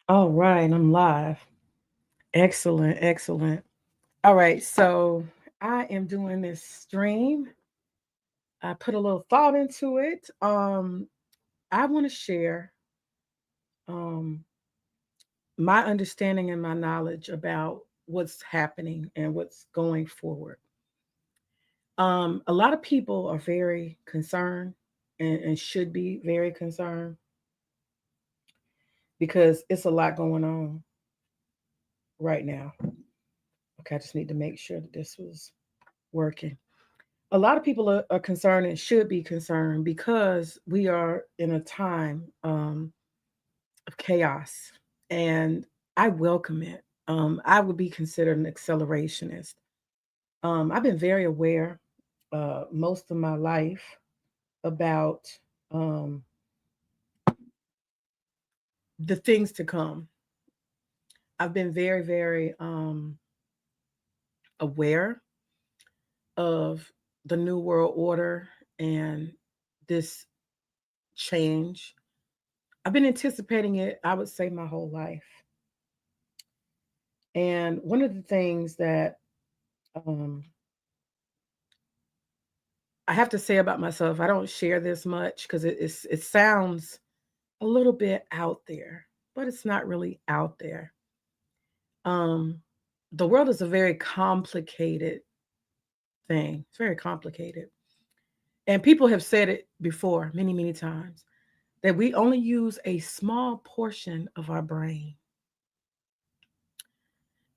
All right, I'm live. Excellent, excellent. All right, so I am doing this stream. I put a little thought into it. I want to share um my understanding and my knowledge about what's happening and what's going forward. A lot of people are very concerned and should be very concerned because it's a lot going on right now. Okay, I just need to make sure that this was working. A lot of people are concerned and should be concerned because we are in a time of chaos, and I welcome it. I would be considered an accelerationist. I've been very aware most of my life about um, the things to come. I've been very, very aware of the New World Order and this change. I've been anticipating it, I would say, my whole life. And one of the things that um, I have to say about myself, I don't share this much because it sounds a little bit out there, but it's not really out there. Um, the world is a very complicated thing. It's very complicated. And people have said it before many, many times that we only use a small portion of our brain.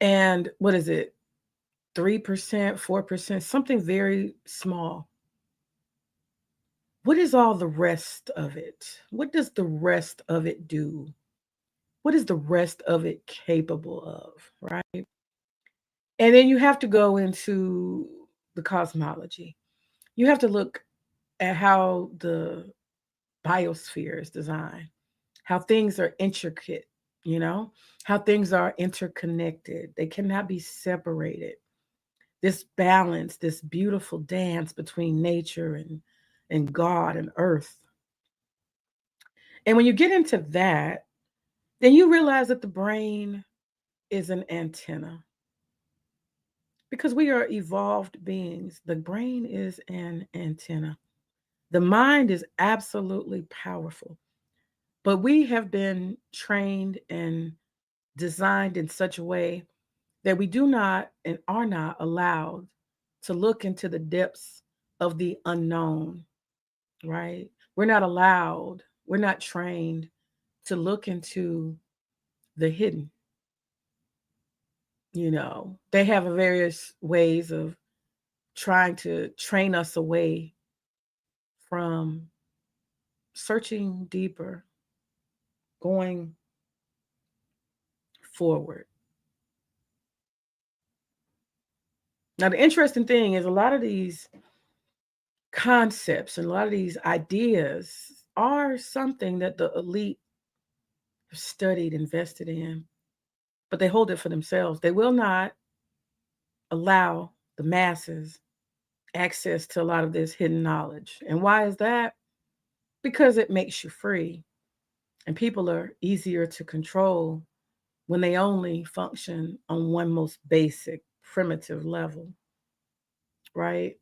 And what is it? 3%, 4%, something very small. What is all the rest of it? What does the rest of it do? What is the rest of it capable of, right? And then you have to go into the cosmology. You have to look at how the biosphere is designed, how things are intricate, you know, how things are interconnected. They cannot be separated. This balance, this beautiful dance between nature and God and earth. And when you get into that, then you realize that the brain is an antenna. Because we are evolved beings, the brain is an antenna. The mind is absolutely powerful, but we have been trained and designed in such a way that we do not and are not allowed to look into the depths of the unknown, right? We're not allowed, we're not trained to look into the hidden. They have various ways of trying to train us away from searching deeper, going forward. Now, the interesting thing is a lot of these concepts and a lot of these ideas are something that the elite have studied, invested in, but they hold it for themselves. They will not allow the masses access to a lot of this hidden knowledge. And why is that? Because it makes you free, and people are easier to control when they only function on one most basic, primitive level, right?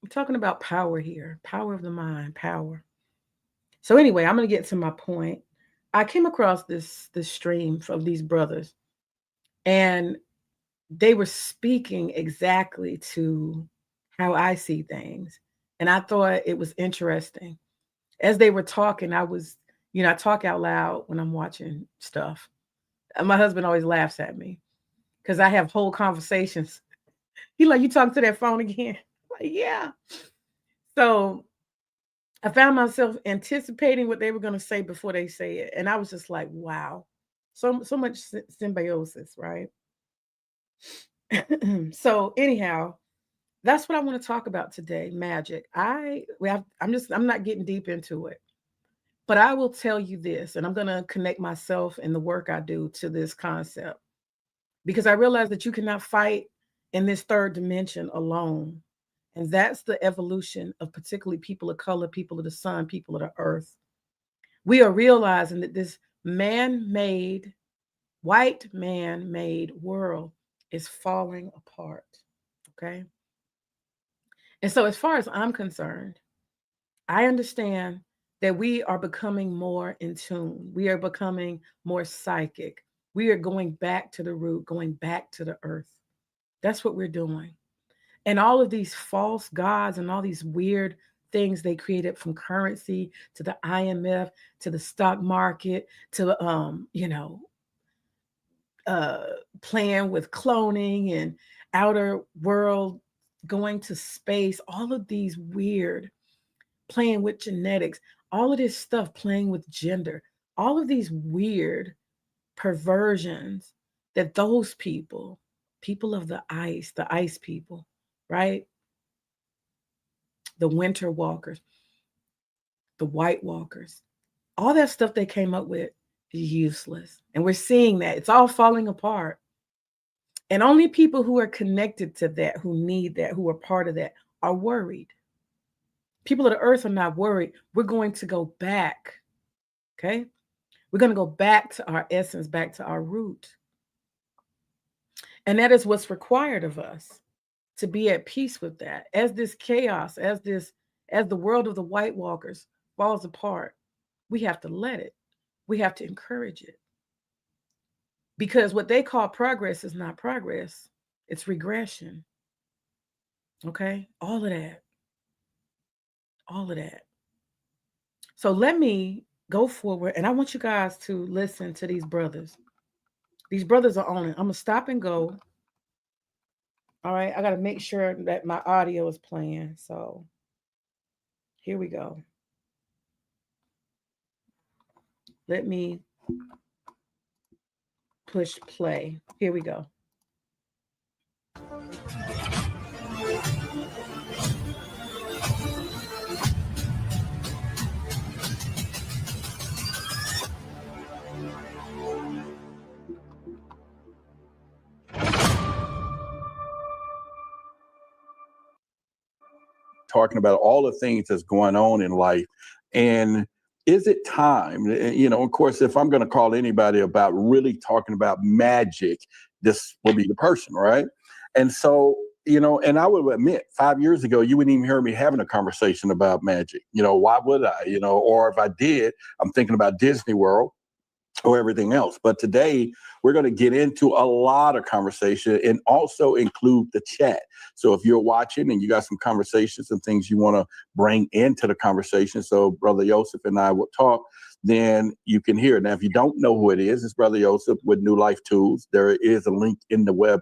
I'm talking about power here, power of the mind, power. So anyway, I'm going to get to my point. I came across this stream from these brothers, and they were speaking exactly to how I see things, and I thought it was interesting. As they were talking, I talk out loud when I'm watching stuff. My husband always laughs at me because I have whole conversations. He like, you talking to that phone again? Like, yeah. So I found myself anticipating what they were going to say before they say it, and I was just like, wow, so much symbiosis, right? So anyhow, that's what I want to talk about today. Magic. I'm not getting deep into it, but I will tell you this, and I'm going to connect myself and the work I do to this concept because I realize that you cannot fight in this third dimension alone. And that's the evolution of particularly people of color, people of the sun, people of the earth. We are realizing that this man-made, white man-made world is falling apart. Okay. And so, as far as I'm concerned, I understand that we are becoming more in tune. We are becoming more psychic. We are going back to the root, going back to the earth. That's what we're doing. And all of these false gods and all these weird things they created, from currency to the IMF to the stock market to uh playing with cloning and outer world, going to space, all of these weird, playing with genetics, all of this stuff, playing with gender, all of these weird perversions that those people of the ice people, right? The winter walkers, the white walkers, all that stuff they came up with is useless. And we're seeing that it's all falling apart. And only people who are connected to that, who need that, who are part of that, are worried. People of the earth are not worried. We're going to go back. Okay. We're going to go back to our essence, back to our root. And that is what's required of us, to be at peace with that. As this chaos, as the world of the White Walkers falls apart, we have to let it. We have to encourage it. Because what they call progress is not progress, it's regression. Okay? All of that. All of that. So let me go forward, and I want you guys to listen to these brothers. These brothers are on it. I'm going to stop and go. All right, I got to make sure that my audio is playing. So here we go. Let me push play. Here we go. Talking about all the things that's going on in life. And is it time? Of course, if I'm going to call anybody about really talking about magic, this will be the person, right? And so, and I would admit 5 years ago, you wouldn't even hear me having a conversation about magic. Why would I? Or if I did, I'm thinking about Disney World or everything else. But today, we're going to get into a lot of conversation and also include the chat. So if you're watching and you got some conversations and things you want to bring into the conversation, so Brother Joseph and I will talk, then you can hear it. Now, if you don't know who it is, it's Brother Joseph with New Life Tools. There is a link in the web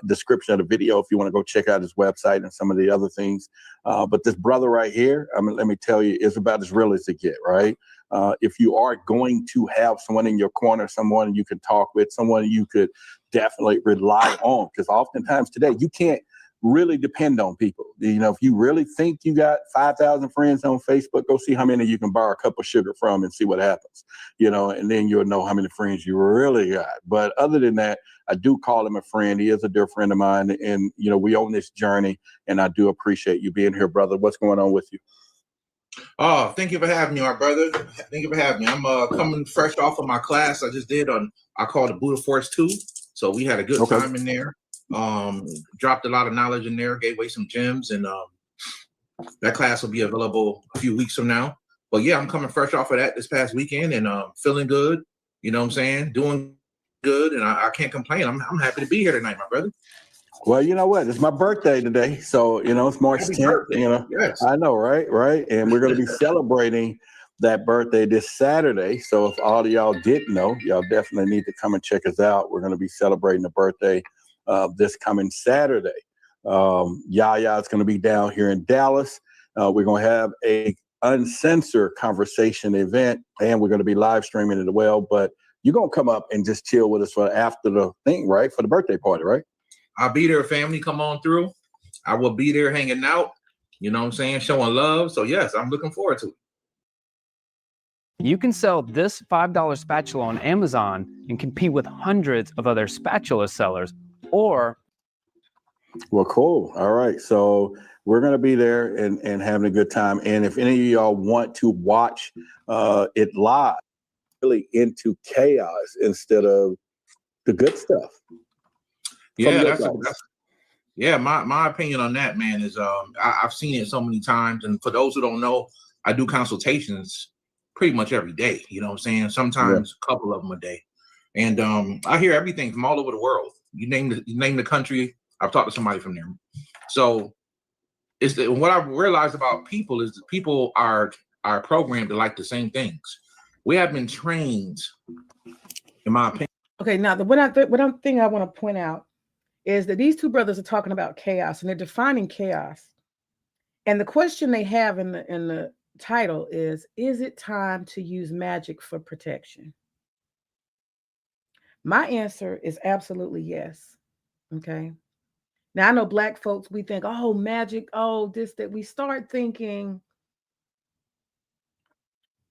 description of the video if you want to go check out his website and some of the other things. But this brother right here, let me tell you, is about as real as it get, right? If you are going to have someone in your corner, someone you can talk with, someone you could definitely rely on, because oftentimes today you can't really depend on people. If you really think you got 5,000 friends on Facebook, go see how many you can borrow a cup of sugar from and see what happens, and then you'll know how many friends you really got. But other than that, I do call him a friend. He is a dear friend of mine. And, we own this journey, and I do appreciate you being here, brother. What's going on with you? Oh, thank you for having me, our brother. Thank you for having me. I'm coming fresh off of my class I just did I call it Buddha Force 2. So we had a good time in there. Dropped a lot of knowledge in there, gave away some gems, and that class will be available a few weeks from now. But yeah, I'm coming fresh off of that this past weekend and feeling good. You know what I'm saying? Doing good, and I can't complain. I'm happy to be here tonight, my brother. Well, you know what? It's my birthday today. So, it's March 10th. Yes. I know, right? Right. And we're going to be celebrating that birthday this Saturday. So if all of y'all didn't know, y'all definitely need to come and check us out. We're going to be celebrating the birthday this coming Saturday. Yaya is going to be down here in Dallas. We're going to have a uncensored conversation event, and we're going to be live streaming it as well. But you're going to come up and just chill with us for after the thing, right? For the birthday party, right? I'll be there, family. Come on through. I will be there hanging out, you know what I'm saying, showing love. So, yes, I'm looking forward to it. You can sell this $5 spatula on Amazon and compete with hundreds of other spatula sellers, or... Well, cool. All right. So we're going to be there and having a good time. And if any of y'all want to watch it live, really into chaos instead of the good stuff. Yeah, yeah. My opinion on that, man, is I've seen it so many times, and for those who don't know, I do consultations pretty much every day. You know what I'm saying? Sometimes a couple of them a day, and I hear everything from all over the world. You name the country, I've talked to somebody from there. So what I've realized about people is that people are programmed to like the same things. We have been trained, in my opinion. Okay, now one thing I want to point out is that these two brothers are talking about chaos, and they're defining chaos. And the question they have in the title is it time to use magic for protection? My answer is absolutely yes. Okay. Now I know Black folks, we think, oh, magic, oh, this, that. We start thinking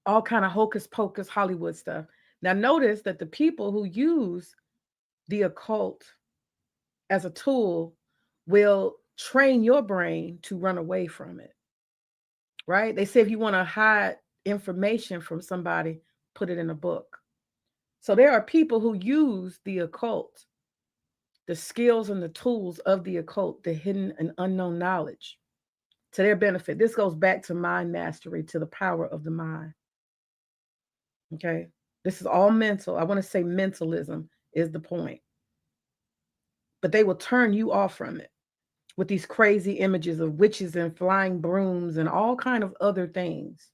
all kind of hocus pocus Hollywood stuff. Now notice that the people who use the occult as a tool will train your brain to run away from it. Right? They say if you want to hide information from somebody, put it in a book. So there are people who use the occult, the skills and the tools of the occult, the hidden and unknown knowledge, to their benefit. This goes back to mind mastery, to the power of the mind. Okay? This is all mental. I want to say mentalism is the point. But they will turn you off from it with these crazy images of witches and flying brooms and all kind of other things,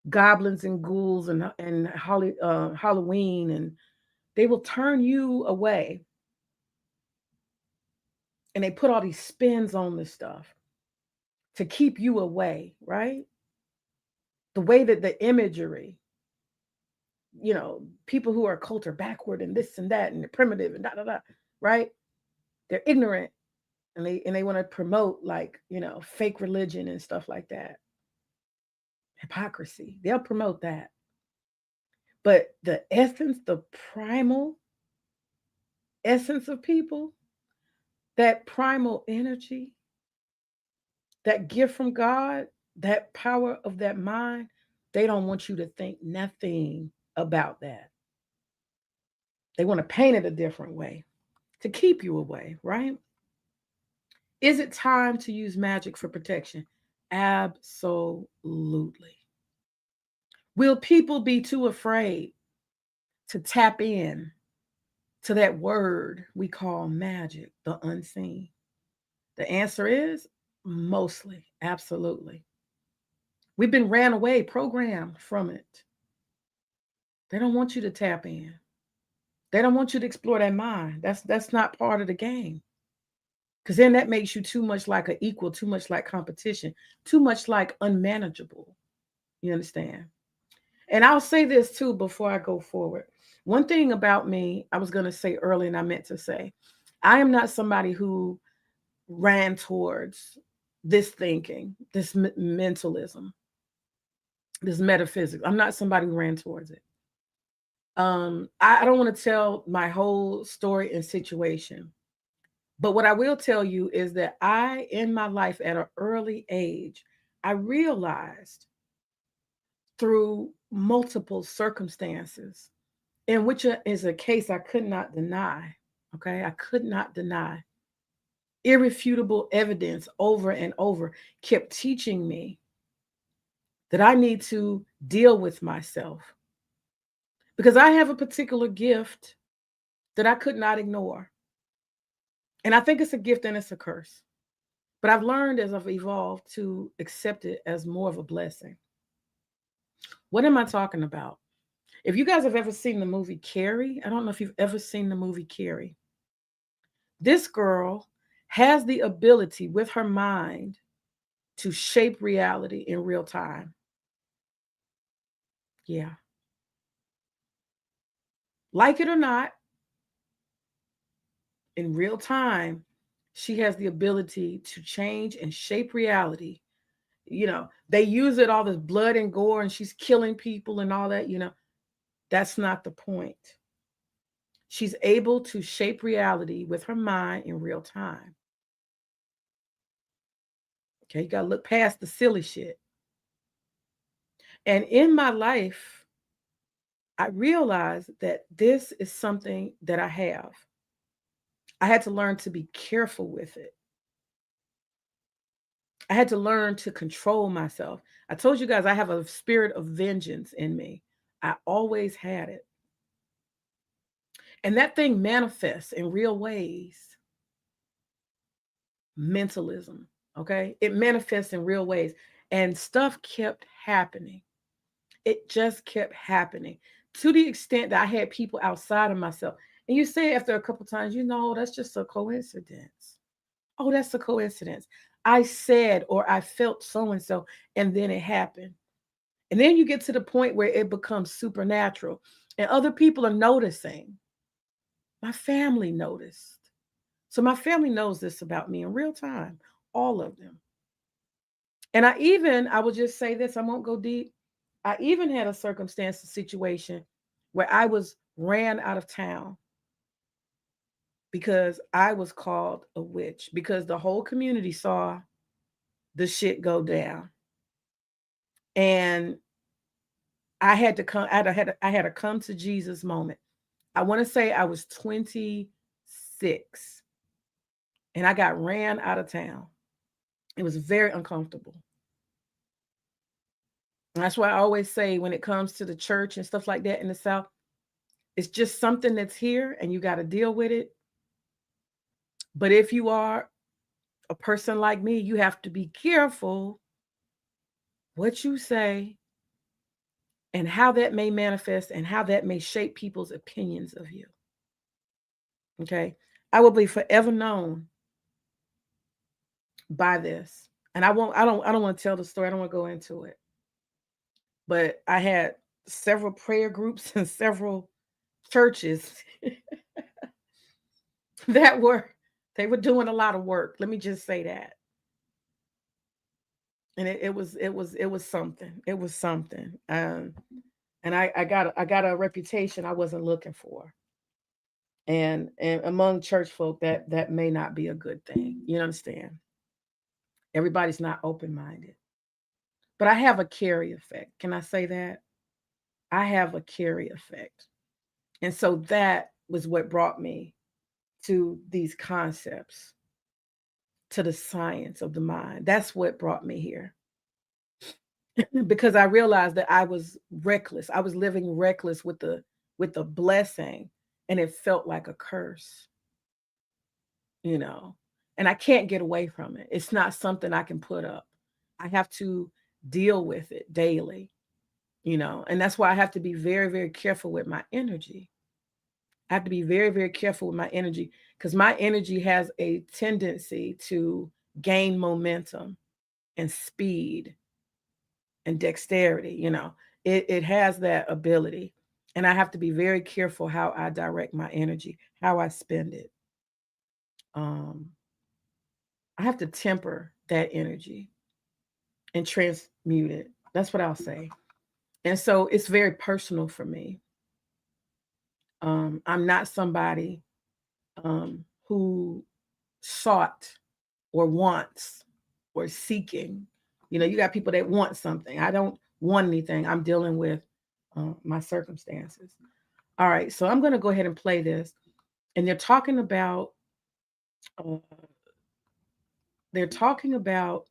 goblins and ghouls and Halloween, and they will turn you away. And they put all these spins on this stuff to keep you away, right? The way that the imagery, people who are occult are backward and this and that and they're primitive and right? They're ignorant. And they want to promote fake religion and stuff like that. Hypocrisy. They'll promote that. But the essence, the primal essence of people, that primal energy, that gift from God, that power of that mind, they don't want you to think nothing about that. They want to paint it a different way to keep you away, right? Is it time to use magic for protection? Absolutely. Will people be too afraid to tap in to that word we call magic, the unseen? The answer is mostly, absolutely. We've been ran away, programmed from it. They don't want you to tap in. They don't want you to explore that mind. That's not part of the game. Because then that makes you too much like an equal, too much like competition, too much like unmanageable. You understand? And I'll say this too before I go forward. One thing about me, I was going to say earlier and I meant to say, I am not somebody who ran towards this thinking, this mentalism, this metaphysics. I'm not somebody who ran towards it. I don't want to tell my whole story and situation. But what I will tell you is that in my life at an early age, I realized through multiple circumstances, in which is a case I could not deny. Okay, I could not deny. Irrefutable evidence over and over kept teaching me that I need to deal with myself because I have a particular gift that I could not ignore. And I think it's a gift and it's a curse. But I've learned as I've evolved to accept it as more of a blessing. What am I talking about? If you guys have ever seen the movie Carrie, I don't know if you've ever seen the movie Carrie. This girl has the ability with her mind to shape reality in real time. Yeah. Like it or not, in real time, she has the ability to change and shape reality. They use it all this blood and gore and she's killing people and all that, that's not the point. She's able to shape reality with her mind in real time. Okay, you got to look past the silly shit. And in my life, I realized that this is something that I have. I had to learn to be careful with it. I had to learn to control myself. I told you guys I have a spirit of vengeance in me. I always had it. And that thing manifests in real ways. Mentalism, okay? It manifests in real ways. And stuff kept happening. It just kept happening to the extent that I had people outside of myself. And you say after a couple times, that's just a coincidence. Oh, that's a coincidence. I said or I felt so and so, and then it happened. And then you get to the point where it becomes supernatural, and other people are noticing. My family noticed. So my family knows this about me in real time, all of them. And I will just say this, I won't go deep. I even had a circumstance, a situation where I was ran out of town because I was called a witch, because the whole community saw the shit go down. And I had to come, I had a come to Jesus moment. I want to say I was 26 and I got ran out of town. It was very uncomfortable. And that's why I always say when it comes to the church and stuff like that in the South, it's just something that's here and you got to deal with it. But if you are a person like me, you have to be careful what you say and how that may manifest and how that may shape people's opinions of you. Okay. I will be forever known by this. And I don't want to tell the story. I don't want to go into it. But I had several prayer groups and several churches they were doing a lot of work. Let me just say that. And it was something. It was something. And I got a reputation I wasn't looking for. And among church folk, that may not be a good thing. You understand? Everybody's not open-minded. But I have a carry effect. Can I say that? I have a carry effect. And so that was what brought me to these concepts, to the science of the mind. That's what brought me here. Because I realized that I was reckless. I was living reckless with the blessing, and it felt like a curse. And I can't get away from it. It's not something I can put up. I have to deal with it daily, and that's why I have to be very, very careful with my energy. I have to be very, very careful with my energy, because my energy has a tendency to gain momentum and speed and dexterity. It has that ability, and I have to be very careful how I direct my energy, how I spend it. I have to temper that energy and transmute it. That's what I'll say. And so it's very personal for me. I'm not somebody who sought or wants or seeking. You got people that want something. I don't want anything. I'm dealing with my circumstances. All right, so I'm going to go ahead and play this. And they're talking about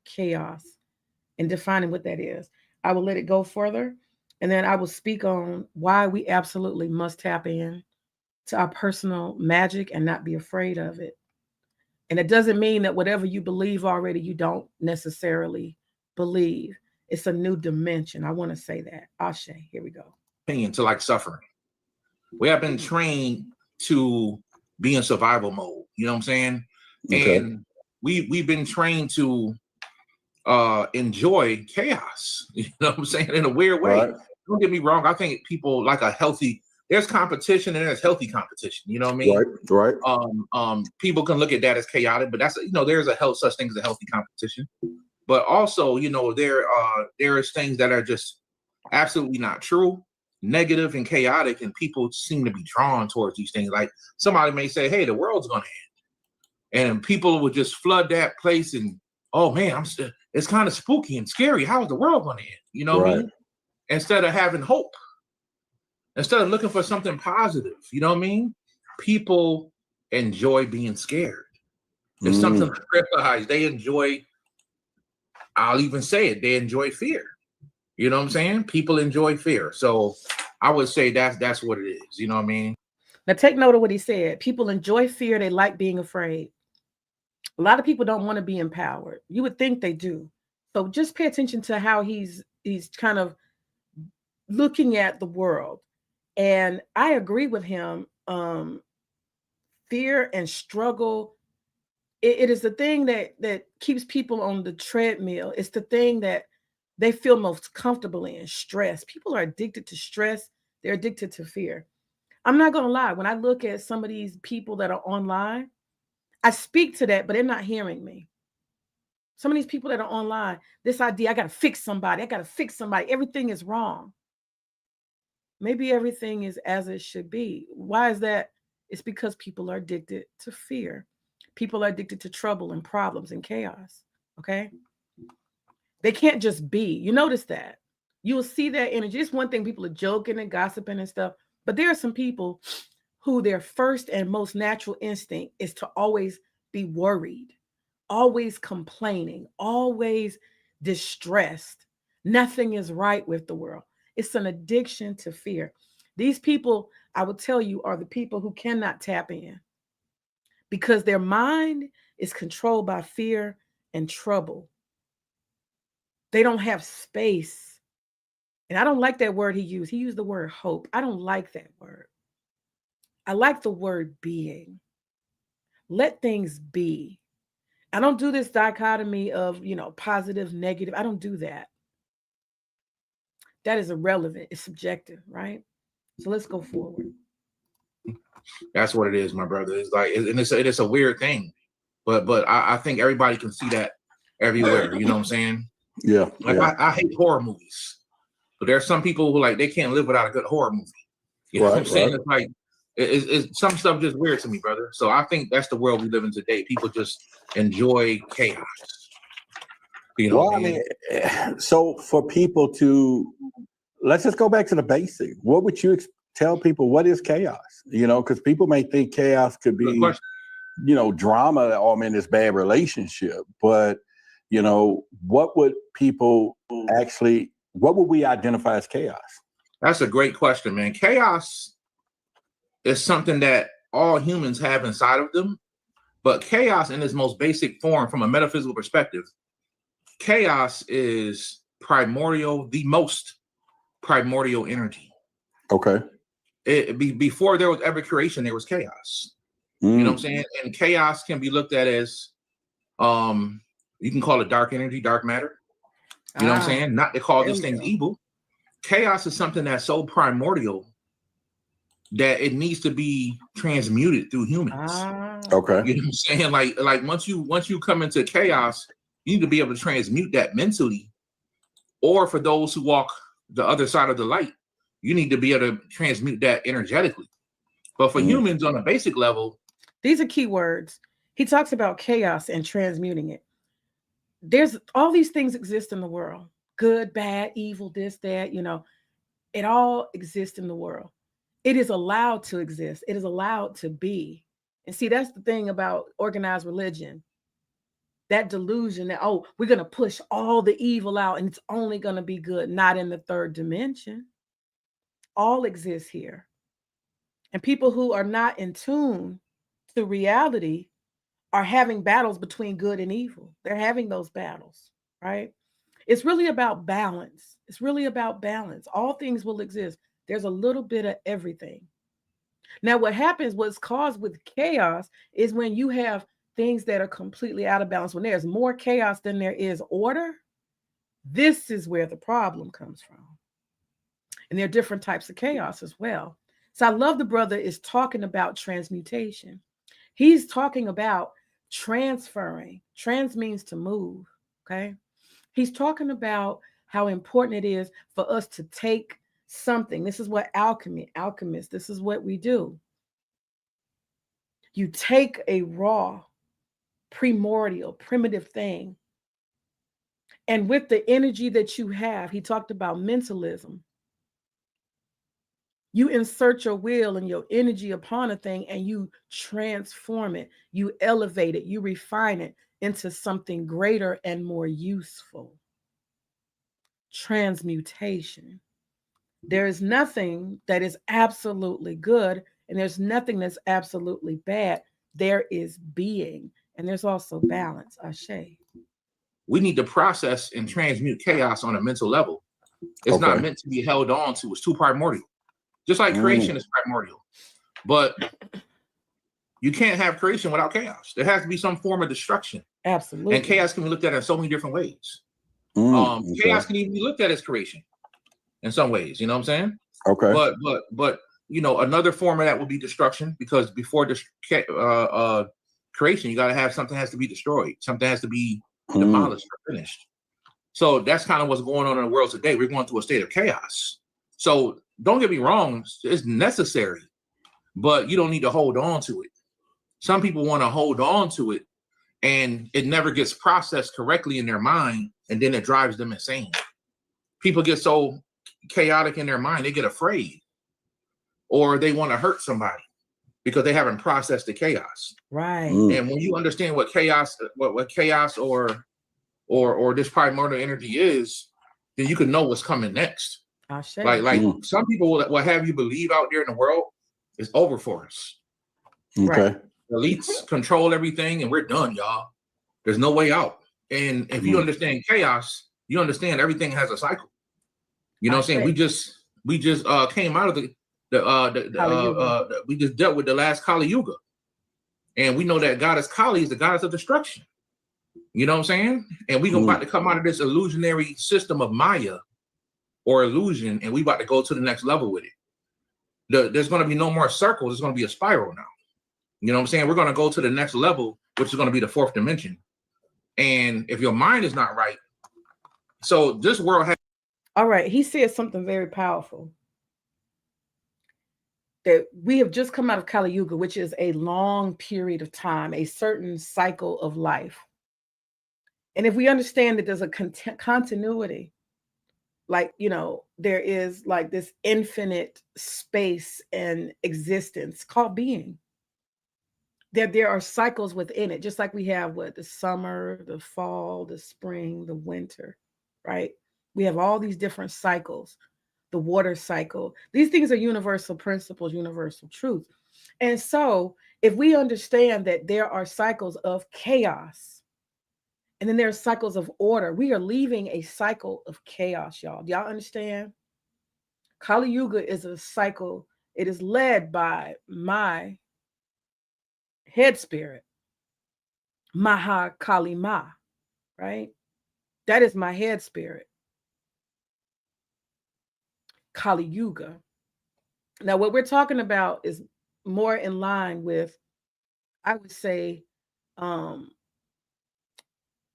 chaos and defining what that is. I will let it go further, and then I will speak on why we absolutely must tap in to our personal magic and not be afraid of it. And it doesn't mean that whatever you believe already, you don't necessarily believe. It's a new dimension. I want to say that. Ashe, here we go. Opinion to like suffering. We have been trained to be in survival mode. You know what I'm saying? Okay. And we've been trained to enjoy chaos. You know what I'm saying? In a weird way. Right. Don't get me wrong. I think people like there's competition and there's healthy competition. You know what I mean? Right. People can look at that as chaotic, but that's, there's such thing as a healthy competition. But also, there is things that are just absolutely not true, negative and chaotic, and people seem to be drawn towards these things. Like somebody may say, "Hey, the world's going to end," and people would just flood that place, and oh man, it's kind of spooky and scary. How is the world going to end? You know what I mean? Instead of having hope. Instead of looking for something positive, you know what I mean? People enjoy being scared. It's something to realize. They enjoy, I'll even say it, they enjoy fear. You know what I'm saying? People enjoy fear. So I would say that's what it is. You know what I mean? Now take note of what he said. People enjoy fear. They like being afraid. A lot of people don't want to be empowered. You would think they do. So just pay attention to how he's kind of looking at the world. And I agree with him. Fear and struggle, it is the thing that keeps people on the treadmill. It's the thing that they feel most comfortable in. Stress. People are addicted to stress. They're addicted to fear. I'm not going to lie. When I look at some of these people that are online, I speak to that, but they're not hearing me. Some of these people that are online, this idea, I got to fix somebody. I got to fix somebody. Everything is wrong. Maybe everything is as it should be. Why is that? It's because people are addicted to fear. People are addicted to trouble and problems and chaos. Okay. They can't just be. You notice that. You will see that energy. It's one thing, people are joking and gossiping and stuff, but there are some people who their first and most natural instinct is to always be worried, always complaining, always distressed. Nothing is right with the world. It's an addiction to fear. These people, I will tell you, are the people who cannot tap in because their mind is controlled by fear and trouble. They don't have space. And I don't like that word he used. He used the word hope. I don't like that word. I like the word being. Let things be. I don't do this dichotomy of, positive, negative. I don't do that. That is irrelevant. It's subjective, right? So let's go forward. That's what it is, my brother. It's like, and it's a weird thing, but I think everybody can see that everywhere. You know what I'm saying? Yeah. Like I hate horror movies, but there are some people who they can't live without a good horror movie. You know what I'm saying? It's like it's some stuff just weird to me, brother. So I think that's the world we live in today. People just enjoy chaos. You know, well, I mean, so for people to, let's just go back to the basic. What would you tell people? What is chaos? Because people may think chaos could be, drama or this bad relationship. But, what would people actually, what would we identify as chaos? That's a great question, man. Chaos is something that all humans have inside of them. But chaos in its most basic form, from a metaphysical perspective, chaos is primordial, the most primordial energy. Okay. Before there was ever creation, there was chaos. You know what I'm saying? And chaos can be looked at as, you can call it dark energy, dark matter. You know what I'm saying? Not to call these things evil. Chaos is something that's so primordial that it needs to be transmuted through humans. Okay. You know what I'm saying? Like once you come into chaos, you need to be able to transmute that mentally. Or for those who walk the other side of the light, you need to be able to transmute that energetically. But for humans on a basic level, these are key words. He talks about chaos and transmuting it. There's all these things exist in the world. Good, bad, evil, this, that, it all exists in the world. It is allowed to exist. It is allowed to be. And see, that's the thing about organized religion. That delusion that, we're going to push all the evil out and it's only going to be good. Not in the third dimension. All exists here. And people who are not in tune to reality are having battles between good and evil. They're having those battles, right? It's really about balance. It's really about balance. All things will exist. There's a little bit of everything. Now, what's caused with chaos is when you have things that are completely out of balance. When there's more chaos than there is order, this is where the problem comes from. And there are different types of chaos as well. So I love the brother is talking about transmutation. He's talking about transferring. Trans means to move, okay? He's talking about how important it is for us to take something. This is what alchemists, this is what we do. You take a raw, primordial, primitive thing, and with the energy that you have, he talked about mentalism. You insert your will and your energy upon a thing and you transform it, you elevate it, you refine it into something greater and more useful. Transmutation. There is nothing that is absolutely good, and there's nothing that's absolutely bad. There is being, and there's also balance. Ashe. We need to process and transmute chaos on a mental level. It's not meant to be held on to. It's too primordial. Just like creation is primordial. But you can't have creation without chaos. There has to be some form of destruction. Absolutely. And chaos can be looked at in so many different ways. Chaos can even be looked at as creation in some ways. You know what I'm saying? Okay. But you know, another form of that would be destruction, because before creation, you got to have something has to be destroyed. Something has to be demolished or finished. So that's kind of what's going on in the world today. We're going through a state of chaos. So don't get me wrong, it's necessary, but you don't need to hold on to it. Some people want to hold on to it, and it never gets processed correctly in their mind, and then it drives them insane. People get so chaotic in their mind, they get afraid, or they want to hurt somebody because they haven't processed the chaos. Right. And when you understand what chaos, what chaos or this primordial energy is, then you can know what's coming next. Like some people will have you believe out there in the world is over for us. Okay. Right. Elites control everything, and we're done, y'all. There's no way out. And if you understand chaos, you understand everything has a cycle. You know what I'm saying? We just came out of we just dealt with the last Kali Yuga. And we know that goddess Kali is the goddess of destruction. You know what I'm saying? And we about to come out of this illusionary system of Maya or illusion, and we about to go to the next level with it. There's going to be no more circles. It's going to be a spiral now. You know what I'm saying? We're going to go to the next level, which is going to be the fourth dimension. And if your mind is not right, so this world has. All right. He said something very powerful. That we have just come out of Kali Yuga, which is a long period of time, a certain cycle of life. And if we understand that there's a continuity, like, you know, there is like this infinite space and existence called being. There are cycles within it, just like we have the summer, the fall, the spring, the winter, right? We have all these different cycles, the water cycle. These things are universal principles, universal truth. And so if we understand that there are cycles of chaos, and then there are cycles of order, we are leaving a cycle of chaos, y'all. Do y'all understand? Kali Yuga is a cycle. It is led by my head spirit, Maha Kali Ma, right? That is my head spirit. Kali Yuga. Now, what we're talking about is more in line with, I would say,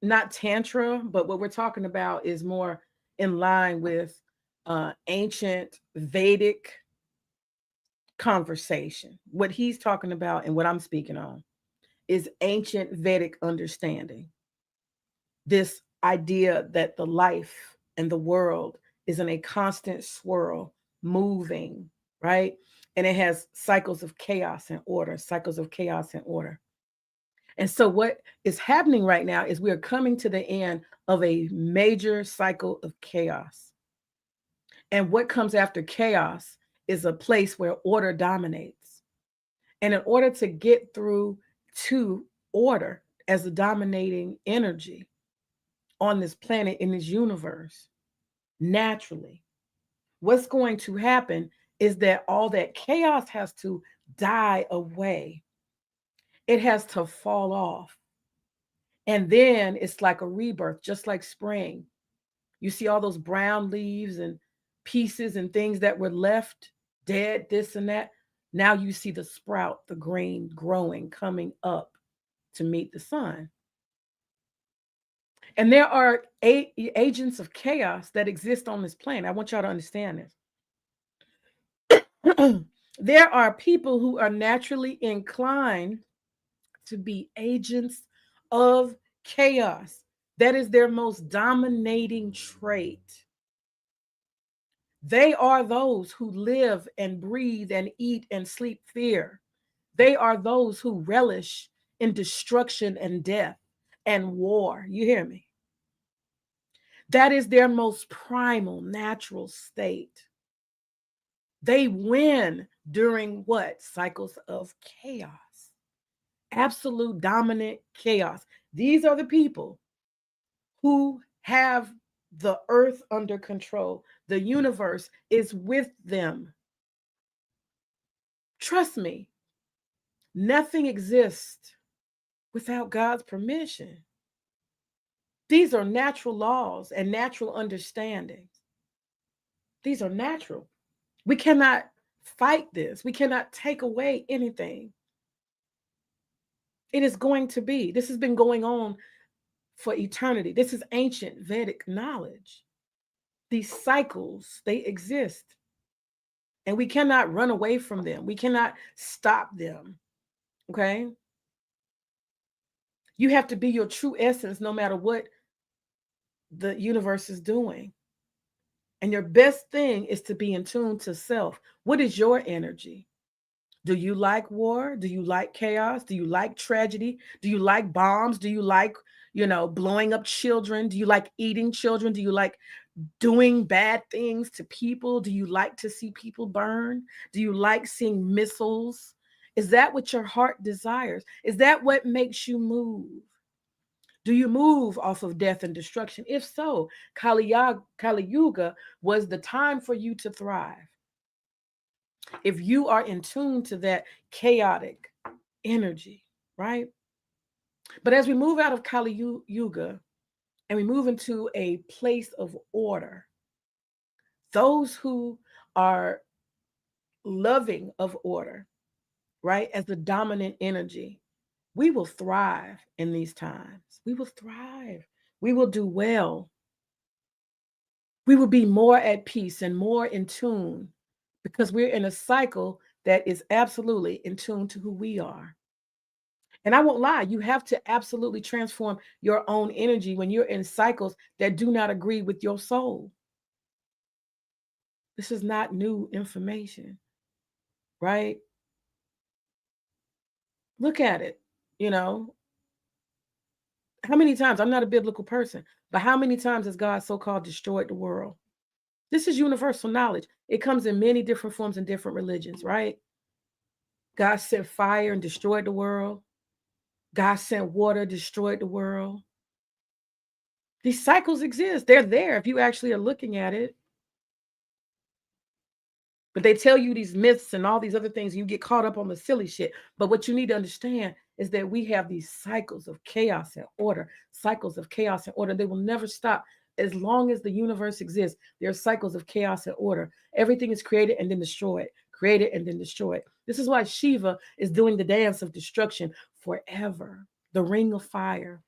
not Tantra, but what we're talking about is more in line with ancient Vedic conversation. What he's talking about and what I'm speaking on is ancient Vedic understanding. This idea that the life and the world is in a constant swirl, moving, right? And it has cycles of chaos and order, cycles of chaos and order. And so what is happening right now is we are coming to the end of a major cycle of chaos. And what comes after chaos is a place where order dominates. And in order to get through to order as a dominating energy on this planet, in this universe, naturally, what's going to happen is that all that chaos has to die away. It has to fall off. And then it's like a rebirth, just like spring. You see all those brown leaves and pieces and things that were left dead, this and that. Now you see the sprout, the green growing, coming up to meet the sun. And there are agents of chaos that exist on this planet. I want y'all to understand this. There are people who are naturally inclined to be agents of chaos. That is their most dominating trait. They are those who live and breathe and eat and sleep fear. They are those who relish in destruction and death and war. You hear me? That is their most primal, natural state. They win during what? Cycles of chaos, absolute dominant chaos. These are the people who have the earth under control. The universe is with them. Trust me, nothing exists without God's permission. These are natural laws and natural understandings. These are natural. We cannot fight this. We cannot take away anything. It is going to be. This has been going on for eternity. This is ancient Vedic knowledge. These cycles, they exist. And we cannot run away from them. We cannot stop them. Okay? You have to be your true essence no matter what the universe is doing. And your best thing is to be in tune to self. What is your energy? Do you like war? Do you like chaos? Do you like tragedy? Do you like bombs? Do you like, blowing up children? Do you like eating children? Do you like doing bad things to people? Do you like to see people burn? Do you like seeing missiles? Is that what your heart desires? Is that what makes you move? Do you move off of death and destruction? If so, Kali Yuga was the time for you to thrive. If you are in tune to that chaotic energy, right? But as we move out of Kali Yuga and we move into a place of order, those who are loving of order, right, as the dominant energy, we will thrive in these times. We will thrive. We will do well. We will be more at peace and more in tune because we're in a cycle that is absolutely in tune to who we are. And I won't lie, you have to absolutely transform your own energy when you're in cycles that do not agree with your soul. This is not new information, right? Look at it, How many times, I'm not a biblical person, but how many times has God so-called destroyed the world? This is universal knowledge. It comes in many different forms in different religions, right? God sent fire and destroyed the world. God sent water, destroyed the world. These cycles exist. They're there if you actually are looking at it. But they tell you these myths and all these other things, and you get caught up on the silly shit. But what you need to understand is that we have these cycles of chaos and order, cycles of chaos and order. They will never stop. As long as the universe exists, there are cycles of chaos and order. Everything is created and then destroyed, created and then destroyed. This is why Shiva is doing the dance of destruction forever. The ring of fire.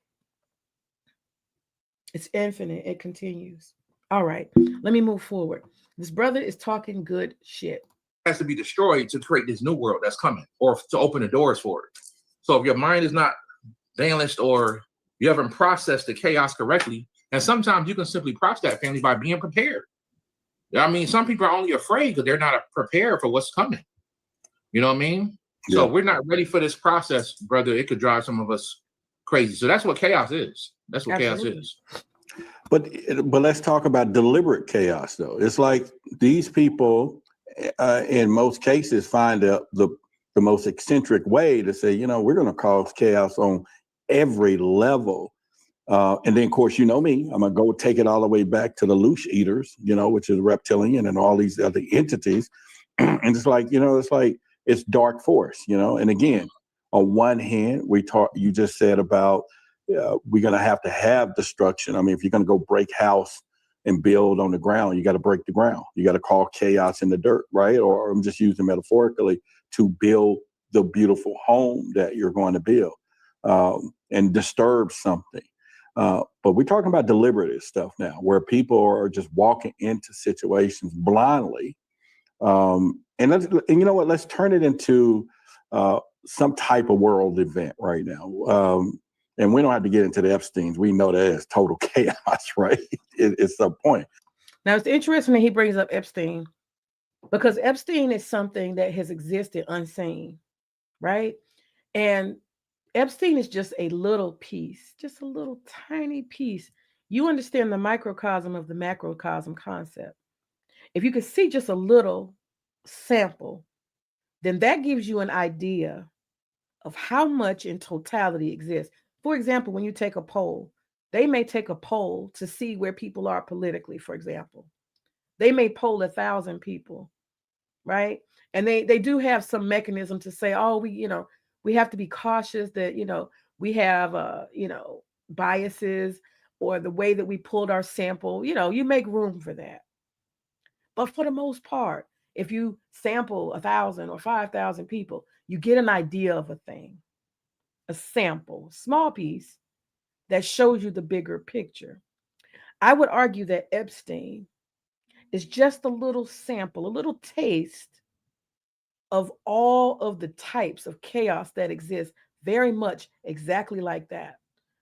It's infinite. It continues. All right, let me move forward. This brother is talking good shit. It has to be destroyed to create this new world that's coming or to open the doors for it. So if your mind is not balanced or you haven't processed the chaos correctly, and sometimes you can simply process that, family, by being prepared. I mean, some people are only afraid because they're not prepared for what's coming. You know what I mean? Yeah. So we're not ready for this process, brother. It could drive some of us crazy. So that's what chaos is. That's what Absolutely. Chaos is. But let's talk about deliberate chaos, though. It's like these people, in most cases, find the most eccentric way to say, we're going to cause chaos on every level. And then, of course, me, I'm going to go take it all the way back to the Loosh Eaters, which is reptilian and all these other entities. And it's like, it's dark force, And again, on one hand, you just said about we're going to have destruction. I mean, if you're going to go break house and build on the ground, you got to break the ground. You got to call chaos in the dirt, right? Or I'm just using metaphorically to build the beautiful home that you're going to build and disturb something. But we're talking about deliberative stuff now, where people are just walking into situations blindly. And you know what? Let's turn it into some type of world event right now. And we don't have to get into the Epsteins. We know that it's total chaos, right? It's the point. Now, it's interesting that he brings up Epstein, because Epstein is something that has existed unseen, right? And Epstein is just a little piece, just a little tiny piece. You understand the microcosm of the macrocosm concept. If you could see just a little sample, then that gives you an idea of how much in totality exists. For example, when you take a poll, they may take a poll to see where people are politically, for example. They may poll 1,000 people, right? And they do have some mechanism to say, oh, we have to be cautious that, we have biases, or the way that we pulled our sample, you make room for that. But for the most part, if you sample 1,000 or 5,000 people, you get an idea of a thing, a sample, small piece that shows you the bigger picture. I would argue that Epstein is just a little sample, a little taste of all of the types of chaos that exist, very much exactly like that.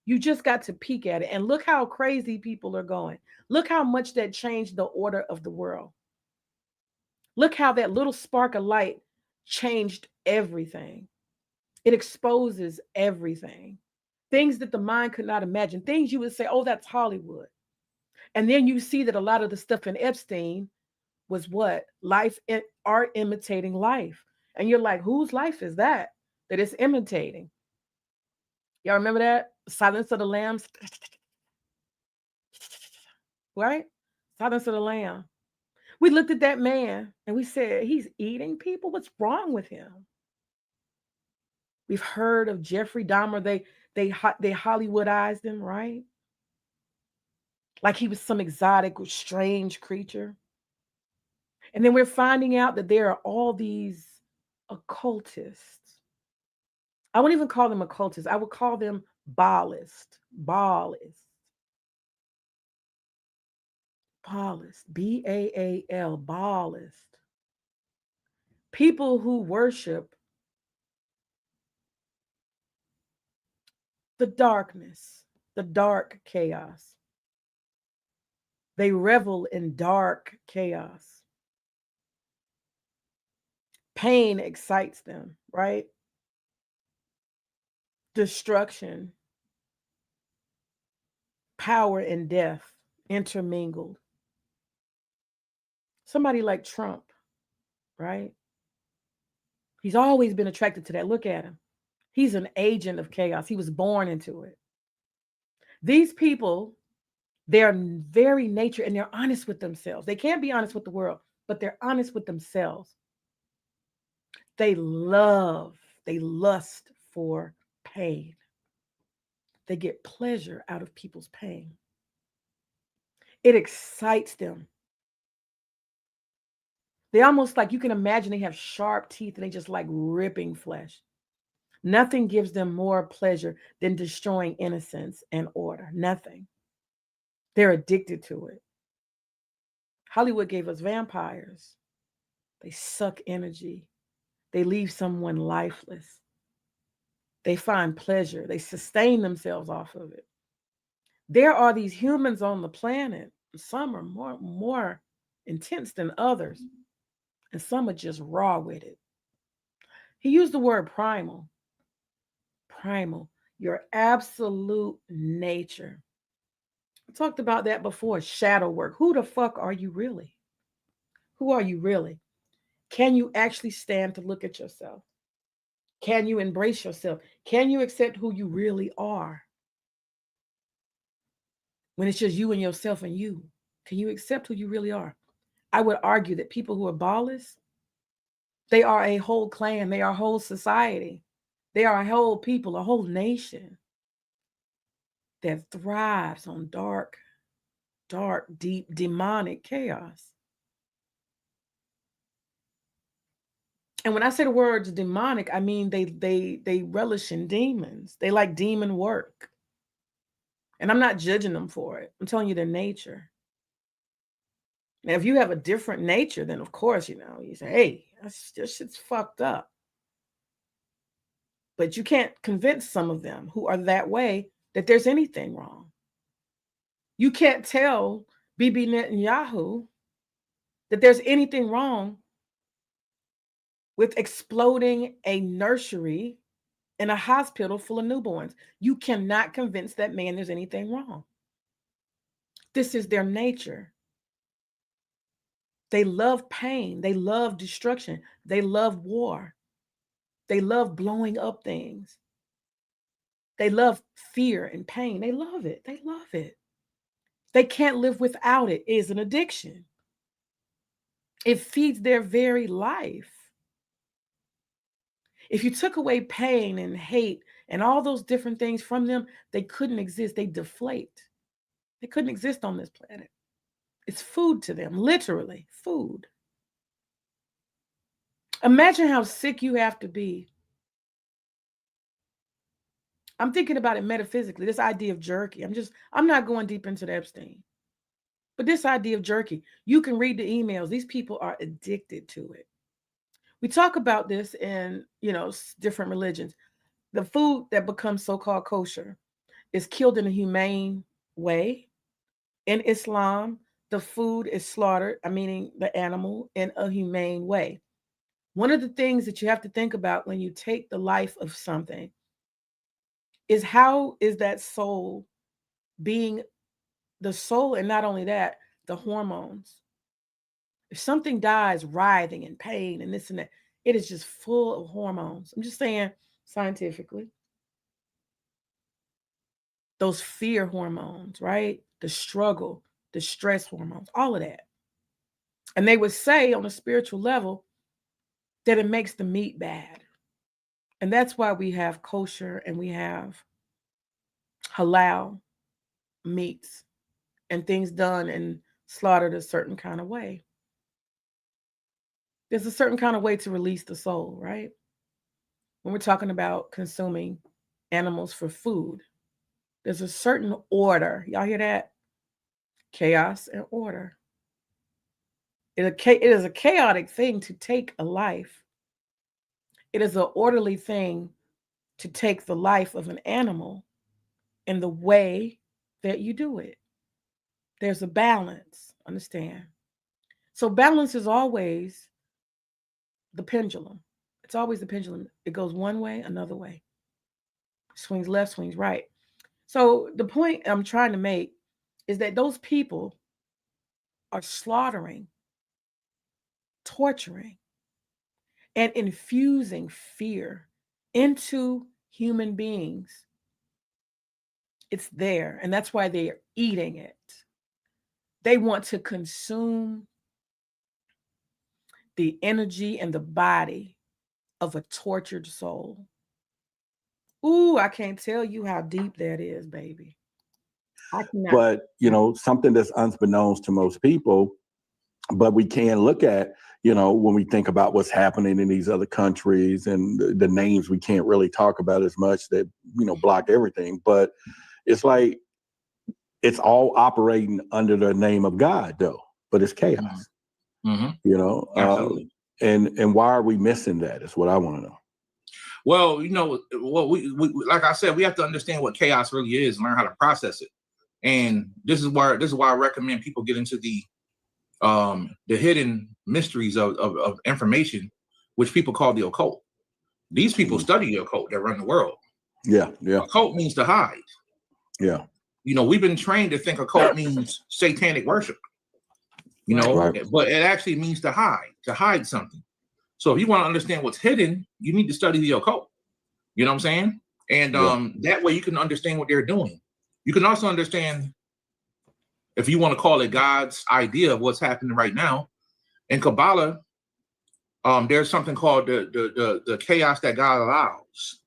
You just got to peek at it, and look how crazy people are going. Look how much that changed the order of the world. Look how that little spark of light changed everything. It exposes everything. Things that the mind could not imagine, things you would say, oh, that's Hollywood. And then you see that a lot of the stuff in Epstein was what? Life, art imitating life. And you're like, whose life is that it's imitating? Y'all remember that? Silence of the Lambs? Right? Silence of the Lamb. We looked at that man and we said, he's eating people? What's wrong with him? We've heard of Jeffrey Dahmer. They Hollywoodized him, right? Like he was some exotic, strange creature. And then we're finding out that there are all these occultists. I wouldn't even call them occultists. I would call them Baalists. Baalists. Baalists. B-A-A-L. Baalists. People who worship the darkness, the dark chaos. They revel in dark chaos. Pain excites them, right? Destruction, power, and death intermingled. Somebody like Trump, right? He's always been attracted to that. Look at him. He's an agent of chaos. He was born into it. These people, they're very nature, and they're honest with themselves. They can't be honest with the world, but they're honest with themselves. They lust for pain. They get pleasure out of people's pain. It excites them. They almost, like, you can imagine they have sharp teeth and they just like ripping flesh. Nothing gives them more pleasure than destroying innocence and order. Nothing. They're addicted to it. Hollywood gave us vampires. They suck energy. They leave someone lifeless. They find pleasure. They sustain themselves off of it. There are these humans on the planet. Some are more intense than others, and some are just raw with it. He used the word primal. Primal, your absolute nature. I talked about that before. Shadow work. Who the fuck are you really? Who are you really? Can you actually stand to look at yourself? Can you embrace yourself? Can you accept who you really are? When it's just you and yourself and you, can you accept who you really are? I would argue that people who are ballists, they are a whole clan, they are a whole society, they are a whole people, a whole nation that thrives on dark, deep, demonic chaos. And when I say the words demonic, I mean they relish in demons. They like demon work. And I'm not judging them for it. I'm telling you their nature. Now, if you have a different nature, then of course, you say, hey, this shit's fucked up. But you can't convince some of them who are that way that there's anything wrong. You can't tell Bibi Netanyahu that there's anything wrong with exploding a nursery in a hospital full of newborns. You cannot convince that man there's anything wrong. This is their nature. They love pain. They love destruction. They love war. They love blowing up things. They love fear and pain. They love it. They love it. They can't live without it. It is an addiction. It feeds their very life. If you took away pain and hate and all those different things from them, they couldn't exist. They deflate. They couldn't exist on this planet. It's food to them, literally food. Imagine how sick you have to be. I'm thinking about it metaphysically, this idea of jerky. I'm not going deep into the Epstein. But this idea of jerky, you can read the emails. These people are addicted to it. We talk about this in, different religions. The food that becomes so-called kosher is killed in a humane way. In Islam, the food is slaughtered, meaning the animal, in a humane way. One of the things that you have to think about when you take the life of something is how is that soul being the soul, and not only that, the hormones. If something dies writhing in pain and this and that, it is just full of hormones. I'm just saying scientifically. Those fear hormones, right? The struggle, the stress hormones, all of that. And they would say on a spiritual level that it makes the meat bad. And that's why we have kosher and we have halal meats and things done and slaughtered a certain kind of way. There's a certain kind of way to release the soul, right? When we're talking about consuming animals for food, there's a certain order. Y'all hear that? Chaos and order. It is a chaotic thing to take a life. It is an orderly thing to take the life of an animal in the way that you do it. There's a balance, understand? So balance is always the pendulum. It's always the pendulum. It goes one way, another way. Swings left, swings right. So the point I'm trying to make is that those people are slaughtering, torturing, and infusing fear into human beings. It's there, and that's why they are eating it. They want to consume the energy and the body of a tortured soul. Ooh, I can't tell you how deep that is, baby. I cannot. But, something that's unbeknownst to most people, but we can look at, when we think about what's happening in these other countries and the names we can't really talk about as much that, block everything. But it's like, it's all operating under the name of God, though, but it's chaos, Absolutely. And why are we missing that is what I want to know. Well, we like I said, we have to understand what chaos really is and learn how to process it. And this is why I recommend people get into the hidden mysteries of information, which people call the occult. These people study the occult that run the world. Yeah. Occult means to hide. Yeah. We've been trained to think occult means satanic worship. Right. But it actually means to hide something. So if you want to understand what's hidden, you need to study the occult. You know what I'm saying? And that way you can understand what they're doing. You can also understand, if you want to call it, God's idea of what's happening right now. In Kabbalah, there's something called the chaos that God allows,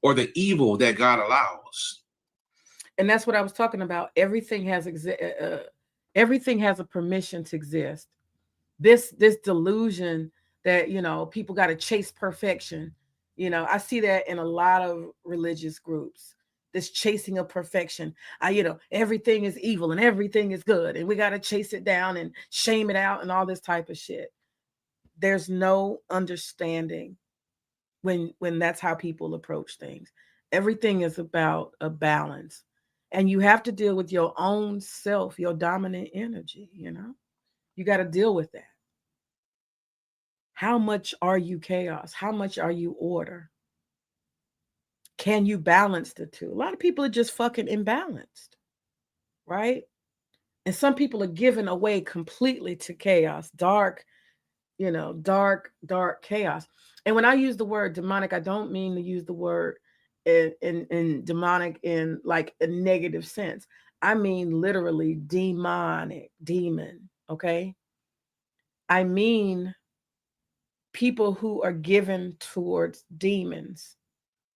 or the evil that God allows. And that's what I was talking about. Everything has a permission to exist. This delusion that people got to chase perfection. I see that in a lot of religious groups. This chasing of perfection. Everything is evil and everything is good, and we got to chase it down and shame it out and all this type of shit. There's no understanding when that's how people approach things. Everything is about a balance. And you have to deal with your own self, your dominant energy, you know? You got to deal with that. How much are you chaos? How much are you order? Can you balance the two? A lot of people are just fucking imbalanced, right? And some people are given away completely to chaos, dark, you know, dark chaos. And when I use the word demonic, I don't mean to use the word in demonic in like a negative sense. I mean literally demonic, demon, okay? I mean people who are given towards demons,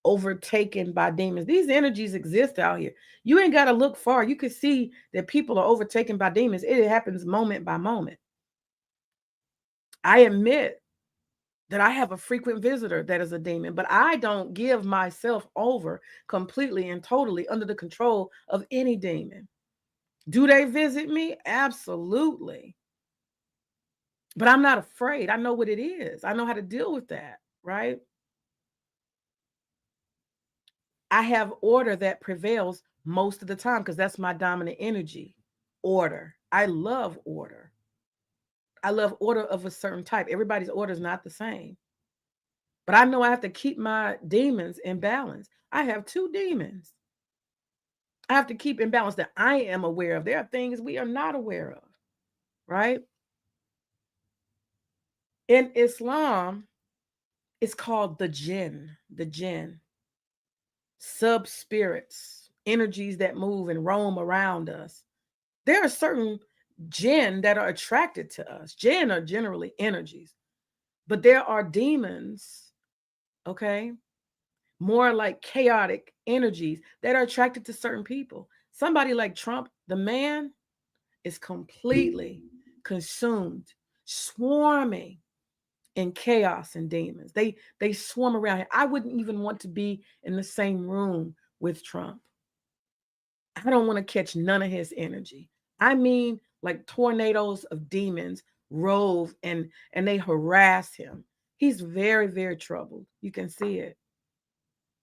overtaken by demons. These energies exist out here. You ain't got to look far. You can see that people are overtaken by demons. It happens moment by moment. I admit that I have a frequent visitor that is a demon, but I don't give myself over completely and totally under the control of any demon. Do they visit me? Absolutely. But I'm not afraid. I know what it is. I know how to deal with that, right? I have order that prevails most of the time because that's my dominant energy. Order. I love order. I love order of a certain type. Everybody's order is not the same. But I know I have to keep my demons in balance. I have 2 demons. I have to keep in balance that I am aware of. There are things we are not aware of, right? In Islam, it's called the jinn, sub spirits, energies that move and roam around us. There are certain jinn that are attracted to us. Jinn are generally energies, but there are demons, okay? More like chaotic energies that are attracted to certain people. Somebody like Trump, the man is completely consumed, swarming in chaos and demons. They swarm around him. I wouldn't even want to be in the same room with Trump. I don't want to catch none of his energy. I mean, like tornadoes of demons rove and they harass him. He's very, very troubled. You can see it.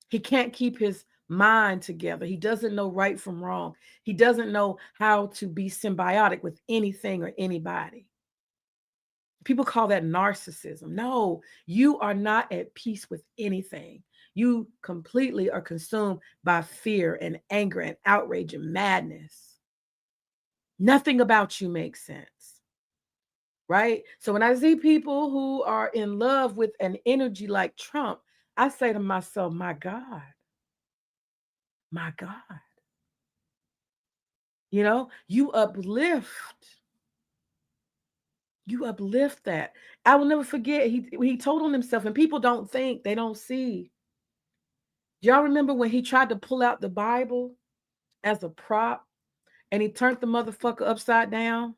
He can't keep his mind together. He doesn't know right from wrong. He doesn't know how to be symbiotic with anything or anybody. People call that narcissism. No, you are not at peace with anything. You completely are consumed by fear and anger and outrage and madness. Nothing about you makes sense, right? So when I see people who are in love with an energy like Trump, I say to myself, my God. You know, you uplift that. I will never forget. He told on himself, and people don't think, they don't see. Y'all remember when he tried to pull out the Bible as a prop and he turned the motherfucker upside down?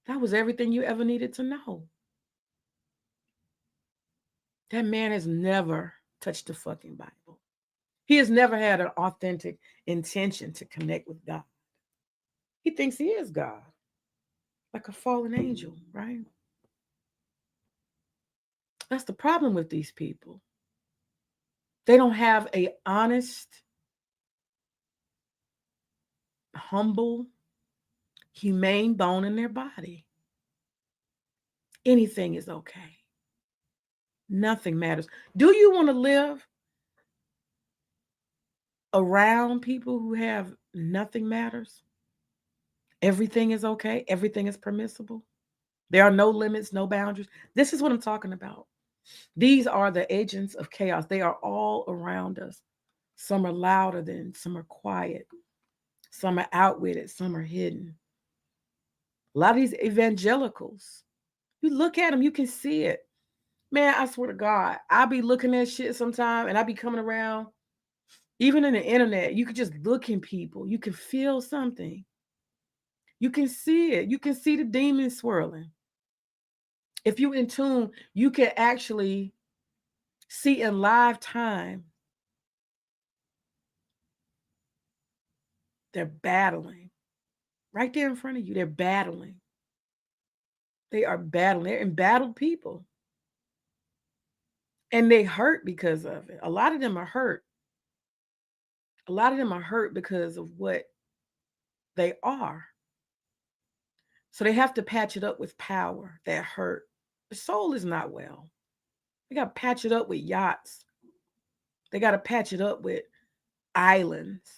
That was everything you ever needed to know. That man has never touched the fucking Bible. He has never had an authentic intention to connect with God. He thinks he is God, like a fallen angel, right? That's the problem with these people. They don't have an honest, humble, humane bone in their body. Anything is okay. Nothing matters. Do you want to live around people who have nothing matters? Everything is okay. Everything is permissible. There are no limits, no boundaries. This is what I'm talking about. These are the agents of chaos. They are all around us. Some are louder than, some are quiet. Some are outwitted, some are hidden. A lot of these evangelicals, you look at them, you can see it. Man, I swear to God, I be looking at shit sometime and I be coming around. Even in the internet, you can just look in people. You can feel something. You can see it. You can see the demons swirling. If you're in tune, you can actually see in live time. They're battling. Right there in front of you, they're battling. They are battling. They're embattled people. And they hurt because of it. A lot of them are hurt. A lot of them are hurt because of what they are. So they have to patch it up with power, that hurt. The soul is not well. They got to patch it up with yachts. They got to patch it up with islands,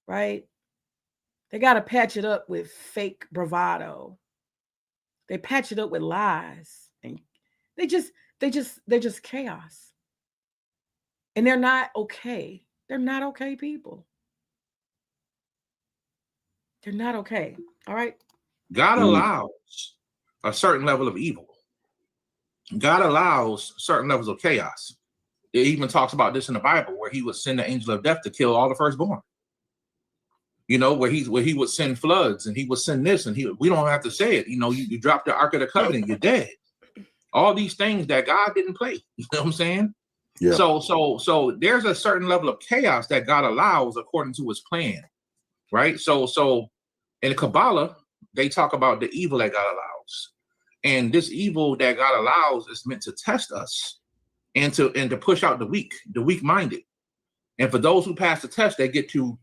right? They got to patch it up with fake bravado. They patch it up with lies, and they're just chaos. And they're not okay. They're not okay people. They're not okay. All right. God allows a certain level of evil. God allows certain levels of chaos. It even talks about this in the Bible, where he would send the angel of death to kill all the firstborn. You know, where he would send floods, and he would send this, and we don't have to say it. You know, you drop the Ark of the Covenant, you're dead. All these things that God didn't play. You know what I'm saying? Yeah. So there's a certain level of chaos that God allows according to his plan, right? So in Kabbalah, they talk about the evil that God allows. And this evil that God allows is meant to test us and to push out the weak-minded. And for those who pass the test, they get to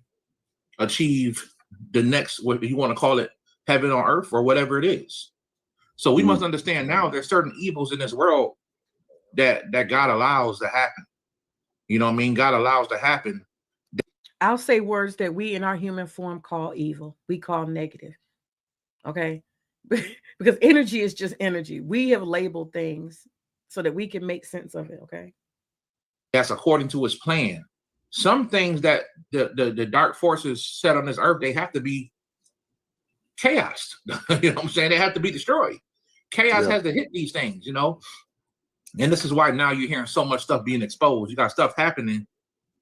achieve the next, what you want to call it, heaven on earth or whatever it is. So we must understand now there's certain evils in this world that God allows to happen. You know what I mean? God allows to happen. I'll say words that we in our human form call evil. We call negative. Okay? Because energy is just energy. We have labeled things so that we can make sense of it. Okay? That's according to his plan. Some things that the dark forces set on this earth, they have to be chaos. You know what I'm saying? They have to be destroyed. Chaos has to hit these things, you know? And this is why now you're hearing so much stuff being exposed. You got stuff happening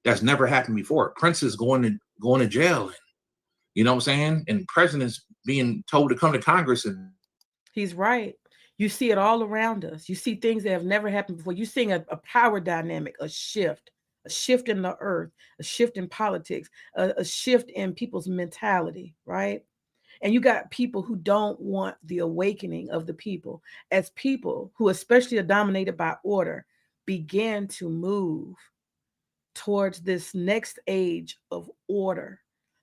that's never happened before. Princes going to jail, and, you know what I'm saying? And presidents being told to come to Congress. And he's right. You see it all around us. You see things that have never happened before. You're seeing a power dynamic, a shift in the earth, a shift in politics, a shift in people's mentality, right? And you got people who don't want the awakening of the people, as people who especially are dominated by order begin to move towards this next age of order.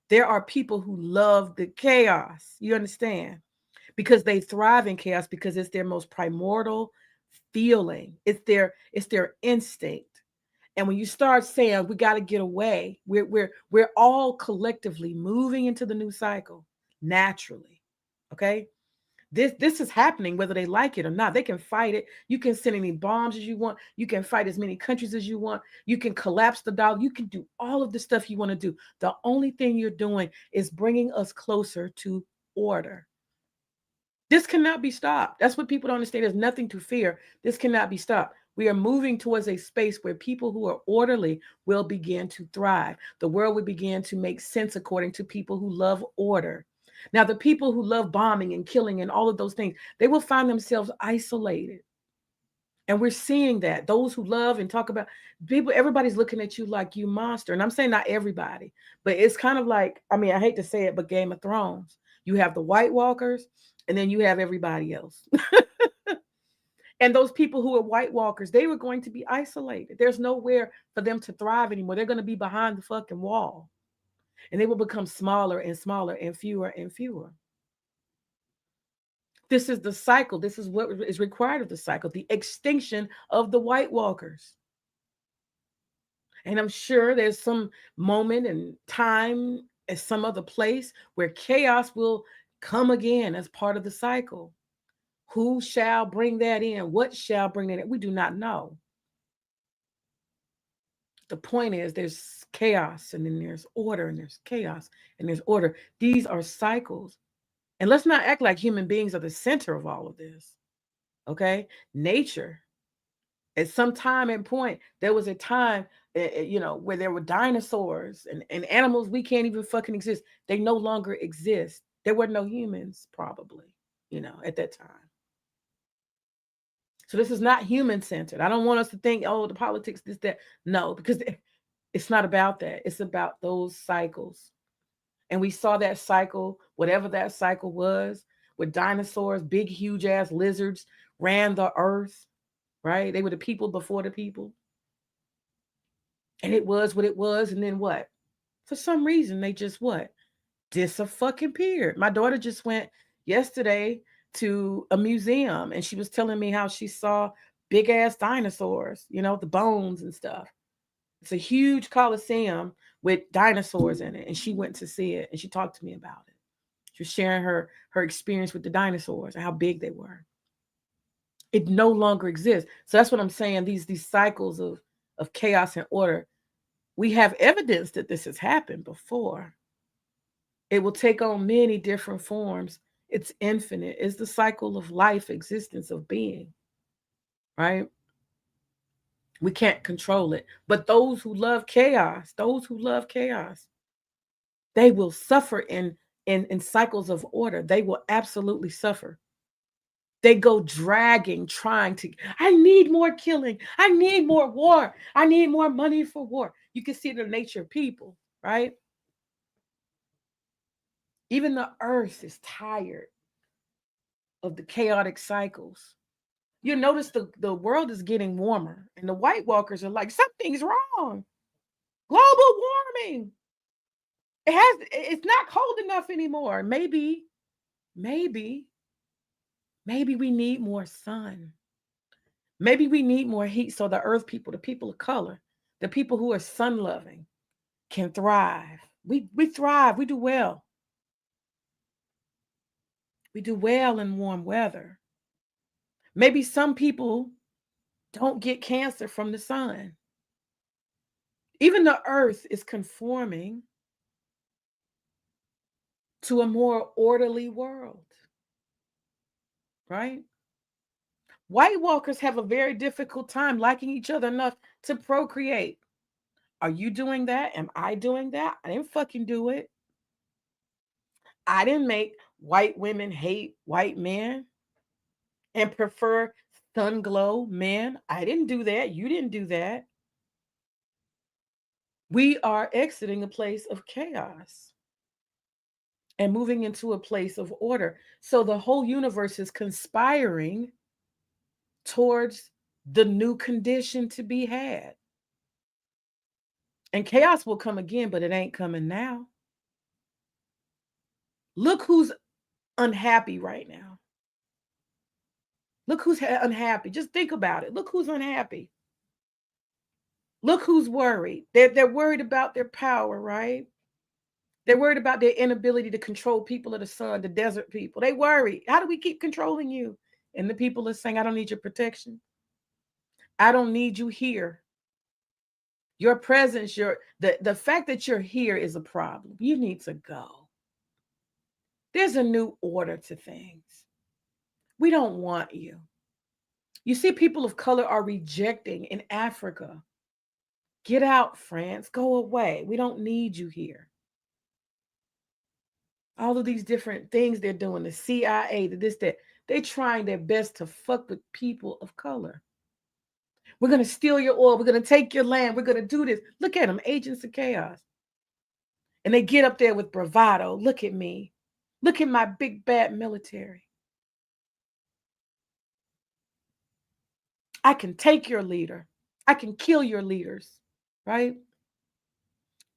There are people who love the chaos, you understand? Because they thrive in chaos, because it's their most primordial feeling. It's their instinct. And when you start saying we got to get away, we're all collectively moving into the new cycle naturally. Okay? This is happening whether they like it or not. They can fight it. You can send any bombs as you want. You can fight as many countries as you want. You can collapse the dollar. You can do all of the stuff you want to do. The only thing you're doing is bringing us closer to order. This cannot be stopped. That's what people don't understand. There's nothing to fear. This cannot be stopped. We are moving towards a space where people who are orderly will begin to thrive. The world will begin to make sense according to people who love order. Now, the people who love bombing and killing and all of those things, they will find themselves isolated. And we're seeing that. Those who love and talk about people, everybody's looking at you like you monster. And I'm saying not everybody, but it's kind of like, I mean, I hate to say it, but Game of Thrones. You have the White Walkers, and then you have everybody else. And those people who are White Walkers, they were going to be isolated. There's nowhere for them to thrive anymore. They're going to be behind the fucking wall. And they will become smaller and smaller and fewer and fewer. This is the cycle. This is what is required of the cycle, the extinction of the White Walkers. And I'm sure there's some moment and time at some other place where chaos will come again as part of the cycle. Who shall bring that in? What shall bring that in? We do not know. The point is there's chaos, and then there's order, and there's chaos, and there's order. These are cycles. And let's not act like human beings are the center of all of this. Okay? Nature, at some time and point, there was a time, where there were dinosaurs and animals we can't even fucking exist. They no longer exist. There were no humans, probably, at that time. So this is not human-centered. I don't want us to think, oh, the politics, this, that. No, because it's not about that. It's about those cycles. And we saw that cycle, whatever that cycle was, with dinosaurs, big, huge-ass lizards ran the earth, right? They were the people before the people. And it was what it was, and then what? For some reason, they just what? Disappeared. My daughter just went yesterday to a museum and she was telling me how she saw big ass dinosaurs, the bones and stuff. It's a huge coliseum with dinosaurs in it, and she went to see it and she talked to me about it. She was sharing her experience with the dinosaurs and how big they were. It no longer exists. So that's what I'm saying. These cycles of chaos and order. We have evidence that this has happened before. It will take on many different forms. It's infinite. It's the cycle of life, existence, of being, right? We can't control it. But those who love chaos, they will suffer in cycles of order. They will absolutely suffer. They go dragging, trying to, I need more killing. I need more war. I need more money for war. You can see the nature of people, right? Even the earth is tired of the chaotic cycles. You notice the world is getting warmer, and the White Walkers are like, something's wrong. Global warming. It's not cold enough anymore. Maybe we need more sun. Maybe we need more heat so the earth people, the people of color, the people who are sun loving can thrive. We thrive. We do well. We do well in warm weather. Maybe some people don't get cancer from the sun. Even the earth is conforming to a more orderly world, right? White Walkers have a very difficult time liking each other enough to procreate. Are you doing that? Am I doing that? I didn't fucking do it. I didn't make white women hate white men and prefer sun glow men. I didn't do that. You didn't do that. We are exiting a place of chaos and moving into a place of order. So the whole universe is conspiring towards the new condition to be had. And chaos will come again, but it ain't coming now. Look who's unhappy right now. Look who's unhappy. Just think about it. Look who's unhappy. Look who's worried. They're worried about their power, right? They're worried about their inability to control people of the sun, the desert people. They worry. How do we keep controlling you? And the people are saying, I don't need your protection. I don't need you here. Your presence, the fact that you're here is a problem. You need to go. There's a new order to things. We don't want you. You see, people of color are rejecting in Africa. Get out, France. Go away. We don't need you here. All of these different things they're doing, the CIA, this, that, they're trying their best to fuck with people of color. We're going to steal your oil. We're going to take your land. We're going to do this. Look at them, agents of chaos. And they get up there with bravado. Look at me. Look at my big bad military. I can take your leader. I can kill your leaders, right?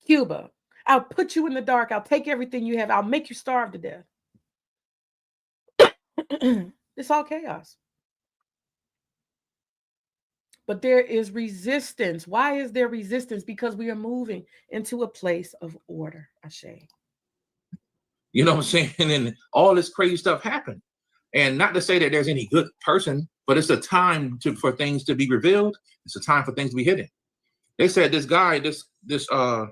Cuba, I'll put you in the dark. I'll take everything you have. I'll make you starve to death. It's all chaos. But there is resistance. Why is there resistance? Because we are moving into a place of order, Ashe. You know what I'm saying? And all this crazy stuff happened. And not to say that there's any good person, but it's a time for things to be revealed. It's a time for things to be hidden. They said this guy, this guy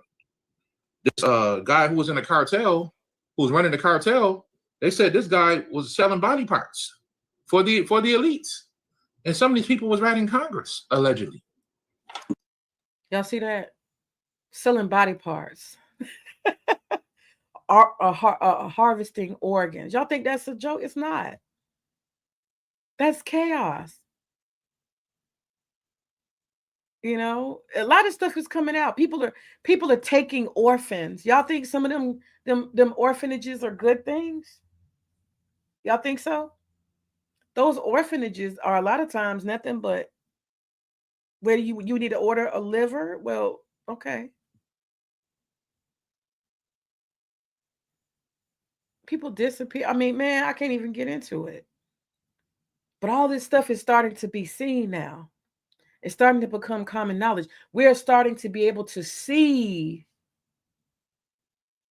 who was in the cartel, who was running the cartel, they said this guy was selling body parts for the elites. And some of these people was writing Congress, allegedly. Y'all see that? Selling body parts. Harvesting organs. Y'all think that's a joke? It's not. That's chaos. You know, a lot of stuff is coming out. People are taking orphans. Y'all think some of them orphanages are good things? Y'all think so? Those orphanages are a lot of times nothing but where you need to order a liver. Well, okay. People disappear. I mean, man, I can't even get into it. But all this stuff is starting to be seen now. It's starting to become common knowledge. We're starting to be able to see.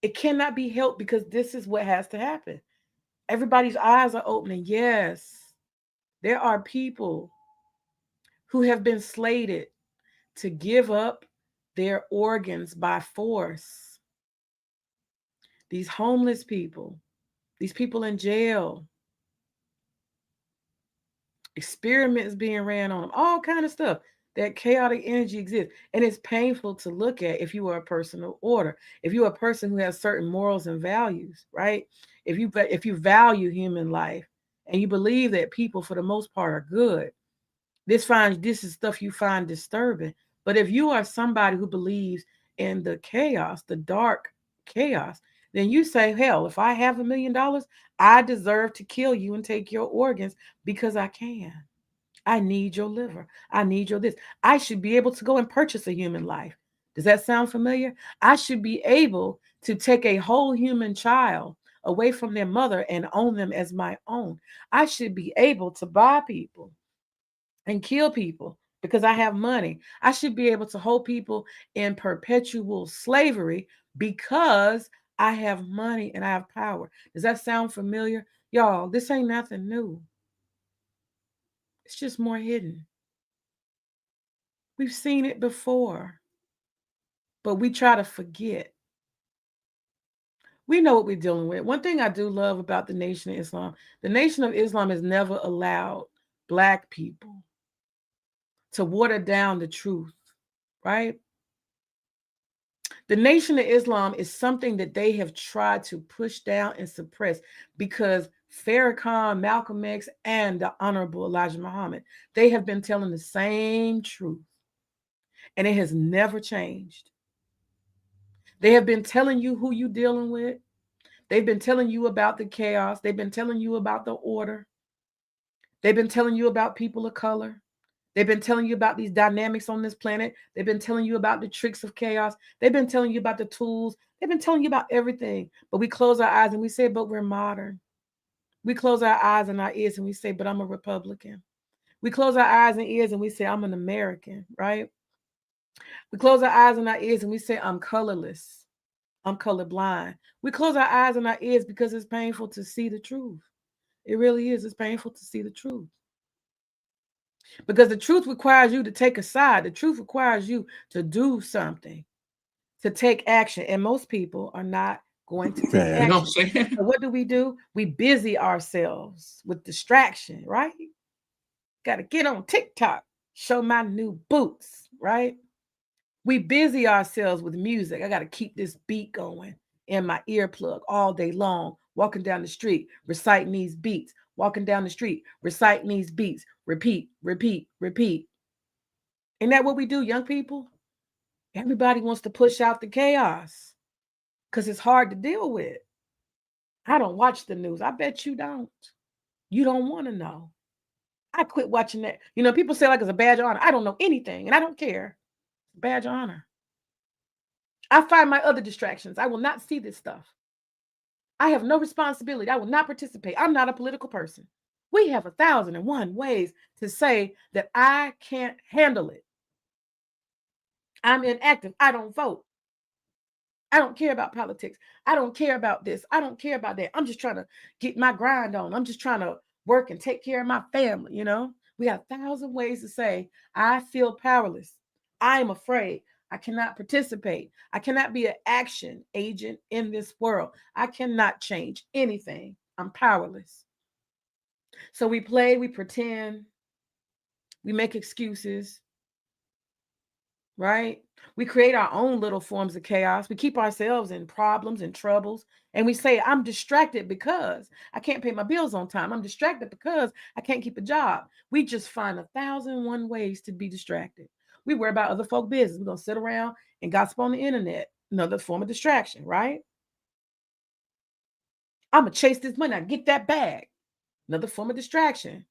It cannot be helped because this is what has to happen. Everybody's eyes are opening. Yes, there are people who have been slated to give up their organs by force. These homeless people, these people in jail, experiments being ran on them, all kind of stuff. That chaotic energy exists, and it's painful to look at if you are a person of order, if you're a person who has certain morals and values, right? If you value human life and you believe that people for the most part are good, this is stuff you find disturbing. But if you are somebody who believes in the chaos, the dark chaos, then you say, hell, if I have $1 million, I deserve to kill you and take your organs because I can. I need your liver. I need your this. I should be able to go and purchase a human life. Does that sound familiar? I should be able to take a whole human child away from their mother and own them as my own. I should be able to buy people and kill people because I have money. I should be able to hold people in perpetual slavery because I have money and I have power. Does that sound familiar? Y'all, this ain't nothing new. It's just more hidden. We've seen it before, but we try to forget. We know what we're dealing with. One thing I do love about the Nation of Islam, the Nation of Islam has never allowed Black people to water down the truth, right? The Nation of Islam is something that they have tried to push down and suppress because Farrakhan, Malcolm X, and the Honorable Elijah Muhammad, they have been telling the same truth, and it has never changed. They have been telling you who you're dealing with. They've been telling you about the chaos. They've been telling you about the order. They've been telling you about people of color. They've been telling you about these dynamics on this planet. They've been telling you about the tricks of chaos. They've been telling you about the tools. They've been telling you about everything. But we close our eyes and we say, but we're modern. We close our eyes and our ears and we say, but I'm a Republican. We close our eyes and ears and we say, I'm an American, right? We close our eyes and our ears and we say, I'm colorless. I'm colorblind. We close our eyes and our ears because it's painful to see the truth. It really is. It's painful to see the truth. Because the truth requires you to take a side. The truth requires you to do something, to take action. And most people are not going to take action. You know what I'm saying? So what do? We busy ourselves with distraction, right? Got to get on TikTok, show my new boots, right? We busy ourselves with music. I got to keep this beat going in my earplug all day long, walking down the street, reciting these beats, walking down the street, reciting these beats, repeat, repeat, repeat. Isn't that what we do, young people? Everybody wants to push out the chaos because it's hard to deal with. I don't watch the news. I bet you don't. You don't want to know. I quit watching that. You know, people say like it's a badge of honor. I don't know anything and I don't care. Badge of honor. I find my other distractions. I will not see this stuff. I have no responsibility. I will not participate. I'm not a political person. We have 1,001 ways to say that I can't handle it. I'm inactive. I don't vote. I don't care about politics. I don't care about this. I don't care about that. I'm just trying to get my grind on. I'm just trying to work and take care of my family, you know? We have 1,000 ways to say, I feel powerless. I am afraid. I cannot participate. I cannot be an action agent in this world. I cannot change anything. I'm powerless. So we play, we pretend, we make excuses, right? We create our own little forms of chaos. We keep ourselves in problems and troubles. And we say, I'm distracted because I can't pay my bills on time. I'm distracted because I can't keep a job. We just find 1,001 ways to be distracted. We worry about other folk business. We're going to sit around and gossip on the internet. Another form of distraction, right? I'm going to chase this money. I get that bag. Another form of distraction.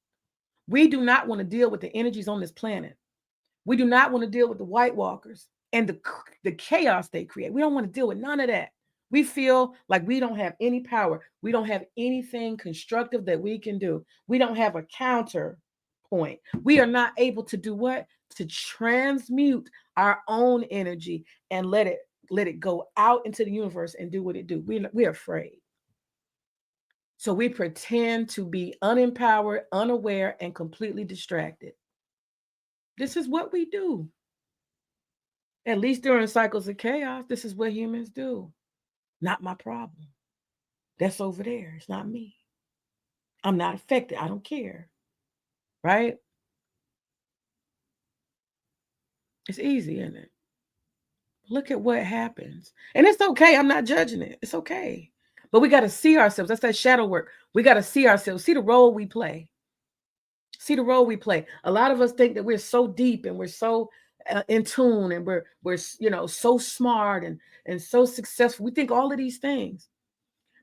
We do not want to deal with the energies on this planet. We do not want to deal with the White Walkers and the chaos they create. We don't want to deal with none of that. We feel like we don't have any power. We don't have anything constructive that we can do. We don't have a counterpoint. We are not able to do what? To transmute our own energy and let it go out into the universe and do what it do. We're afraid. So we pretend to be unempowered, unaware, and completely distracted. This is what we do. At least during cycles of chaos, this is what humans do. Not my problem. That's over there. It's not me. I'm not affected. I don't care. Right? It's easy, isn't it? Look at what happens. And it's okay. I'm not judging it. It's okay. But we got to see ourselves. That's that shadow work. We got to see ourselves, see the role we play. See the role we play. A lot of us think that we're so deep and we're so in tune and we're so smart and so successful. We think all of these things.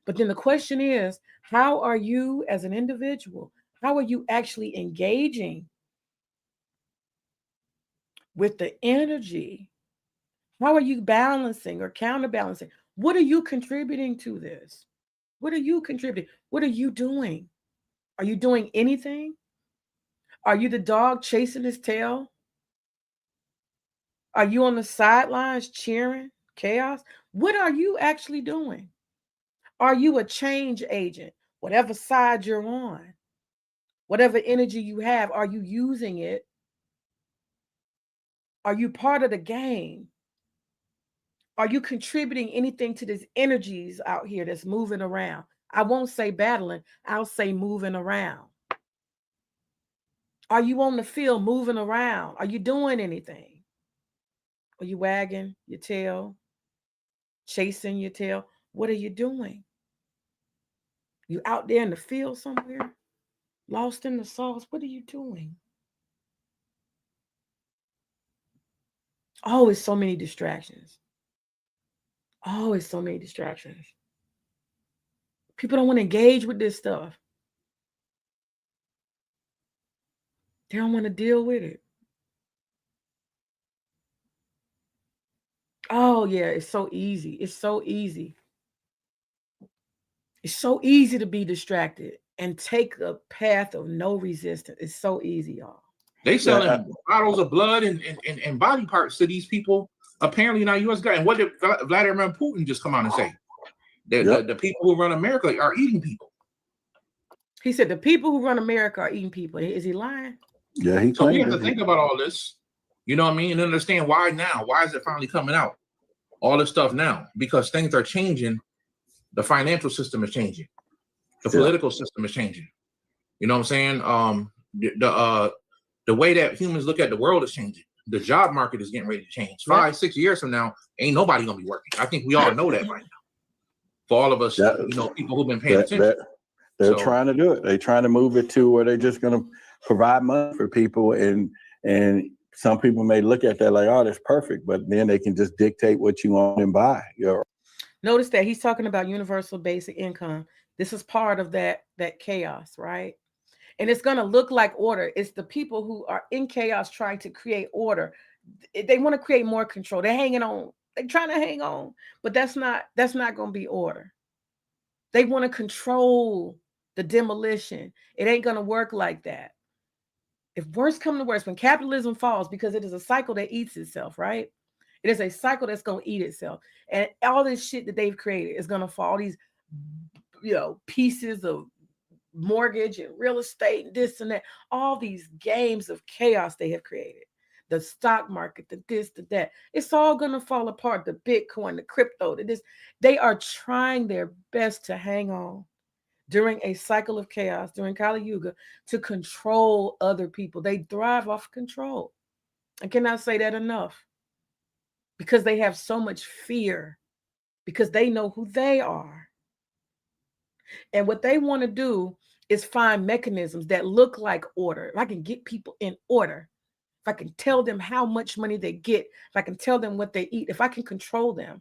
But then the question is, how are you as an individual? How are you actually engaging with the energy? How are you balancing or counterbalancing? What are you contributing to this? What are you contributing? What are you doing? Are you doing anything? Are you the dog chasing his tail? Are you on the sidelines cheering chaos? What are you actually doing? Are you a change agent? Whatever side you're on, whatever energy you have, are you using it? Are you part of the game? Are you contributing anything to these energies out here that's moving around? I won't say battling, I'll say moving around. Are you on the field moving around? Are you doing anything? Are you wagging your tail, chasing your tail? What are you doing? You out there in the field somewhere, lost in the sauce? What are you doing? Oh, it's so many distractions. Oh, it's so many distractions. People don't want to engage with this stuff. They don't want to deal with it. Oh, yeah, it's so easy. It's so easy. It's so easy to be distracted and take the path of no resistance. It's so easy, y'all. They selling bottles of blood and body parts to these people. Apparently not U.S. government. And what did Vladimir Putin just come out and say? The people who run America are eating people. He said the people who run America are eating people. Is he lying? Yeah, he. So we have to think about all this. You know what I mean? And understand why now. Why is it finally coming out? All this stuff now. Because things are changing. The financial system is changing. The political system is changing. You know what I'm saying? The way that humans look at the world is changing. The job market is getting ready to change. 5-6 years from now, ain't nobody gonna be working. I think we all know that right now. For all of us, people who've been paying attention. They're trying to do it. They're trying to move it to where they're just gonna provide money for people, and some people may look at that like, oh, that's perfect, but then they can just dictate what you want and buy. Notice that he's talking about universal basic income. This is part of that chaos, right? And it's going to look like order. It's the people who are in chaos trying to create order. They want to create more control. They're hanging on. They're trying to hang on, but that's not going to be order. They want to control the demolition. It ain't going to work like that. If worse come to worse, when capitalism falls, because it is a cycle that eats itself, right? It is a cycle that's going to eat itself. And all this shit that they've created is going to fall. These, pieces of mortgage and real estate and this and that, all these games of chaos they have created, the stock market, the this, the that, it's all going to fall apart. The Bitcoin, the crypto, they are trying their best to hang on during a cycle of chaos, during Kali Yuga, to control other people. They thrive off control. I cannot say that enough, because they have so much fear, because they know who they are. And what they want to do is find mechanisms that look like order. If I can get people in order, if I can tell them how much money they get, if I can tell them what they eat, if I can control them,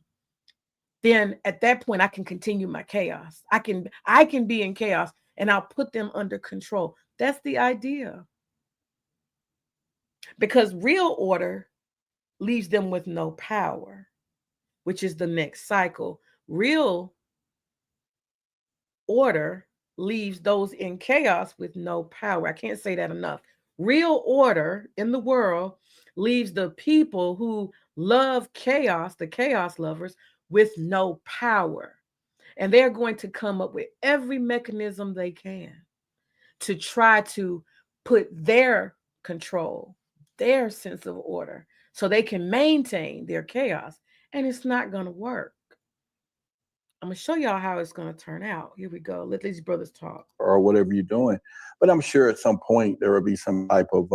then at that point I can continue my chaos. I can be in chaos and I'll put them under control. That's the idea. Because real order leaves them with no power, which is the next cycle, Real order leaves those in chaos with no power. I can't say that enough. Real order in the world leaves the people who love chaos, the chaos lovers, with no power. And they're going to come up with every mechanism they can to try to put their control, their sense of order, so they can maintain their chaos. And it's not going to work. I'm going to show y'all how it's going to turn out. Here we go. Let these brothers talk. Or whatever you're doing. But I'm sure at some point there will be some type of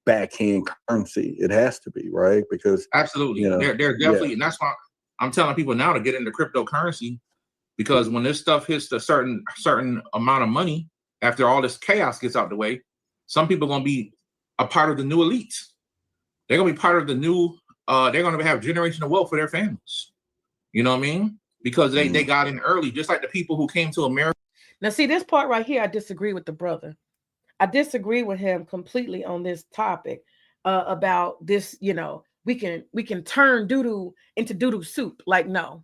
backhand currency. It has to be, right? Because absolutely, you know, they're definitely, and that's why I'm telling people now to get into cryptocurrency, because when this stuff hits a certain amount of money, after all this chaos gets out the way, some people are going to be a part of the new elites. They're going to be part of the new, they're going to have generational wealth for their families. You know what I mean? Because they got in early, just like the people who came to America. Now, see, this part right here, I disagree with the brother. I disagree with him completely on this topic about this, you know, we can turn doo-doo into doo-doo soup. Like, no,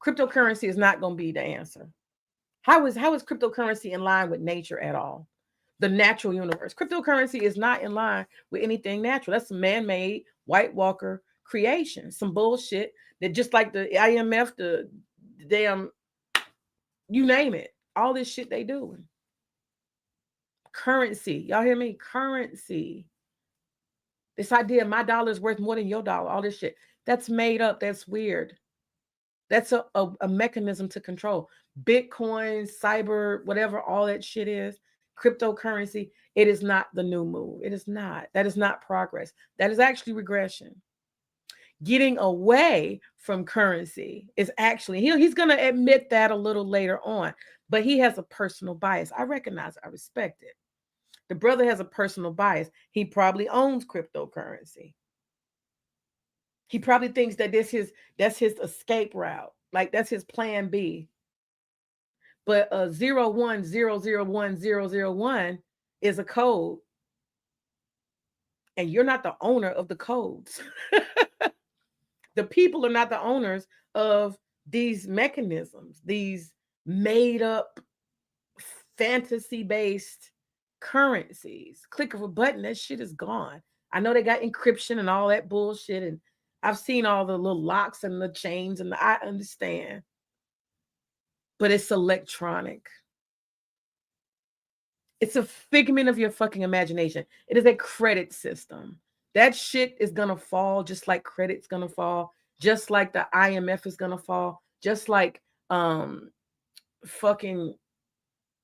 cryptocurrency is not going to be the answer. How is cryptocurrency in line with nature at all? The natural universe. Cryptocurrency is not in line with anything natural. That's some man-made White Walker creation, some bullshit that, just like the IMF, the damn, you name it, all this shit they doing. Currency, y'all hear me? Currency. This idea my dollar is worth more than your dollar, all this shit, that's made up. That's weird. That's a mechanism to control. Bitcoin, cyber, whatever all that shit is, cryptocurrency, it is not the new move. It is not. That is not progress. That is actually regression. Getting away from currency is actually, he's going to admit that a little later on, but he has a personal bias. I recognize it. I respect it. The brother has a personal bias. He probably owns cryptocurrency. He probably thinks that that's his escape route. Like, that's his plan B. But 01001001 is a code. And you're not the owner of the codes. The people are not the owners of these mechanisms, these made up fantasy-based currencies. Click of a button, that shit is gone. I know they got encryption and all that bullshit, and I've seen all the little locks and the chains, and I understand. But it's electronic. It's a figment of your fucking imagination. It is a credit system. That shit is going to fall, just like credit's going to fall, just like the IMF is going to fall, just like fucking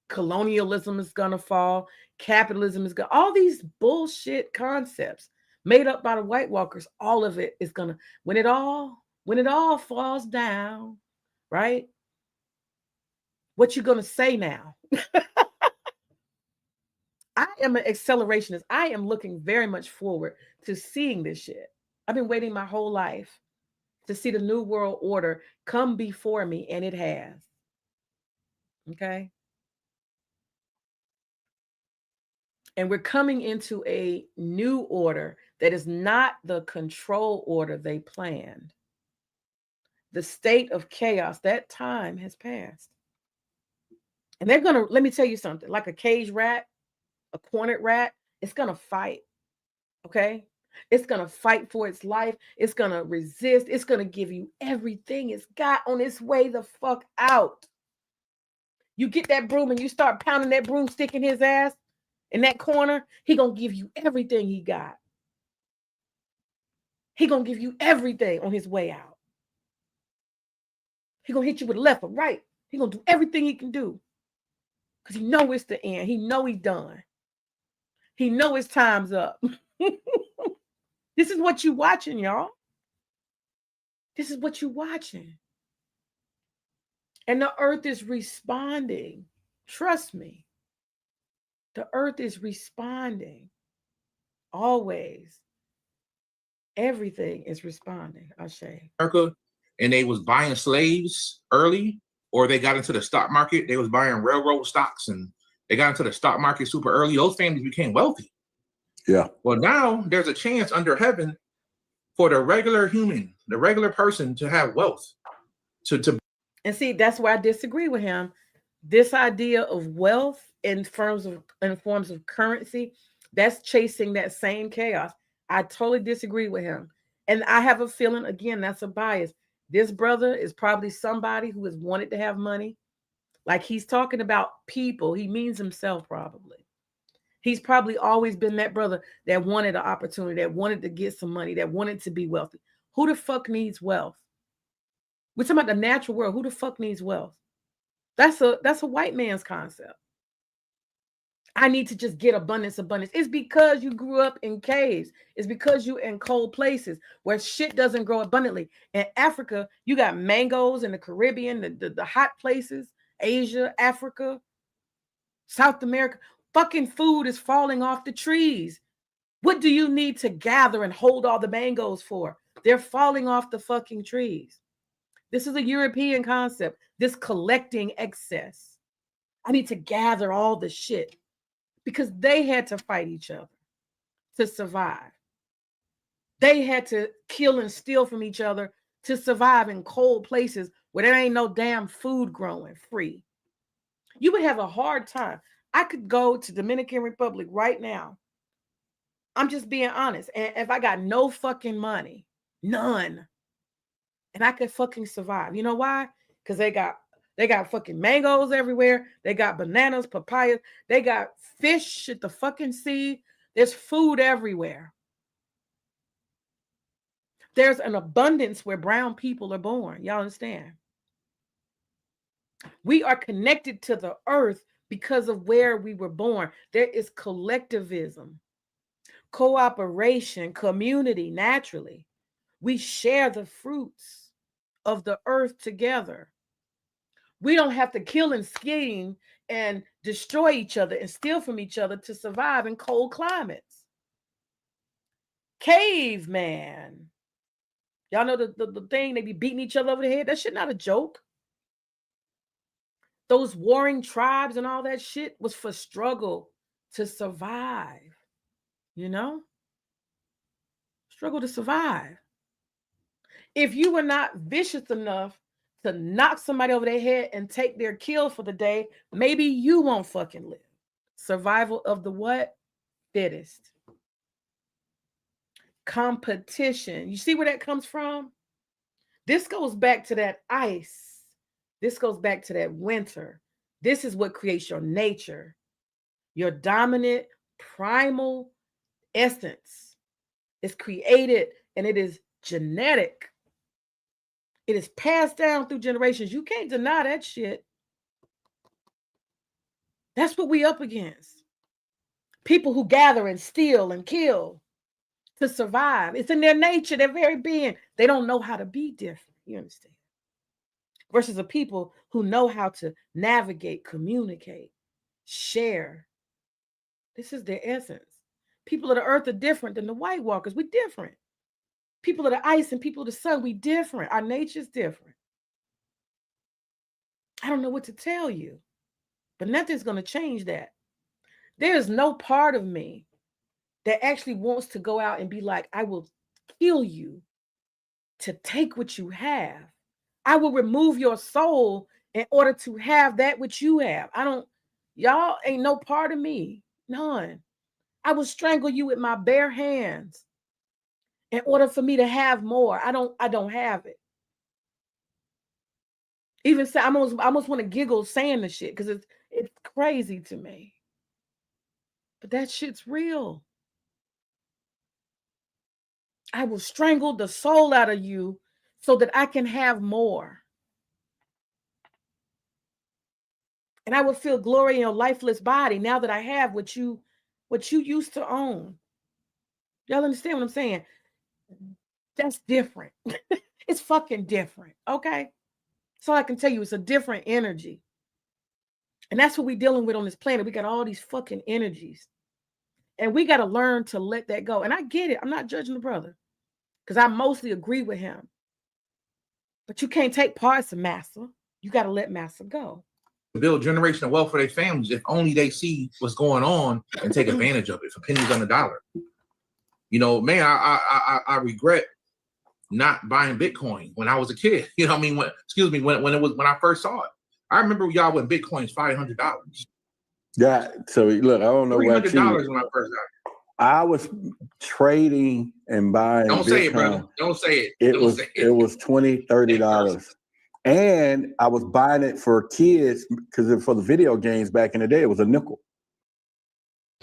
colonialism is going to fall, capitalism is going to, all these bullshit concepts made up by the White Walkers, all of it is going to, when it all falls down, right? What you going to say now? I am an accelerationist. I am looking very much forward to seeing this shit. I've been waiting my whole life to see the New World Order come before me, and it has. Okay? And we're coming into a new order that is not the control order they planned. The state of chaos, that time has passed. And they're going to, let me tell you something, like a caged rat, a cornered rat, it's going to fight. Okay? It's going to fight for its life. It's going to resist. It's going to give you everything it's got on its way the fuck out. You get that broom and you start pounding that broomstick in his ass in that corner, he going to give you everything he got. He going to give you everything on his way out. He going to hit you with left or right. He going to do everything he can do. Because he know it's the end. He know he's done. He know his time's up. This is what you watching, y'all. This is what you watching. And the earth is responding. Trust me. The earth is responding. Always. Everything is responding. Ashe. America, and they was buying slaves early, or they got into the stock market. They was buying railroad stocks, and they got into the stock market super early. Those families became wealthy. Yeah. Well, now there's a chance under heaven for the regular human, the regular person, to have wealth. to And see, that's where I disagree with him. This idea of wealth in forms of currency, that's chasing that same chaos. I totally disagree with him. And I have a feeling, again, that's a bias. This brother is probably somebody who has wanted to have money. Like he's talking about people. He means himself probably. He's probably always been that brother that wanted an opportunity, that wanted to get some money, that wanted to be wealthy. Who the fuck needs wealth? We're talking about the natural world. Who the fuck needs wealth? That's a white man's concept. I need to just get abundance. It's because you grew up in caves. It's because you in cold places where shit doesn't grow abundantly. In Africa, you got mangoes in the Caribbean, the hot places, Asia, Africa, South America. Fucking food is falling off the trees. What do you need to gather and hold all the mangoes for? They're falling off the fucking trees. This is a European concept, this collecting excess. I need to gather all the shit because they had to fight each other to survive. They had to kill and steal from each other to survive in cold places where there ain't no damn food growing free. You would have a hard time. I could go to Dominican Republic right now. I'm just being honest. And if I got no fucking money, none, and I could fucking survive. You know why? Because they got fucking mangoes everywhere. They got bananas, papayas. They got fish at the fucking sea. There's food everywhere. There's an abundance where brown people are born. Y'all understand? We are connected to the earth because of where we were born. There is collectivism, cooperation, community naturally. We share the fruits of the earth together. We don't have to kill and scheme and destroy each other and steal from each other to survive in cold climates. Caveman. Y'all know the thing, they be beating each other over the head. That shit not a joke. Those warring tribes and all that shit was for struggle to survive. You know? Struggle to survive. If you were not vicious enough to knock somebody over their head and take their kill for the day, maybe you won't fucking live. Survival of the what? Fittest. Competition. You see where that comes from? This goes back to that ice. This goes back to that winter. This is what creates your nature, your dominant primal essence. It's created and it is genetic. It is passed down through generations. You can't deny that shit. That's what we up against. People who gather and steal and kill to survive. It's in their nature, their very being. They don't know how to be different. You understand? Versus a people who know how to navigate, communicate, share. This is their essence. People of the earth are different than the White Walkers. We're different. People of the ice and people of the sun, we different. Our nature's different. I don't know what to tell you, but nothing's going to change that. There is no part of me that actually wants to go out and be like, I will kill you to take what you have. I will remove your soul in order to have that which you have. Y'all ain't no part of me. None. I will strangle you with my bare hands in order for me to have more. I don't have it. Even say I almost want to giggle saying the shit because it's crazy to me. But that shit's real. I will strangle the soul out of you so that I can have more. And I will feel glory in your lifeless body now that I have what you used to own. Y'all understand what I'm saying? That's different. It's fucking different. Okay. So I can tell you, it's a different energy. And that's what we're dealing with on this planet. We got all these fucking energies. And we got to learn to let that go. And I get it. I'm not judging the brother because I mostly agree with him. But you can't take parts of Massa. You got to let Massa go. Build generational wealth for their families if only they see what's going on and take advantage of it for pennies on the dollar. You know, man, I regret not buying Bitcoin when I was a kid. You know what I mean? When I first saw it. I remember y'all when Bitcoin's $500. Yeah. So look, I don't know about $300 you. when I first got it. I was trading and buying Don't say it, Bitcoin. brother. Don't say it. It Don't was say it was $20, $30. And I was buying it for kids because for the video games back in the day, it was a nickel.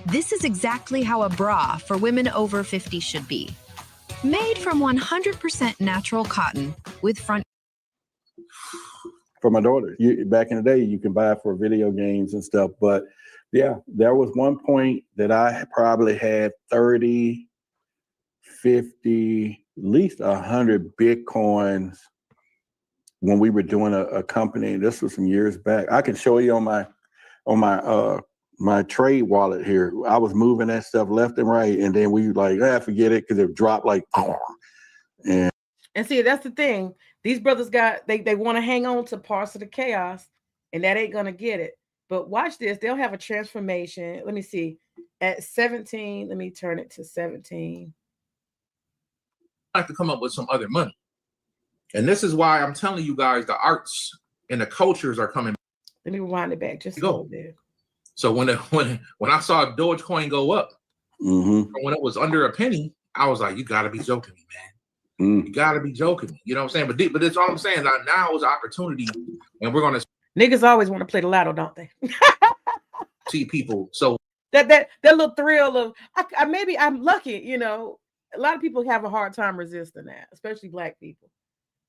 This is exactly how a bra for women over 50 should be. Made from 100% natural cotton with front. For my daughter, back in the day, you can buy it for video games and stuff. But yeah, there was one point that I probably had 30, 50, at least 100 Bitcoins when we were doing a company. This was some years back. I can show you on my trade wallet here. I was moving that stuff left and right, and then we like, forget it, because it dropped like, and see, that's the thing. These brothers they want to hang on to parts of the chaos, and that ain't gonna get it. But watch this, they'll have a transformation. Let me see. At 17, let me turn it to 17. I have to come up with some other money. And this is why I'm telling you guys the arts and the cultures are coming. Let me rewind it back just a little bit. So when I saw Dogecoin go up, when it was under a penny, I was like, you gotta be joking me, man. You gotta be joking me. You know what I'm saying? But it's all I'm saying. Now is an opportunity, and we're gonna niggas always want to play the lotto, don't they? see people. So that little thrill of maybe I'm lucky, you know. A lot of people have a hard time resisting that, especially Black people.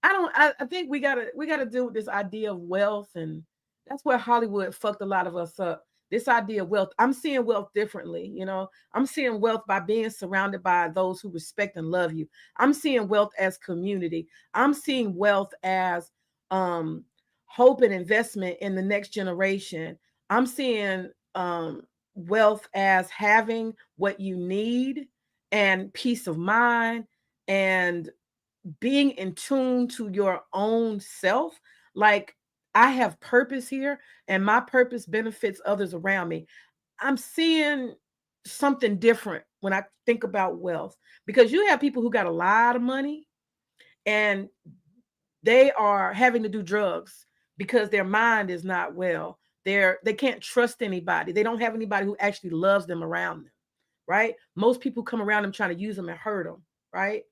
I think we gotta deal with this idea of wealth, and that's where Hollywood fucked a lot of us up. This idea of wealth. I'm seeing wealth differently, you know. I'm seeing wealth by being surrounded by those who respect and love you. I'm seeing wealth as community. I'm seeing wealth as hope and investment in the next generation. I'm seeing wealth as having what you need and peace of mind and being in tune to your own self. Like, I have purpose here, and my purpose benefits others around me. I'm seeing something different when I think about wealth, because you have people who got a lot of money and they are having to do drugs because their mind is not well. They can't trust anybody. They don't have anybody who actually loves them around them, right? Most people come around them trying to use them and hurt them, right?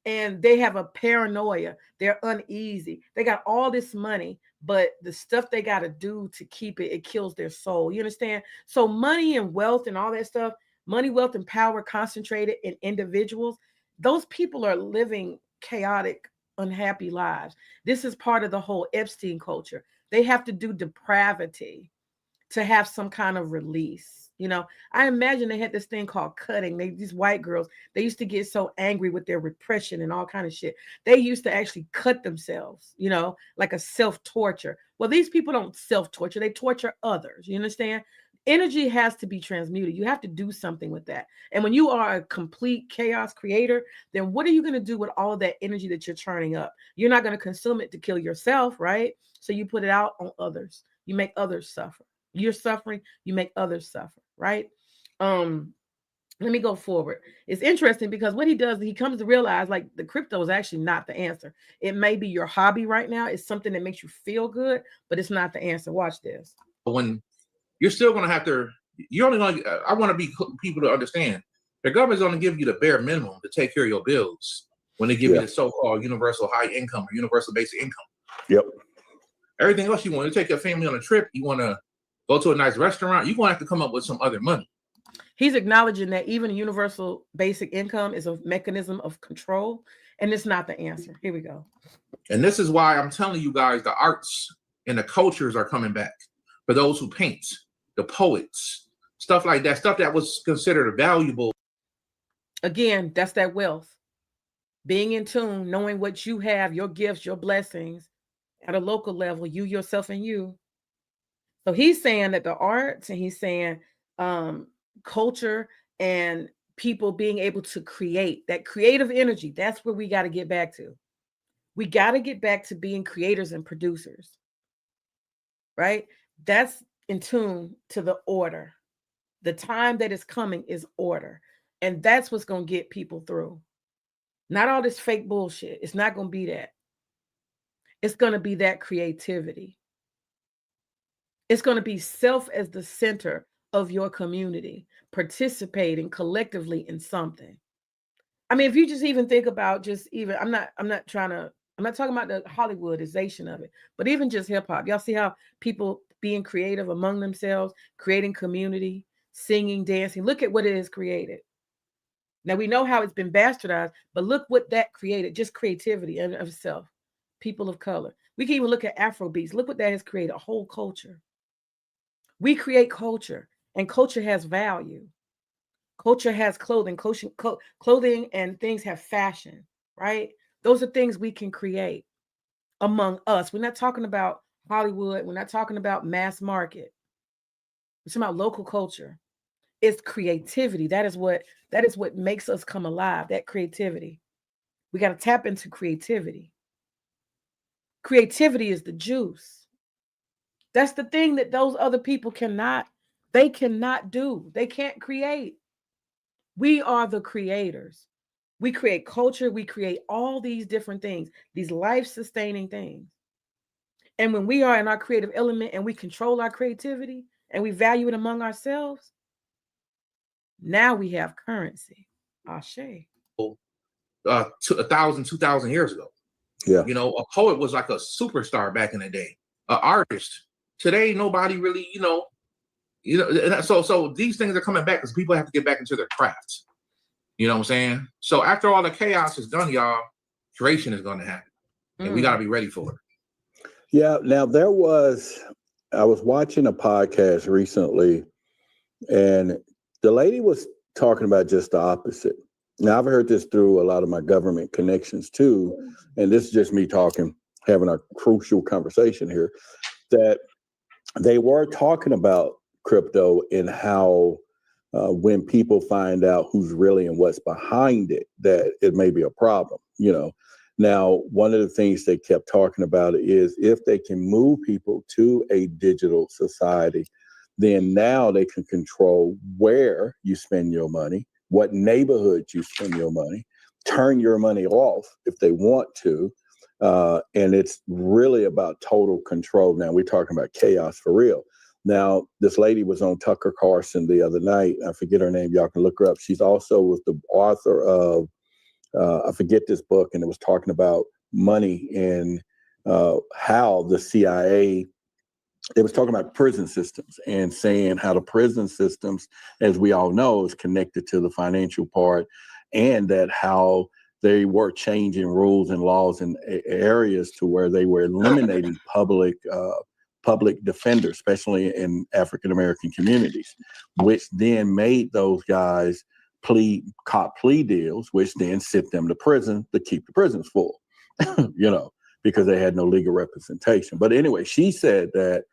And they have a paranoia. They're uneasy. They got all this money, but the stuff they got to do to keep it kills their soul. You understand? So money and wealth and all that stuff, money, wealth, and power concentrated in individuals, those people are living chaotic, unhappy lives. This is part of the whole Epstein culture. They have to do depravity to have some kind of release. You know, I imagine they had this thing called cutting. These white girls, they used to get so angry with their repression and all kind of shit. They used to actually cut themselves, you know, like a self-torture. Well, these people don't self-torture. They torture others. You understand? Energy has to be transmuted. You have to do something with that. And when you are a complete chaos creator, then what are you going to do with all of that energy that you're churning up? You're not going to consume it to kill yourself, right? So you put it out on others. You make others suffer. You're suffering, you make others suffer, right? Let me go forward. It's interesting because what he does, he comes to realize like the crypto is actually not the answer. It may be your hobby right now. It's something that makes you feel good, but it's not the answer. Watch this. When you're still going to have to, you're only going to, I want to be people to understand the government's going to give you the bare minimum to take care of your bills when they give you the so-called universal high income or universal basic income. Yep. Everything else you want to take your family on a trip, you want to go to a nice restaurant, you're going to have to come up with some other money. He's acknowledging that even universal basic income is a mechanism of control, and it's not the answer. Here we go. And this is why I'm telling you guys the arts and the cultures are coming back. For those who paint, the poets, stuff like that, stuff that was considered valuable. Again, that's that wealth. Being in tune, knowing what you have, your gifts, your blessings at a local level, you, yourself, and you. So he's saying that the arts, and he's saying culture and people being able to create, that creative energy, that's where we got to get back to. We got to get back to being creators and producers, right? That's in tune to the order. The time that is coming is order. And that's what's going to get people through. Not all this fake bullshit. It's not going to be that. It's going to be that creativity. It's going to be self as the center of your community, participating collectively in something. I mean, if you just even think about I'm not talking about the Hollywoodization of it, but even just hip hop. Y'all see how people being creative among themselves, creating community, singing, dancing. Look at what it has created. Now we know how it's been bastardized, but look what that created, just creativity in of itself. People of color. We can even look at Afro beats. Look what that has created, a whole culture. We create culture, and culture has value. Culture has clothing. Clothing and things have fashion, right? Those are things we can create among us. We're not talking about Hollywood. We're not talking about mass market. We're talking about local culture. It's creativity. That is what makes us come alive, that creativity. We got to tap into creativity. Creativity is the juice. That's the thing that those other people cannot do. They can't create. We are the creators. We create culture. We create all these different things, these life-sustaining things. And when we are in our creative element and we control our creativity and we value it among ourselves, now we have currency. Ashe. 1,000, 2,000 years ago. Yeah. You know, a poet was like a superstar back in the day. An artist. Today, nobody really, so these things are coming back because people have to get back into their crafts. You know what I'm saying? So after all the chaos is done, y'all, creation is going to happen. And we got to be ready for it. Yeah. Now I was watching a podcast recently, and the lady was talking about just the opposite. Now I've heard this through a lot of my government connections too. And this is just me having a crucial conversation here, that they were talking about crypto and how when people find out who's really and what's behind it, that it may be a problem, Now, one of the things they kept talking about is if they can move people to a digital society, then now they can control where you spend your money, what neighborhoods you spend your money, turn your money off if they want to. And it's really about total control. Now we're talking about chaos for real. Now, this lady was on Tucker Carlson the other night. I forget her name. Y'all can look her up. She's also was the author of, I forget this book, and it was talking about money and how the CIA, it was talking about prison systems and saying how the prison systems, as we all know, is connected to the financial part, and that how they were changing rules and laws in areas to where they were eliminating public defenders, especially in African-American communities, which then made those guys cop plea deals, which then sent them to prison to keep the prisons full, because they had no legal representation. But anyway, she said that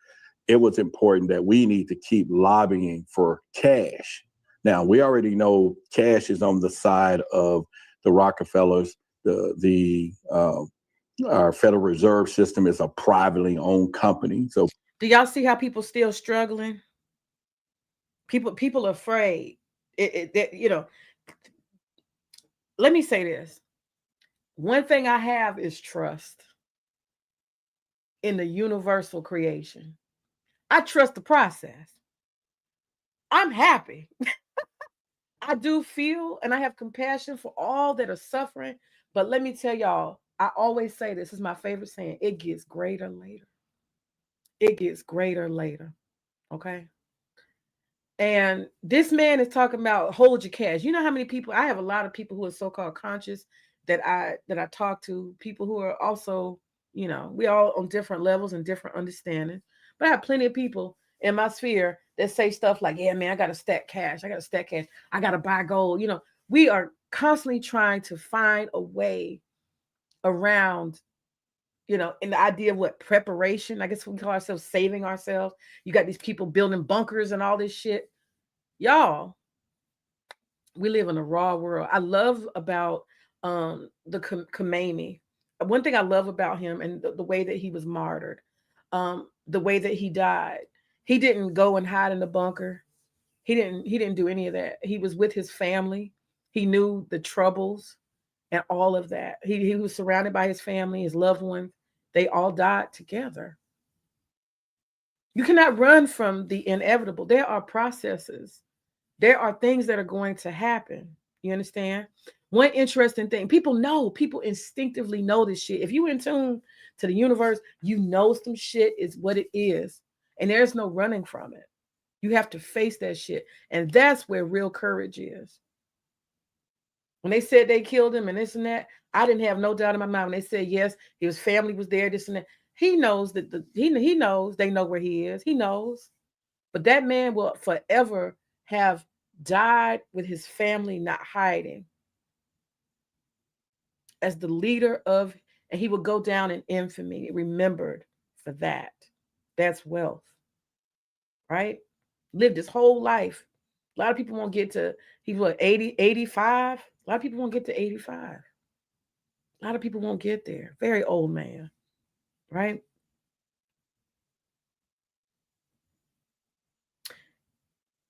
it was important that we need to keep lobbying for cash. Now, we already know cash is on the side of the Rockefellers. Our Federal Reserve System is a privately owned company. So, do y'all see how people still struggling? People are afraid. Let me say this. One thing I have is trust in the universal creation. I trust the process. I'm happy. I do feel and I have compassion for all that are suffering. But let me tell y'all, I always say this is my favorite saying. It gets greater later. It gets greater later. Okay. And this man is talking about hold your cash. You know how many people, I have a lot of people who are so-called conscious that I talk to, people who are also, we all on different levels and different understanding. But I have plenty of people in my sphere that say stuff like, yeah, man, I got to stack cash. I got to buy gold. We are constantly trying to find a way around, in the idea of what preparation, I guess we call ourselves saving ourselves. You got these people building bunkers and all this shit. Y'all, we live in a raw world. I love about the Khomeini. One thing I love about him and the way that he was martyred, the way that he died. He didn't go and hide in the bunker. He didn't do any of that. He was with his family. He knew the troubles and all of that. He was surrounded by his family, his loved ones. They all died together. You cannot run from the inevitable. There are processes. There are things that are going to happen. You understand? One interesting thing, people instinctively know this shit. If you in tune to the universe, you know some shit is what it is. And there's no running from it. You have to face that shit. And that's where real courage is. When they said they killed him and this and that, I didn't have no doubt in my mind. When they said yes, his family was there, this and that. He knows that he knows they know where he is. He knows. But that man will forever have died with his family not hiding. As the leader of, and he will go down in infamy, remembered for that. That's wealth. Right? Lived his whole life. A lot of people won't get to, he's what, 80, 85? A lot of people won't get to 85. A lot of people won't get there. Very old man. Right?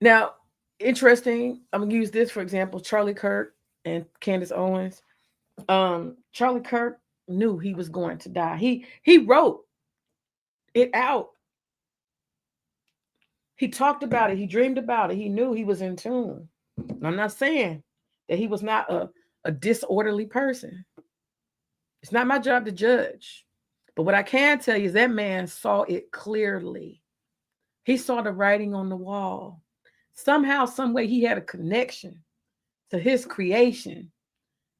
Now, interesting, I'm going to use this for example, Charlie Kirk and Candace Owens. Charlie Kirk knew he was going to die. He wrote it out. He talked about it. He dreamed about it. He knew he was in tune. I'm not saying that he was not a disorderly person. It's not my job to judge. But what I can tell you is that man saw it clearly. He saw the writing on the wall. Somehow, some way, he had a connection to his creation.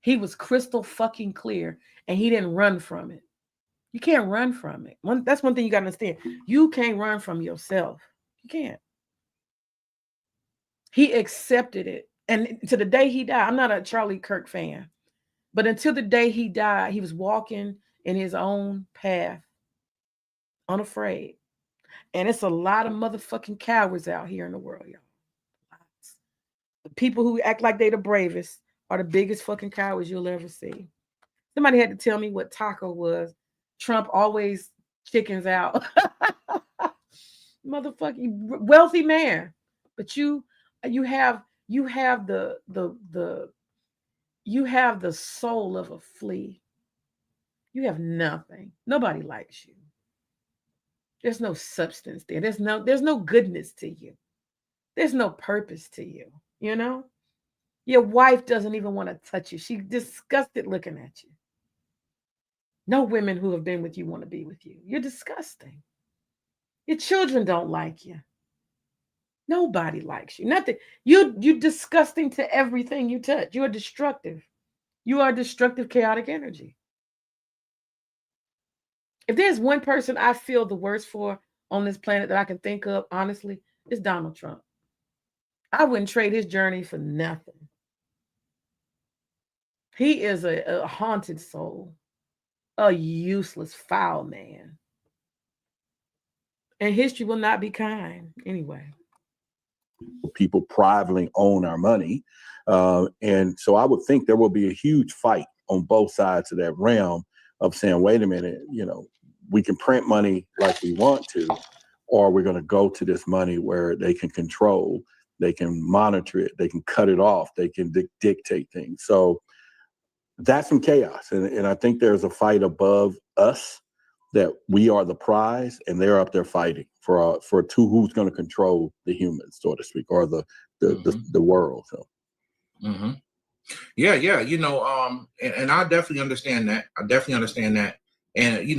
He was crystal fucking clear, and he didn't run from it. You can't run from it. That's one thing you got to understand. You can't run from yourself. You can't. He accepted it. And to the day he died, I'm not a Charlie Kirk fan, but until the day he died, he was walking in his own path, unafraid. And it's a lot of motherfucking cowards out here in the world, y'all. The people who act like they the bravest are the biggest fucking cowards you'll ever see. Somebody had to tell me what taco was. Trump always chickens out. Motherfucking wealthy man. But you have the soul of a flea. You have nothing. Nobody likes you. There's no substance there. There's no goodness to you. There's no purpose to you. You know? Your wife doesn't even want to touch you. She's disgusted looking at you. No women who have been with you want to be with you. You're disgusting. Your children don't like you. Nobody likes you. Nothing. You're disgusting to everything you touch. You are destructive. You are destructive, chaotic energy. If there's one person I feel the worst for on this planet that I can think of, honestly, it's Donald Trump. I wouldn't trade his journey for nothing. He is a haunted soul, a useless, foul man. And history will not be kind anyway. People privately own our money. And so I would think there will be a huge fight on both sides of that realm of saying, wait a minute, we can print money like we want to, or we're going to go to this money where they can control, they can monitor it, they can cut it off, they can dictate things. So that's some chaos. And I think there's a fight above us that we are the prize and they're up there fighting for who's going to control the humans, so to speak, or the world. So. Mm-hmm. Yeah. And I definitely understand that. And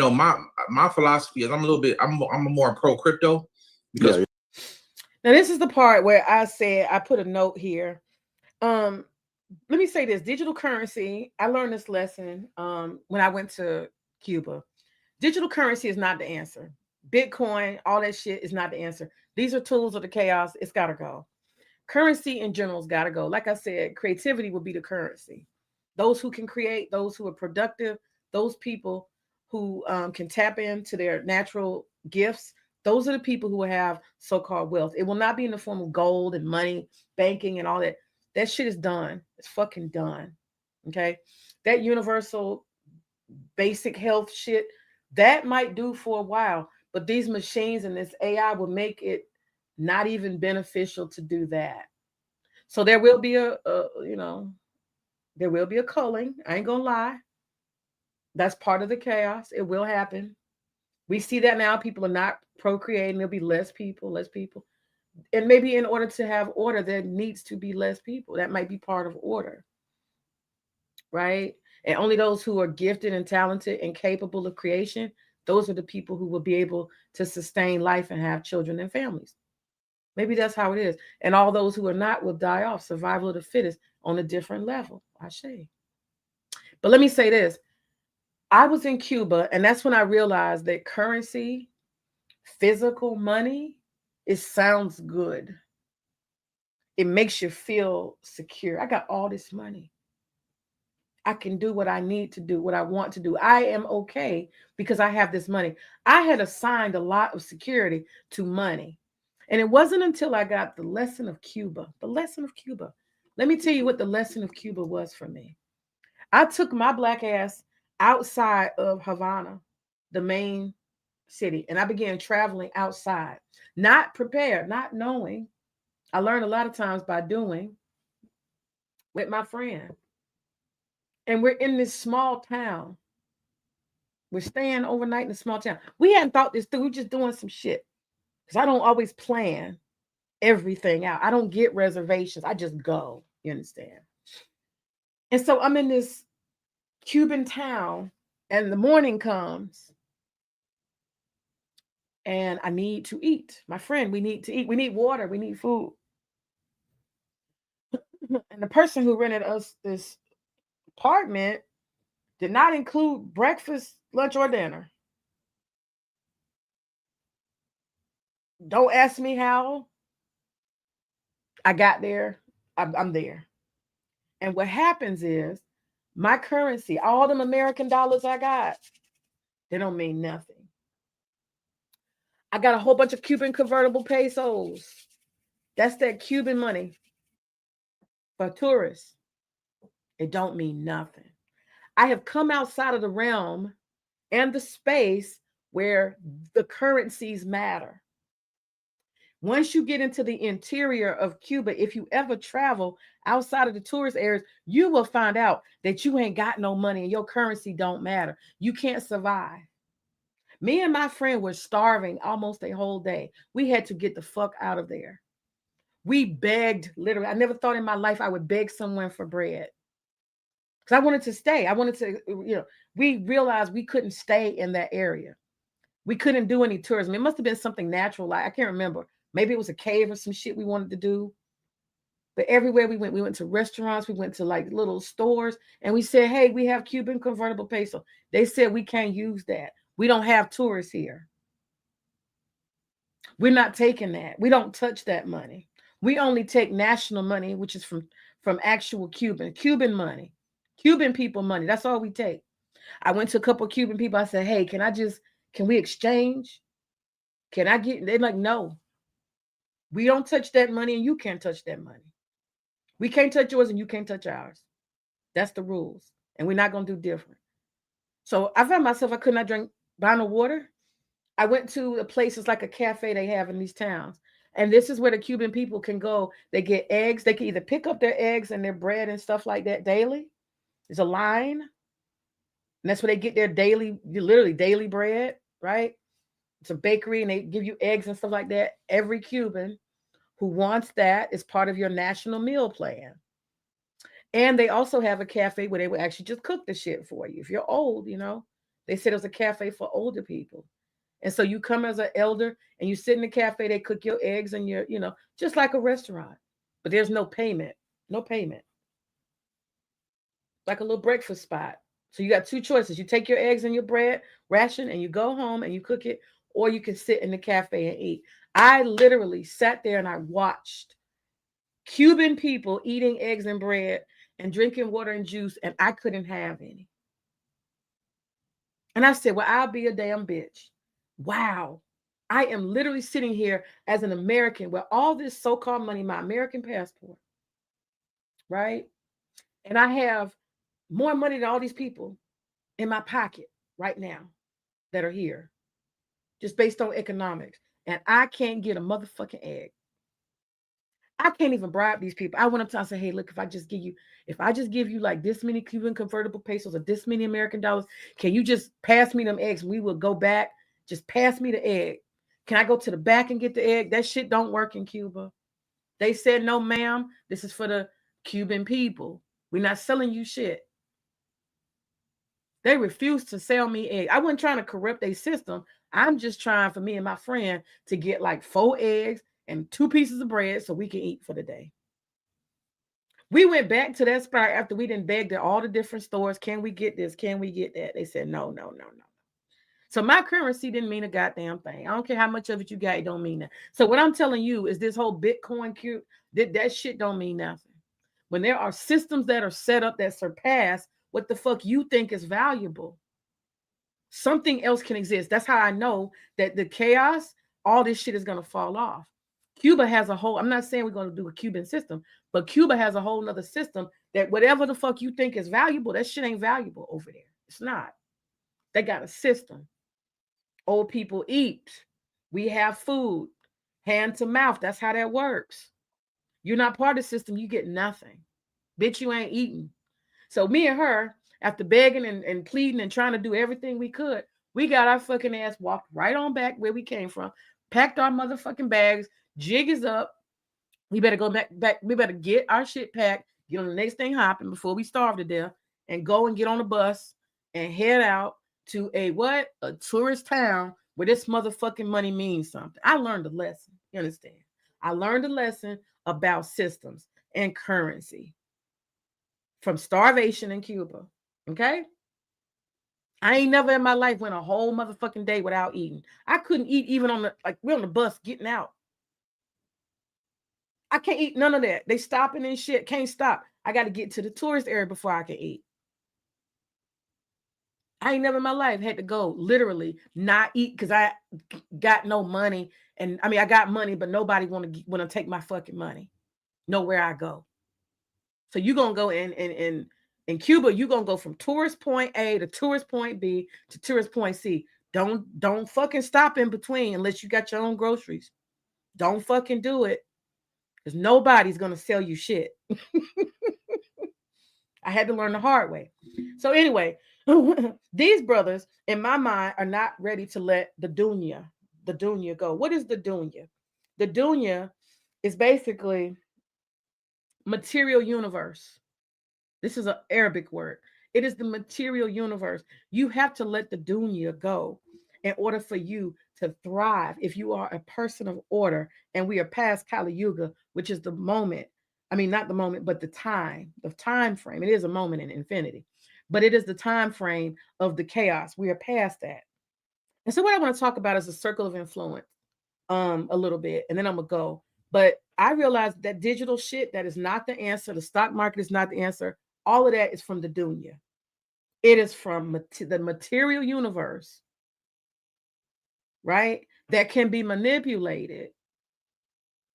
my philosophy is I'm a more pro crypto because. Yeah. Now this is the part where I put a note here. Let me say this: digital currency. I learned this lesson when I went to Cuba. Digital currency is not the answer. Bitcoin, all that shit is not the answer. These are tools of the chaos. It's got to go. Currency in general has got to go. Like I said, creativity will be the currency. Those who can create, those who are productive, those people who can tap into their natural gifts, those are the people who will have so-called wealth. It will not be in the form of gold and money, banking and all that. That shit is done. It's fucking done. Okay? That universal basic health shit, that might do for a while, but these machines and this AI will make it not even beneficial to do that. So there will be There will be a culling. I ain't gonna lie. That's part of the chaos. It will happen. We see that now. People are not procreating. There'll be less people, less people. And maybe in order to have order, there needs to be less people. That might be part of order, right? And only those who are gifted and talented and capable of creation, those are the people who will be able to sustain life and have children and families. Maybe that's how it is. And all those who are not will die off. Survival of the fittest on a different level. I say. But let me say this. I was in Cuba, and that's when I realized that currency, physical money, it sounds good. It makes you feel secure. I got all this money. I can do what I need to do, what I want to do. I am okay because I have this money. I had assigned a lot of security to money. And it wasn't until I got the lesson of Cuba, the lesson of Cuba. Let me tell you what the lesson of Cuba was for me. I took my black ass outside of Havana, the main city, and I began traveling outside, not prepared, not knowing. I learned a lot of times by doing with my friend. And we're in this small town. We're staying overnight in a small town. We hadn't thought this through. We're just doing some shit. Because I don't always plan everything out. I don't get reservations. I just go. You understand? And so I'm in this Cuban town, and the morning comes, and I need to eat. My friend, we need to eat. We need water. We need food. And the person who rented us this apartment did not include breakfast, lunch, or dinner. Don't ask me how I got there. I'm there. And what happens is my currency, all them American dollars I got, they don't mean nothing. I got a whole bunch of Cuban convertible pesos. That's that Cuban money for tourists. It don't mean nothing. I have come outside of the realm and the space where the currencies matter. Once you get into the interior of Cuba, if you ever travel outside of the tourist areas, you will find out that you ain't got no money and your currency don't matter. You can't survive. Me and my friend were starving almost a whole day. We had to get the fuck out of there. We begged, literally. I never thought in my life I would beg someone for bread. Because I wanted to stay. I wanted to, we realized we couldn't stay in that area. We couldn't do any tourism. It must have been something natural. Like, I can't remember. Maybe it was a cave or some shit we wanted to do. But everywhere we went to restaurants, we went to like little stores, and we said, hey, we have Cuban convertible peso. They said we can't use that. We don't have tourists here. We're not taking that. We don't touch that money. We only take national money, which is from actual Cuban money, Cuban people money. That's all we take. I went to a couple of Cuban people. I said, hey, can we exchange? Can I get, they're like, no. We don't touch that money, and you can't touch that money. We can't touch yours, and you can't touch ours. That's the rules, and we're not going to do different. So I found myself, I could not buy no water. I went to a place, it's like a cafe they have in these towns. And this is where the Cuban people can go. They get eggs. They can either pick up their eggs and their bread and stuff like that daily. There's a line. And that's where they get their literally daily bread, right? It's a bakery, and they give you eggs and stuff like that. Every Cuban who wants that is part of your national meal plan. And they also have a cafe where they will actually just cook the shit for you. If you're old, they said it was a cafe for older people. And so you come as an elder and you sit in the cafe, they cook your eggs and your, just like a restaurant. But there's no payment. No payment. Like a little breakfast spot. So you got two choices. You take your eggs and your bread ration and you go home and you cook it, or you can sit in the cafe and eat. I literally sat there and I watched Cuban people eating eggs and bread and drinking water and juice, and I couldn't have any. And I said, well, I'll be a damn bitch. Wow. I am literally sitting here as an American with all this so-called money, my American passport, right? And I have more money than all these people in my pocket right now that are here, just based on economics. And I can't get a motherfucking egg. I can't even bribe these people. I went up to them and said, hey, look, if I just give you like this many Cuban convertible pesos or this many American dollars, can you just pass me them eggs? We will go back. Just pass me the egg. Can I go to the back and get the egg? That shit don't work in Cuba. They said, no, ma'am, this is for the Cuban people. We're not selling you shit. They refused to sell me eggs. I wasn't trying to corrupt their system. I'm just trying for me and my friend to get like 4 eggs and 2 pieces of bread so we can eat for the day. We went back to that spot after we didn't beg at all the different stores. Can we get this? Can we get that? They said, no. So my currency didn't mean a goddamn thing. I don't care how much of it you got. It don't mean that. So what I'm telling you is this whole Bitcoin that shit don't mean nothing. When there are systems that are set up that surpass what the fuck you think is valuable, something else can exist. That's how I know that the chaos, all this shit is going to fall off. Cuba has a whole, I'm not saying we're going to do a Cuban system, but Cuba has a whole nother system that whatever the fuck you think is valuable, that shit ain't valuable over there. It's not. They got a system. Old people eat. We have food. Hand to mouth. That's how that works. You're not part of the system. You get nothing. Bitch, you ain't eating. So me and her, after begging and pleading and trying to do everything we could, we got our fucking ass, walked right on back where we came from, packed our motherfucking bags, jig is up. We better go back. We better get our shit packed, get on the next thing hopping before we starve to death, and go and get on a bus and head out to a tourist town where this motherfucking money means something. I learned a lesson. You understand? I learned a lesson about systems and currency from starvation in Cuba. Okay? I ain't never in my life went a whole motherfucking day without eating. I couldn't eat even we're on the bus getting out. I can't eat none of that. They stopping and shit. Can't stop. I got to get to the tourist area before I can eat. I ain't never in my life had to go literally not eat because I got no money. And I mean, I got money, but nobody want to take my fucking money. Nowhere I go. So you're going to go in Cuba, you're going to go from tourist point A to tourist point B to tourist point C. Don't fucking stop in between unless you got your own groceries. Don't fucking do it. Because nobody's going to sell you shit. I had to learn the hard way. So anyway, these brothers, in my mind, are not ready to let the dunya go. What is the dunya? The dunya is basically material universe. This is an Arabic word. It is the material universe. You have to let the dunya go in order for you to thrive. If you are a person of order, and we are past Kali Yuga, which is the moment. I mean, not the moment, but the time frame. It is a moment in infinity, but it is the time frame of the chaos. We are past that. And so what I want to talk about is a circle of influence a little bit, and then I'm going to go. But I realized that digital shit, that is not the answer. The stock market is not the answer. All of that is from the dunya. It is from the material universe, right? That can be manipulated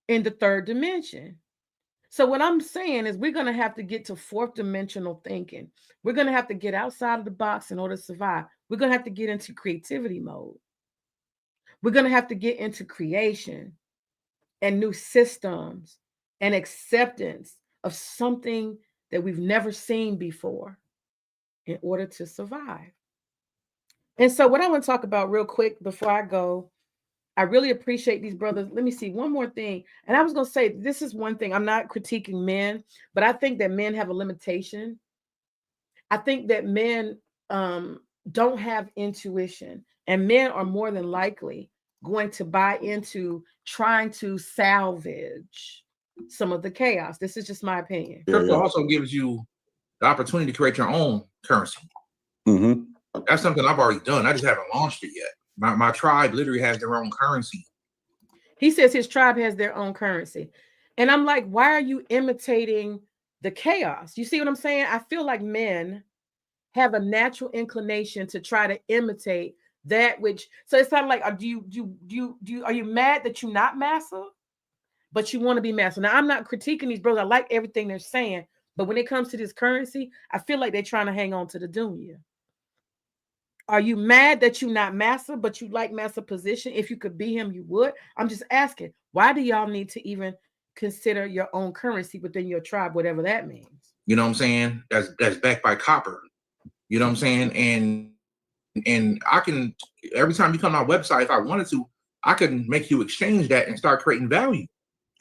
in the third dimension. So what I'm saying is we're going to have to get to fourth dimensional thinking. We're going to have to get outside of the box in order to survive. We're going to have to get into creativity mode. We're going to have to get into creation and new systems and acceptance of something that we've never seen before in order to survive. And so what I want to talk about real quick before I go, I really appreciate these brothers. Let me see one more thing. And I was going to say, this is one thing. I'm not critiquing men, but I think that men have a limitation. I think that men don't have intuition, and men are more than likely going to buy into trying to salvage some of the chaos. This is just my opinion. Crypto also gives you the opportunity to create your own currency. Mm-hmm. That's something I've already done. I just haven't launched it yet. My tribe literally has their own currency. He says his tribe has their own currency. And I'm like, why are you imitating the chaos? You see what I'm saying? I feel like men have a natural inclination to try to imitate that which, so it's kind of like, are you mad that you're not massive, but you want to be massive? Now, I'm not critiquing these brothers. I like everything they're saying, but when it comes to this currency, I feel like they're trying to hang on to the dunya. Are you mad that you're not massive, but you like massive position? If you could be him, you would. I'm just asking, why do y'all need to even consider your own currency within your tribe, whatever that means. You know what I'm saying? That's backed by copper. You know what I'm saying? And I can, every time you come to our website, if I wanted to, I can make you exchange that and start creating value.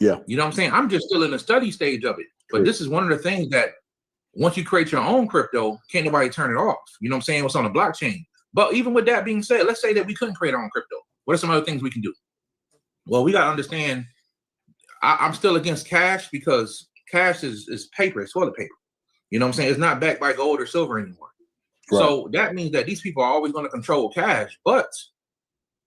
Yeah. You know what I'm saying? I'm just still in the study stage of it. But True. this is one of the things that once you create your own crypto, can't nobody turn it off. You know what I'm saying? What's on the blockchain. But even with that being said, let's say that we couldn't create our own crypto. What are some other things we can do? Well, we got to understand, I'm still against cash because cash is paper, it's toilet paper. You know what I'm saying? It's not backed by gold or silver anymore. Right. So that means that these people are always going to control cash. But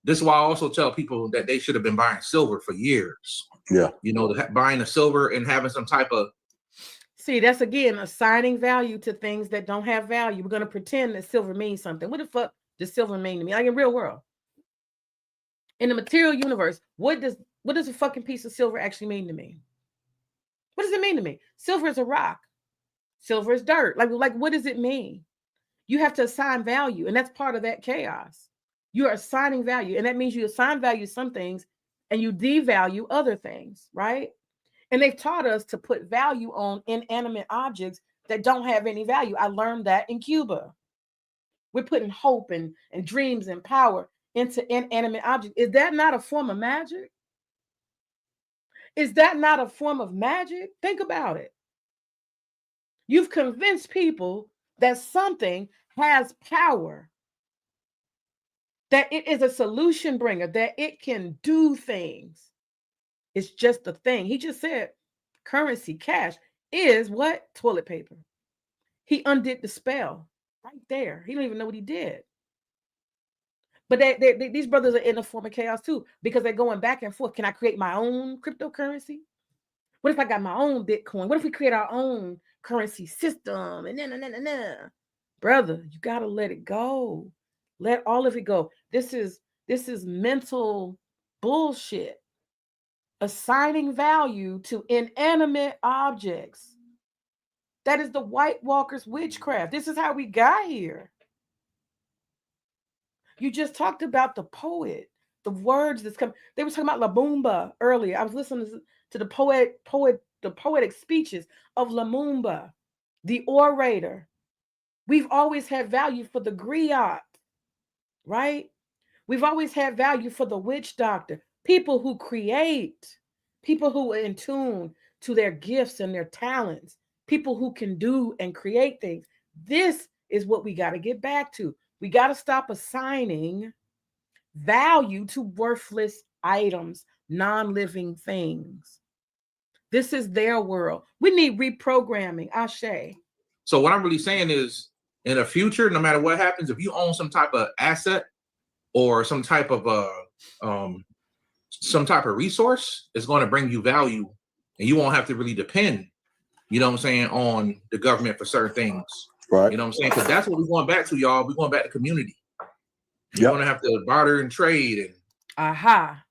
this is why I also tell people that they should have been buying silver for years. Yeah. You know, buying the silver and having some type of. See, that's again assigning value to things that don't have value. We're going to pretend that silver means something. What the fuck does silver mean to me? Like in real world, in the material universe, what does a fucking piece of silver actually mean to me? What does it mean to me? Silver is a rock. Silver is dirt. Like what does it mean? You have to assign value, and that's part of that chaos. You are assigning value, and that means you assign value to some things and you devalue other things, right? And they've taught us to put value on inanimate objects that don't have any value. I learned that in Cuba. We're putting hope and dreams and power into inanimate objects. Is that not a form of magic? Is that not a form of magic? Think about it. You've convinced people that something has power, that it is a solution bringer, that it can do things. It's just a thing. He just said currency, cash is what? Toilet paper. He undid the spell right there. He don't even know what he did. But these brothers are in a form of chaos too, because they're going back and forth. Can I create my own cryptocurrency? What if I got my own Bitcoin? What if we create our own currency system? And brother, you got to let it go. Let all of it go. This is mental bullshit. Assigning value to inanimate objects. That is the White Walkers' witchcraft. This is how we got here. You just talked about the poet, the words that's come. They were talking about Lumumba earlier. I was listening to the poetic speeches of Lumumba, the orator. We've always had value for the griot, right? We've always had value for the witch doctor. People who create, people who are in tune to their gifts and their talents, people who can do and create things. This is what we got to get back to. We got to stop assigning value to worthless items, non-living things. This is their world. We need reprogramming. Ashe. So what I'm really saying is, in the future, no matter what happens, if you own some type of asset or some type of resource, it's going to bring you value, and you won't have to really depend, you know what I'm saying, on the government for certain things. Right. You know what I'm saying? Because that's what we're going back to, y'all. We're going back to community. You're Yep. going to have to barter and trade. And aha.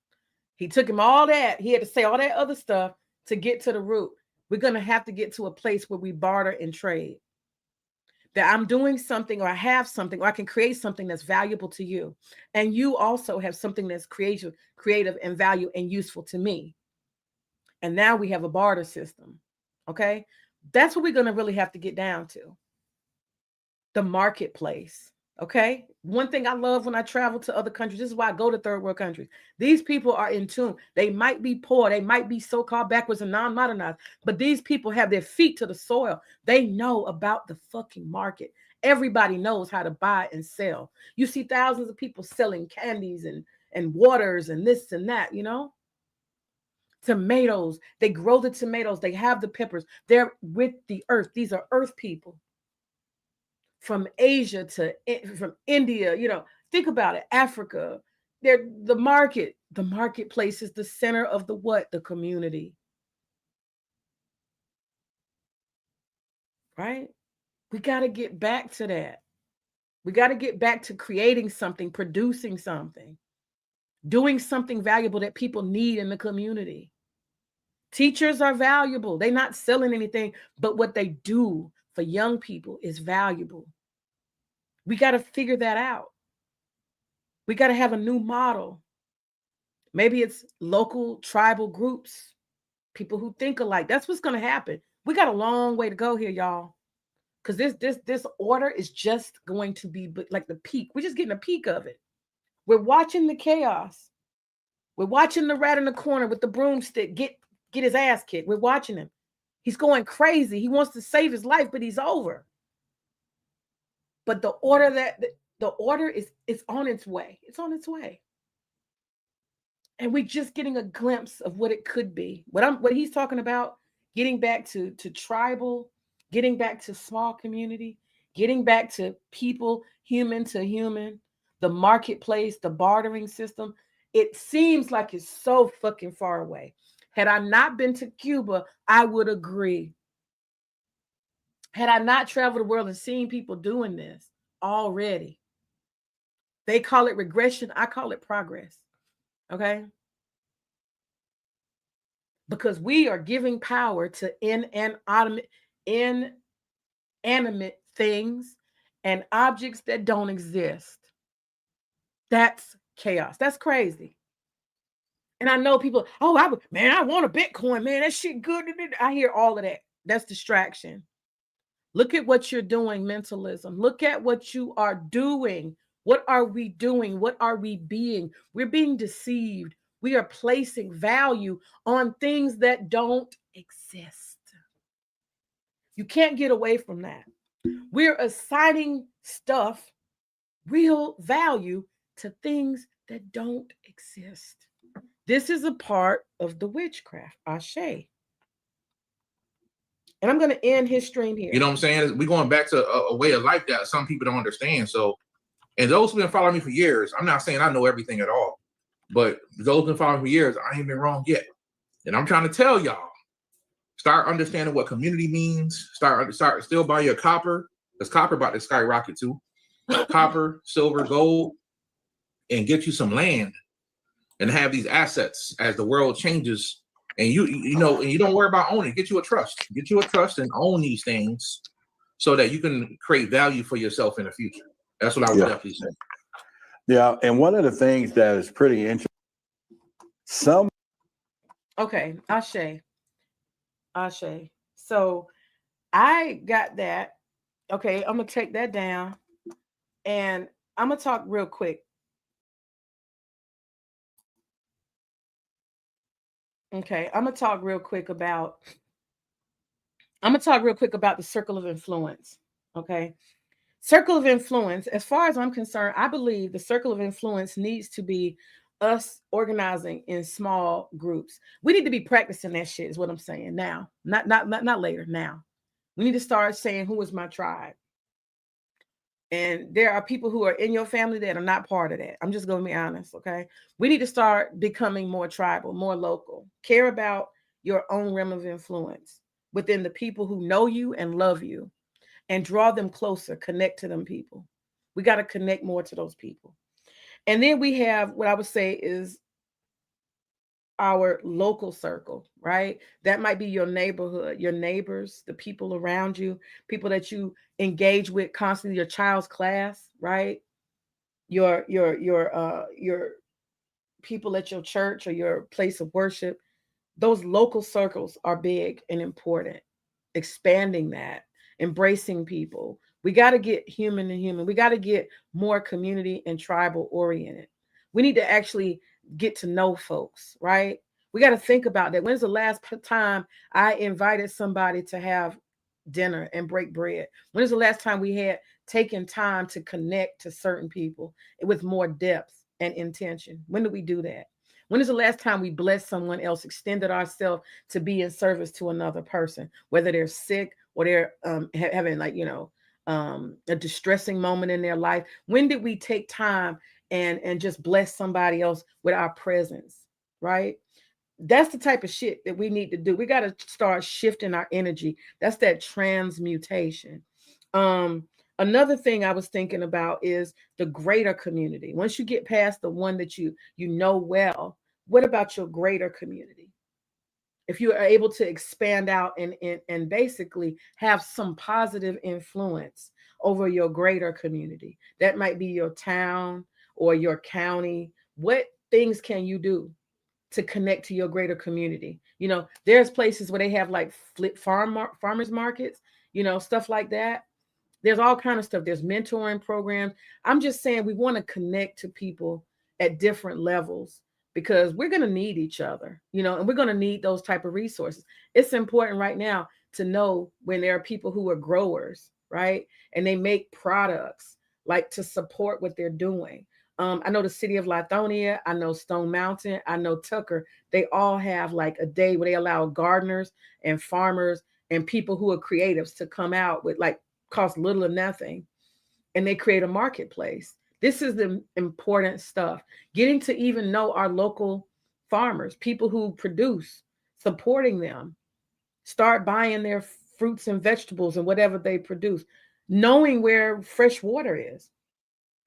He took him all that. He had to say all that other stuff to get to the root. We're going to have to get to a place where we barter and trade. That I'm doing something, or I have something, or I can create something that's valuable to you. And you also have something that's creative and value and useful to me. And now we have a barter system. Okay. That's what we're going to really have to get down to. The marketplace. Okay. One thing I love when I travel to other countries, this is why I go to third world countries. These people are in tune. They might be poor. They might be so-called backwards and non-modernized, but these people have their feet to the soil. They know about the fucking market. Everybody knows how to buy and sell. You see thousands of people selling candies and waters and this and that, you know? Tomatoes. They grow the tomatoes. They have the peppers. They're with the earth. These are earth people. From Asia from India, you know, think about it. Africa, the marketplace is the center of the what? The community. Right? We got to get back to that. We got to get back to creating something, producing something, doing something valuable that people need in the community. Teachers are valuable. They're not selling anything, but what they do for young people is valuable. We got to figure that out. We got to have a new model. Maybe it's local tribal groups people who think alike. That's what's going to happen. We got a long way to go here, y'all. Because this order is just going to be like the peak. We're just getting a peak of it. We're watching the chaos. We're watching the rat in the corner with the broomstick get his ass kicked. We're watching him. He's going crazy. He wants to save his life, but he's over. But the order is on its way. It's on its way. And we're just getting a glimpse of what it could be. What he's talking about, getting back to tribal, getting back to small community, getting back to people, human to human, the marketplace, the bartering system. It seems like it's so fucking far away. Had I not been to Cuba, I would agree. Had I not traveled the world and seen people doing this already, they call it regression. I call it progress. Okay? Because we are giving power to inanimate things and objects that don't exist. That's chaos. That's crazy. And I know people, I want a Bitcoin, man. That shit good. I hear all of that. That's distraction. Look at what you're doing, mentalism. Look at what you are doing. What are we doing? What are we being? We're being deceived. We are placing value on things that don't exist. You can't get away from that. We're assigning stuff, real value, to things that don't exist. This is a part of the witchcraft, Ashe. And I'm going to end his stream here. You know what I'm saying? We're going back to a way of life that some people don't understand. So, and those who've been following me for years, I'm not saying I know everything at all, but those who've been following me for years, I ain't been wrong yet. And I'm trying to tell y'all, start understanding what community means. Start still buy your copper, because copper about to skyrocket too. Copper, silver, gold, and get you some land and have these assets as the world changes. And you know, and you don't worry about owning. Get you a trust. Get you a trust and own these things so that you can create value for yourself in the future. That's what I would definitely say. Yeah, and one of the things that is pretty interesting, Okay, Ashe. So I got that. Okay, I'm gonna take that down, and I'm gonna talk real quick. Okay, I'm gonna talk real quick about the circle of influence. Okay. Circle of influence, as far as I'm concerned, I believe the circle of influence needs to be us organizing in small groups. We need to be practicing that shit, is what I'm saying now. Not later, now. We need to start saying, who is my tribe? And there are people who are in your family that are not part of that. I'm just going to be honest, okay? We need to start becoming more tribal, more local. Care about your own realm of influence within the people who know you and love you, and draw them closer, connect to them people. We got to connect more to those people. And then we have what I would say is our local circle, right? That might be your neighborhood, your neighbors, the people around you, people that you engage with constantly, your child's class, right? Your people at your church or your place of worship. Those local circles are big and important. Expanding that, embracing people. We got to get human to human. We got to get more community and tribal oriented. We need to actually get to know folks, right? We got to think about that. When's the last time I invited somebody to have dinner and break bread? When is the last time we had taken time to connect to certain people with more depth and intention? When did we do that? When is the last time we blessed someone else, extended ourselves to be in service to another person, whether they're sick or they're having a distressing moment in their life? When did we take time and just bless somebody else with our presence, right? That's the type of shit that we need to do. We got to start shifting our energy. That's that transmutation. Another thing I was thinking about is the greater community. Once you get past the one that you know well, what about your greater community? If you are able to expand out and basically have some positive influence over your greater community, that might be your town or your county. What things can you do to connect to your greater community. You know, there's places where they have like farmers markets, you know, stuff like that. There's all kind of stuff. There's mentoring programs. I'm just saying we want to connect to people at different levels because we're going to need each other, you know, and we're going to need those type of resources. It's important right now to know when there are people who are growers, right? And they make products, like to support what they're doing. I know the city of Lithonia, I know Stone Mountain, I know Tucker. They all have like a day where they allow gardeners and farmers and people who are creatives to come out with like cost little or nothing, and they create a marketplace. This is the important stuff. Getting to even know our local farmers, people who produce, supporting them, start buying their fruits and vegetables and whatever they produce, knowing where fresh water is.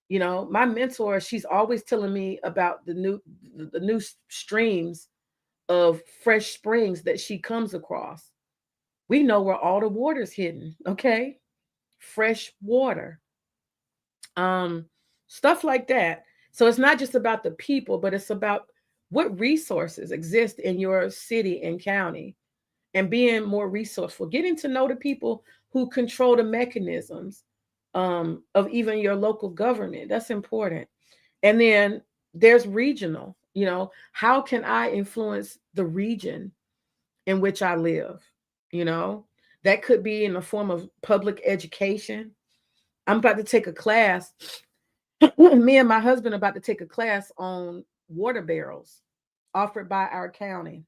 You know, my mentor, she's always telling me about the new streams of fresh springs that she comes across. We know where all the water's hidden, okay? Fresh water. Stuff like that. So it's not just about the people, but it's about what resources exist in your city and county, and being more resourceful, getting to know the people who control the mechanisms of even your local government. That's important. And then there's regional, you know, how can I influence the region in which I live? You know, that could be in the form of public education. I'm about to take a class. Me and my husband are about to take a class on water barrels offered by our county.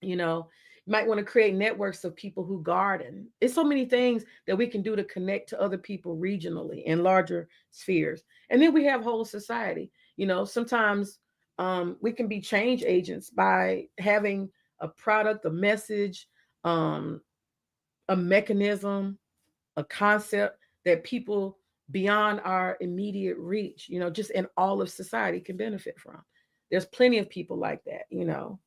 You know, you might want to create networks of people who garden. It's so many things that we can do to connect to other people regionally in larger spheres. And then we have whole society. You know, sometimes we can be change agents by having a product, a message, a mechanism, a concept that people beyond our immediate reach, you know, just in all of society can benefit from. There's plenty of people like that, you know.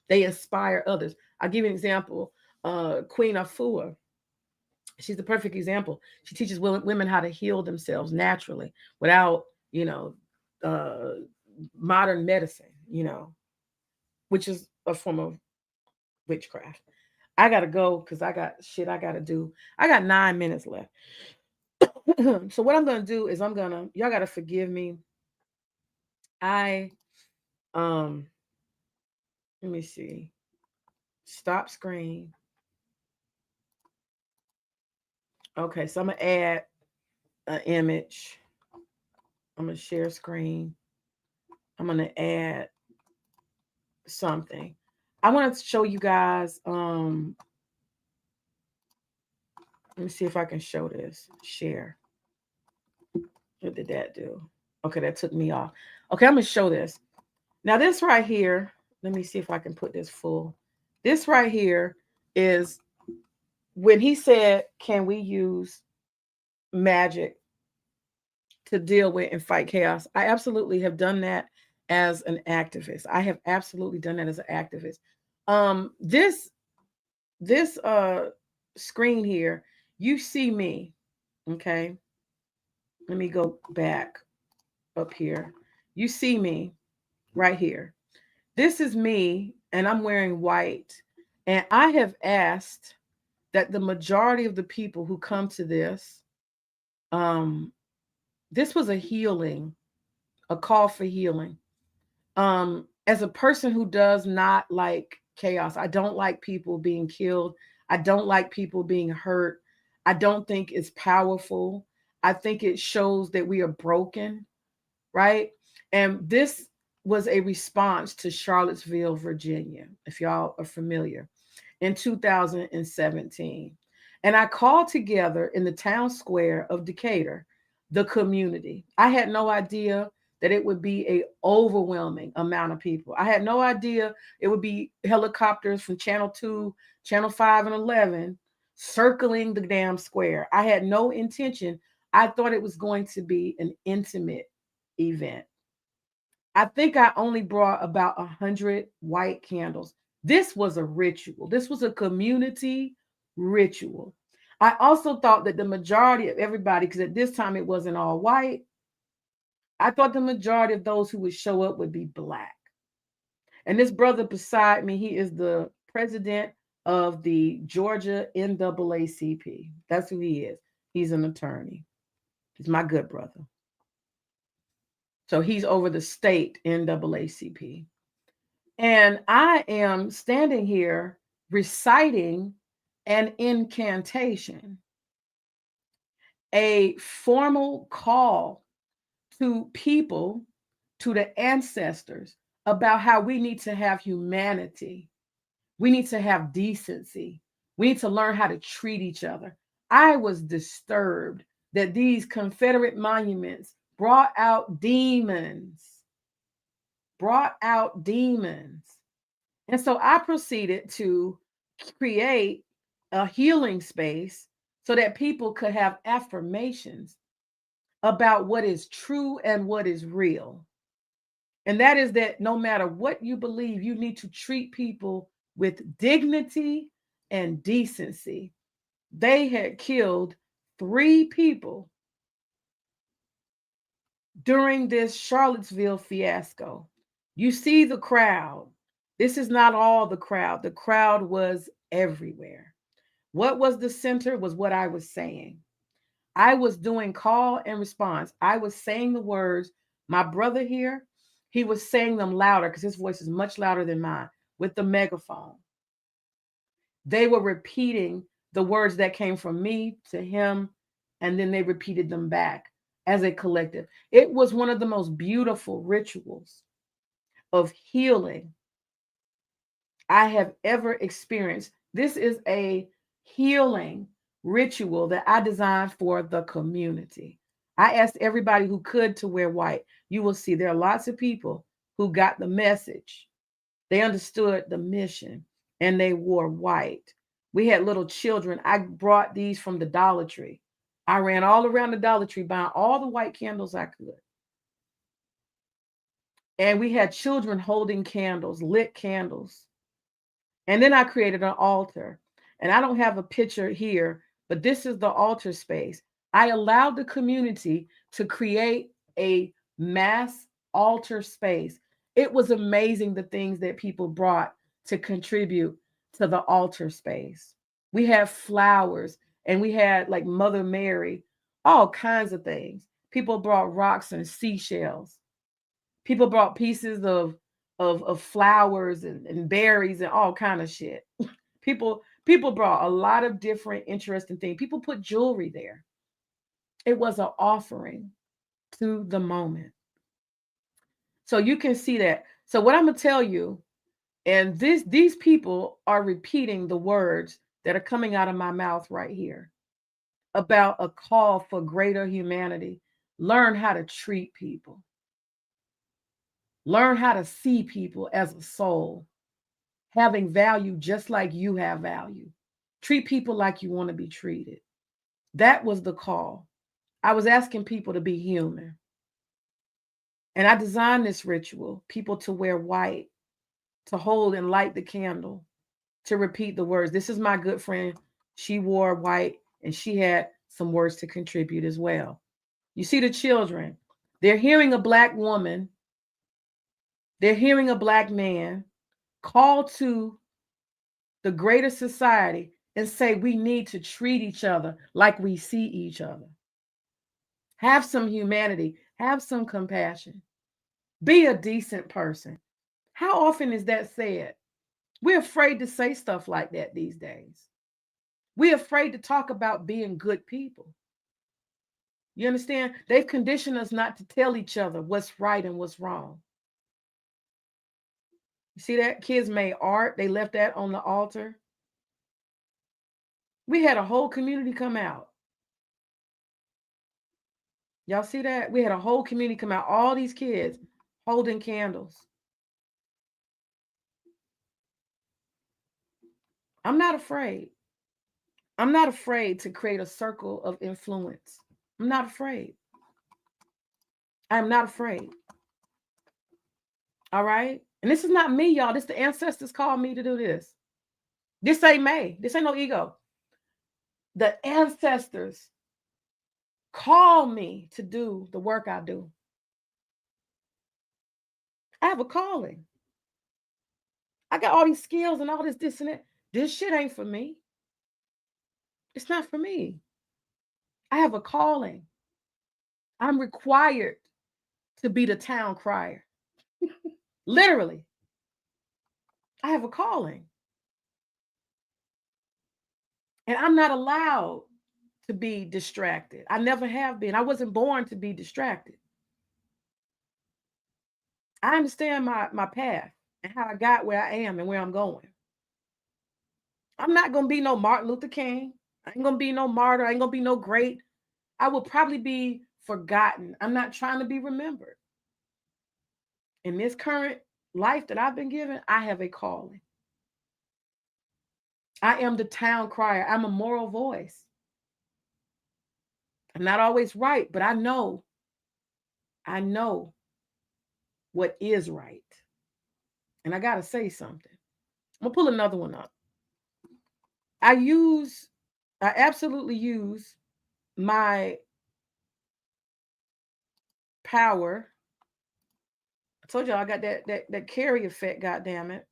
They inspire others. I'll give you an example. Queen Afua, she's the perfect example. She teaches women how to heal themselves naturally without, you know, modern medicine, you know, which is a form of witchcraft. I got to go because I got shit I got to do. I got 9 minutes left. So what I'm going to do is y'all got to forgive me. Let me see. Stop screen. Okay, so I'm going to add an image. I'm going to share screen. I'm going to add something. I want to show you guys, let me see if I can show this. Share. What did that do? Okay, that took me off. Okay, I'm going to show this. Now this right here, let me see if I can put this full. This right here is when he said, can we use magic to deal with and fight chaos? I absolutely have done that as an activist. I have absolutely done that as an activist. This screen here, you see me, okay? Let me go back up here. You see me right here. This is me, and I'm wearing white. And I have asked that the majority of the people who come to this was a healing, a call for healing. As a person who does not like chaos, I don't like people being killed. I don't like people being hurt. I don't think it's powerful. I think it shows that we are broken, right? And this was a response to Charlottesville, Virginia, if y'all are familiar, in 2017. And I called together in the town square of Decatur, the community. I had no idea that it would be an overwhelming amount of people. I had no idea it would be helicopters from Channel 2, Channel 5, and 11 circling the damn square. I had no intention. I thought it was going to be an intimate event. I think I only brought about 100 white candles. This was a ritual. This was a community ritual. I also thought that the majority of everybody, because at this time it wasn't all white, I thought the majority of those who would show up would be Black. And this brother beside me, he is the president of the Georgia NAACP. That's who he is. He's an attorney. He's my good brother. So he's over the state NAACP. And I am standing here reciting an incantation, a formal call to people, to the ancestors, about how we need to have humanity. We need to have decency. We need to learn how to treat each other. I was disturbed that these Confederate monuments brought out demons. And so I proceeded to create a healing space so that people could have affirmations about what is true and what is real. And that is that no matter what you believe, you need to treat people with dignity and decency. They had killed 3 people during this Charlottesville fiasco. You see the crowd. This is not all the crowd. The crowd was everywhere. What was the center was what I was saying. I was doing call and response. I was saying the words. My brother here, he was saying them louder because his voice is much louder than mine with the megaphone. They were repeating the words that came from me to him, and then they repeated them back as a collective. It was one of the most beautiful rituals of healing I have ever experienced. This is a healing ritual that I designed for the community. I asked everybody who could to wear white. You will see there are lots of people who got the message. They understood the mission and they wore white. We had little children. I brought these from the Dollar Tree. I ran all around the Dollar Tree buying all the white candles I could. And we had children holding candles, lit candles. And then I created an altar. And I don't have a picture here, but this is the altar space. I allowed the community to create a mass altar space. It was amazing the things that people brought to contribute to the altar space. We had flowers and we had like Mother Mary, all kinds of things. People brought rocks and seashells. People brought pieces of flowers and berries and all kind of shit. People brought a lot of different interesting things. People put jewelry there. It was an offering to the moment. So you can see that. So what I'm gonna tell you, and these people are repeating the words that are coming out of my mouth right here about a call for greater humanity. Learn how to treat people. Learn how to see people as a soul, having value just like you have value. Treat people like you want to be treated. That was the call. I was asking people to be human. And I designed this ritual, people to wear white, to hold and light the candle, to repeat the words. This is my good friend. She wore white and she had some words to contribute as well. You see the children, they're hearing a Black woman, they're hearing a Black man call to the greater society and say we need to treat each other like we see each other. Have some humanity, have some compassion. Be a decent person. How often is that said? We're afraid to say stuff like that these days. We're afraid to talk about being good people. You understand? They've conditioned us not to tell each other what's right and what's wrong. You see that? Kids made art. They left that on the altar. We had a whole community come out. Y'all see that? We had a whole community come out. All these kids holding candles. I'm not afraid. I'm not afraid to create a circle of influence. I'm not afraid. I'm not afraid. All right? And this is not me, y'all. This the ancestors called me to do this. This ain't me. This ain't no ego. The ancestors call me to do the work I do. I have a calling. I got all these skills and all this and that. This shit ain't for me. It's not for me. I have a calling. I'm required to be the town crier. Literally. I have a calling. And I'm not allowed to be distracted. I never have been. I wasn't born to be distracted. I understand my path and how I got where I am and where I'm going. I'm not going to be no Martin Luther King. I ain't going to be no martyr. I ain't going to be no great. I will probably be forgotten. I'm not trying to be remembered. In this current life that I've been given, I have a calling. I am the town crier. I'm a moral voice. I'm not always right, but I know what is right. And I got to say something. I'm going to pull another one up. I absolutely use my power. I told y'all I got that carry effect, goddamn it.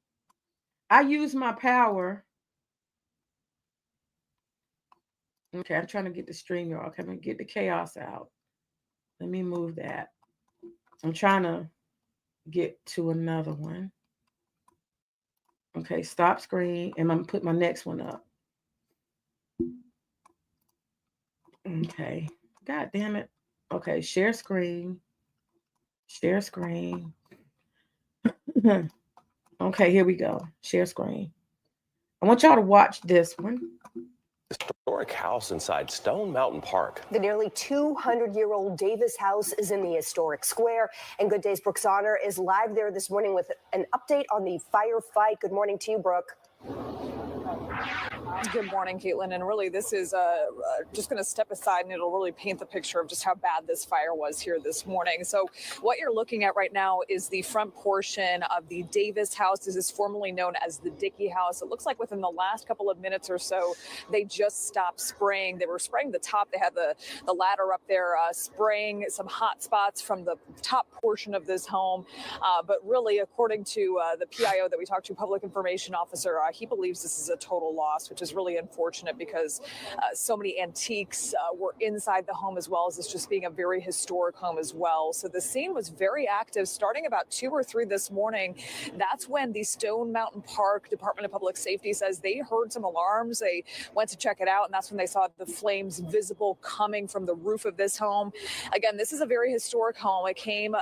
I use my power. Okay, I'm trying to get the stream, y'all. Okay, I'm going to get the chaos out. Let me move that. I'm trying to get to another one. Okay, stop screen, and I'm going to put my next one up. Okay, god damn it. Okay, share screen. Share screen. Okay, here we go. Share screen. I want y'all to watch this one. Historic house inside Stone Mountain Park. The nearly 200-year-old Davis house is in the historic square, and Good Day's Brooke Sonner is live there this morning with an update on the firefight. Good morning to you, Brooke. Good morning, Caitlin. And really, this is just going to step aside, and it'll really paint the picture of just how bad this fire was here this morning. So what you're looking at right now is the front portion of the Davis house. This is formerly known as the Dickey house. It looks like within the last couple of minutes or so, they just stopped spraying. They were spraying the top. They had the ladder up there, spraying some hot spots from the top portion of this home. But really, according to the PIO that we talked to, Public Information Officer, he believes this is a total loss, which is really unfortunate because so many antiques were inside the home, as well as this just being a very historic home as well. So the scene was very active starting about 2 or 3 this morning. That's when the Stone Mountain Park Department of Public Safety says they heard some alarms. They went to check it out, and that's when they saw the flames visible coming from the roof of this home. Again, this is a very historic home. It came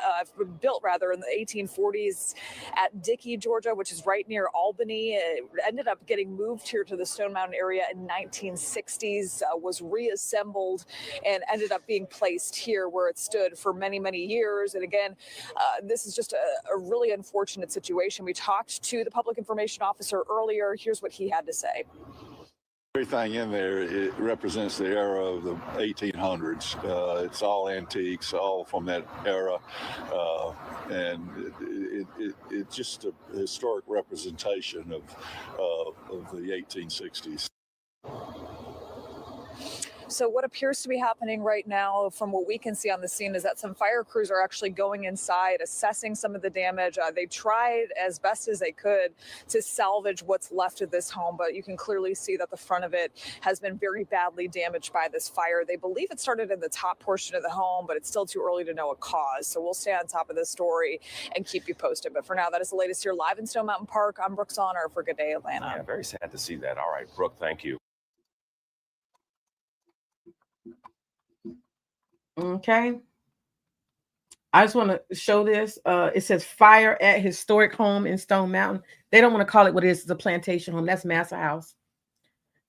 built rather in the 1840s at Dickey, Georgia, which is right near Albany. It ended up getting moved here to the Stone Mountain area in 1960s, was reassembled and ended up being placed here where it stood for many, many years. And again, this is just a really unfortunate situation. We talked to the Public Information Officer earlier. Here's what he had to say. Everything in there, it represents the era of the 1800s. It's all antiques, all from that era, and it's just a historic representation of the 1860s. So what appears to be happening right now, from what we can see on the scene, is that some fire crews are actually going inside, assessing some of the damage. They tried as best as they could to salvage what's left of this home, but you can clearly see that the front of it has been very badly damaged by this fire. They believe it started in the top portion of the home, but it's still too early to know a cause. So we'll stay on top of this story and keep you posted. But for now, that is the latest here live in Stone Mountain Park. I'm Brooke Sonner for Good Day Atlanta. Yeah, very sad to see that. All right, Brooke, thank you. Okay. I just want to show this. It says fire at historic home in Stone Mountain. They don't want to call it what it is. It's a plantation home. That's Massa House.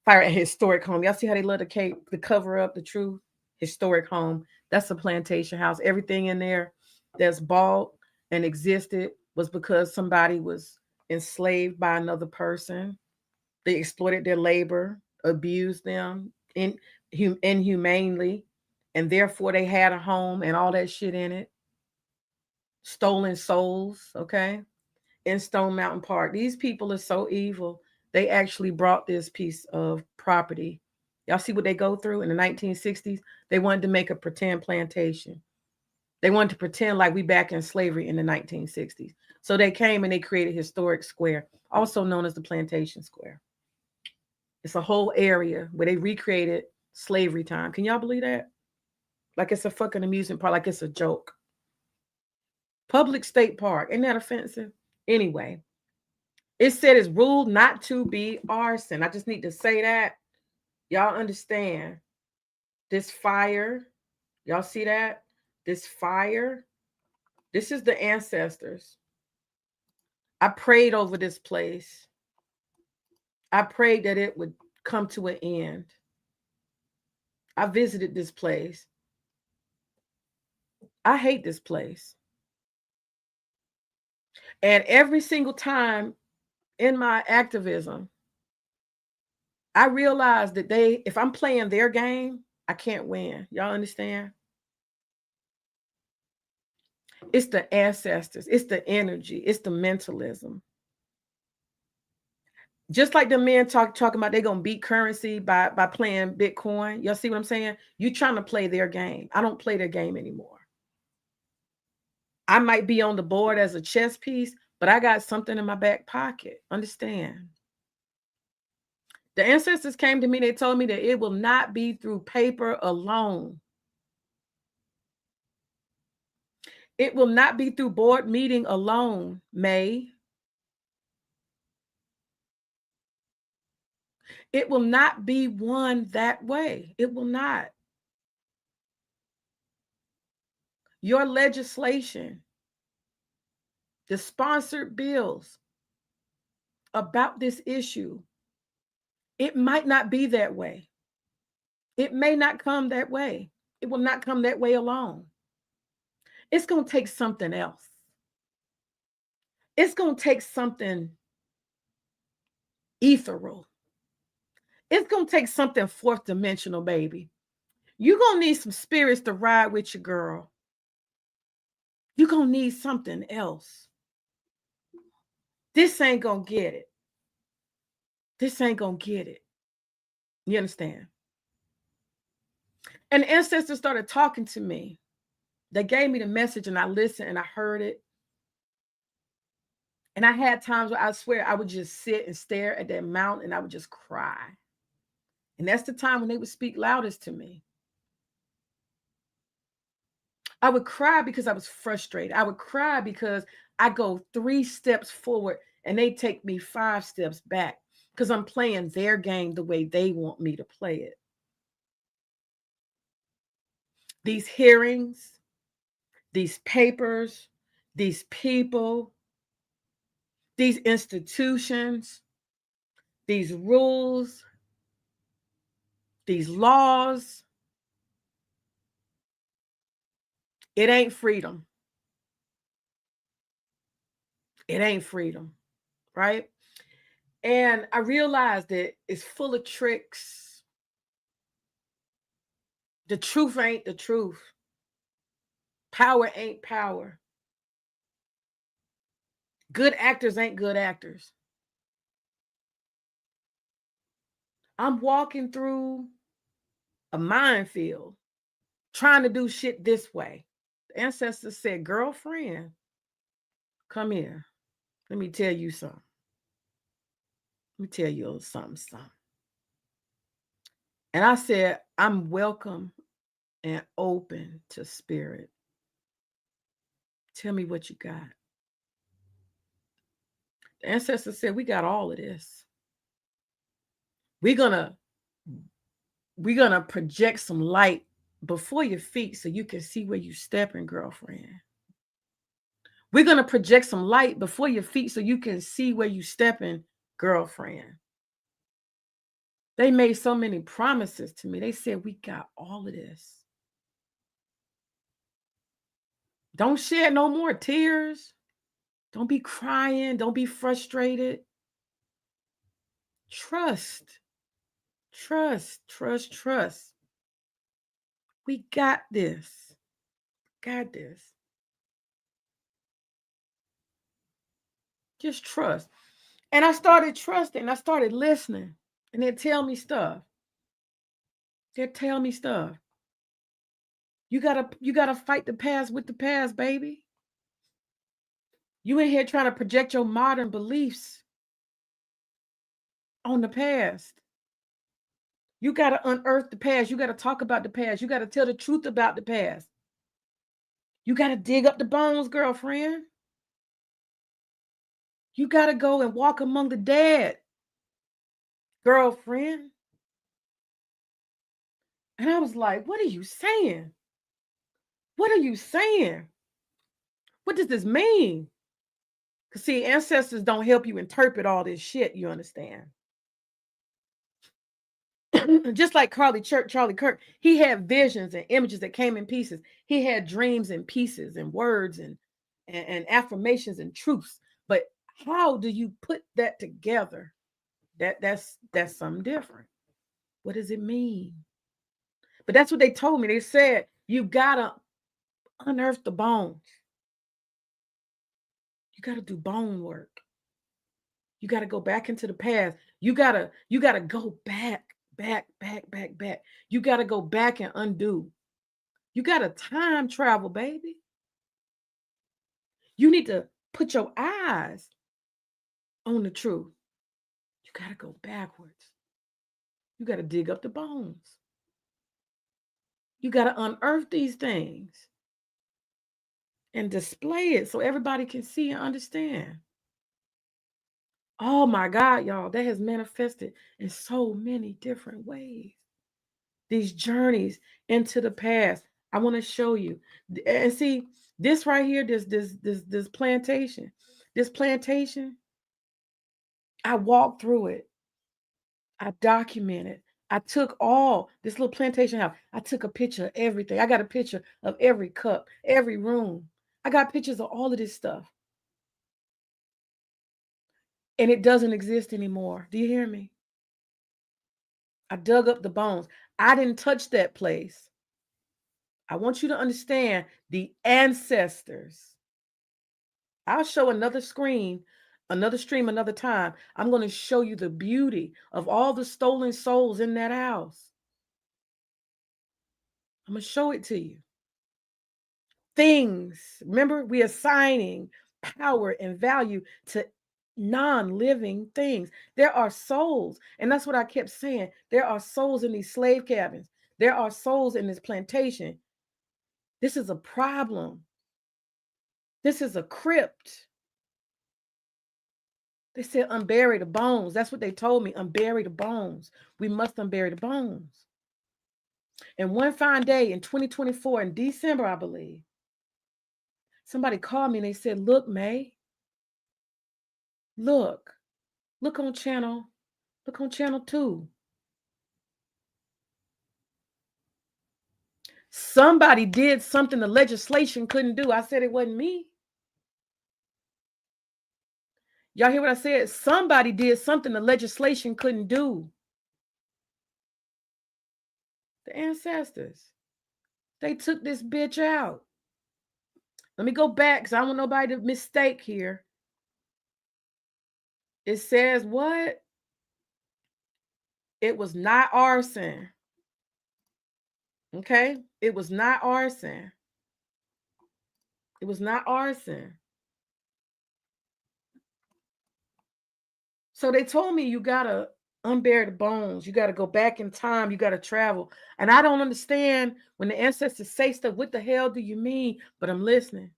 Fire at historic home. Y'all see how they love to cover up the true historic home. That's a plantation house. Everything in there that's bought and existed was because somebody was enslaved by another person. They exploited their labor, abused them inhumanely. And therefore, they had a home and all that shit in it. Stolen souls, okay? In Stone Mountain Park. These people are so evil. They actually brought this piece of property. Y'all see what they go through in the 1960s? They wanted to make a pretend plantation. They wanted to pretend like we back in slavery in the 1960s. So they came and they created Historic Square, also known as the Plantation Square. It's a whole area where they recreated slavery time. Can y'all believe that? Like it's a fucking amusement park, like it's a joke. Public State Park. Isn't that offensive? Anyway, it said it's ruled not to be arson. I just need to say that. Y'all understand this fire. Y'all see that? This fire. This is the ancestors. I prayed over this place. I prayed that it would come to an end. I visited this place. I hate this place. And every single time in my activism, I realized that if I'm playing their game, I can't win. Y'all understand? It's the ancestors. It's the energy. It's the mentalism. Just like the men talking about they're going to beat currency by playing Bitcoin. Y'all see what I'm saying? You're trying to play their game. I don't play their game anymore. I might be on the board as a chess piece, but I got something in my back pocket. Understand? The ancestors came to me. They told me that it will not be through paper alone. It will not be through board meeting alone, May. It will not be won that way. It will not. Your legislation, the sponsored bills about this issue, it might not be that way. It may not come that way. It will not come that way alone. It's going to take something else. It's going to take something ethereal. It's going to take something fourth dimensional, baby. You're going to need some spirits to ride with you, girl. You're going to need something else. This ain't going to get it. This ain't going to get it. You understand? And the ancestors started talking to me. They gave me the message and I listened and I heard it. And I had times where I swear I would just sit and stare at that mountain and I would just cry. And that's the time when they would speak loudest to me. I would cry because I was frustrated. I would cry because I go 3 steps forward and they take me 5 steps back because I'm playing their game the way they want me to play it. These hearings, these papers, these people, these institutions, these rules, these laws, it ain't freedom. It ain't freedom, right? And I realized that it's full of tricks. The truth ain't the truth. Power ain't power. Good actors ain't good actors. I'm walking through a minefield trying to do shit this way. The ancestors said, girlfriend, come here. Let me tell you something. Let me tell you a little something. And I said, I'm welcome and open to spirit. Tell me what you got. The ancestors said, we got all of this. We're gonna project some light before your feet so you can see where you stepping, girlfriend. We're gonna project some light before your feet so you can see where you stepping, girlfriend. They made so many promises to me. They said, we got all of this. Don't shed no more tears. Don't be crying. Don't be frustrated. Trust. Trust. We got this. Got this. Just trust. And I started trusting. I started listening. And they'd tell me stuff. You gotta fight the past with the past, baby. You in here trying to project your modern beliefs on the past. You got to unearth the past. You got to talk about the past. You got to tell the truth about the past. You got to dig up the bones, girlfriend. You got to go and walk among the dead, girlfriend. And I was like, what are you saying? What are you saying? What does this mean? Because see, ancestors don't help you interpret all this shit, you understand? Just like Charlie Kirk, he had visions and images that came in pieces. He had dreams in pieces and words and affirmations and truths. But how do you put that together? That's something different. What does it mean? But that's what they told me. They said, you gotta unearth the bones. You gotta do bone work. You gotta go back into the past. You gotta go back. You got to go back and undo. You got to time travel, baby. You need to put your eyes on the truth. You got to go backwards. You got to dig up the bones. You got to unearth these things and display it so everybody can see and understand. Oh my God, y'all, that has manifested in so many different ways. These journeys into the past. I want to show you. And see, this right here, this plantation. This plantation, I walked through it. I documented. I took all this little plantation house. I took a picture of everything. I got a picture of every cup, every room. I got pictures of all of this stuff. And it doesn't exist anymore. Do you hear me? I dug up the bones. I didn't touch that place. I want you to understand the ancestors. I'll show another stream another time. I'm going to show you the beauty of all the stolen souls in that house. I'm going to show it to you. Things. Remember, we are assigning power and value to non-living things. There are souls, and that's what I kept saying. There are souls in these slave cabins. There are souls in this plantation. This is a problem. This is a crypt. They said, unbury the bones. That's what they told me. Unbury the bones. We must unbury the bones. And one fine day in 2024, in December, I believe, somebody called me and they said, look, May, look on channel 2. Somebody did something the legislation couldn't do. I said it wasn't me. Y'all hear what I said? Somebody did something the legislation couldn't do. The ancestors. They took this bitch out. Let me go back because I don't want nobody to mistake here. It says what? It was not arson. Okay? It was not arson. It was not arson. So they told me you got to unbury the bones. You got to go back in time. You got to travel. And I don't understand when the ancestors say stuff. What the hell do you mean? But I'm listening.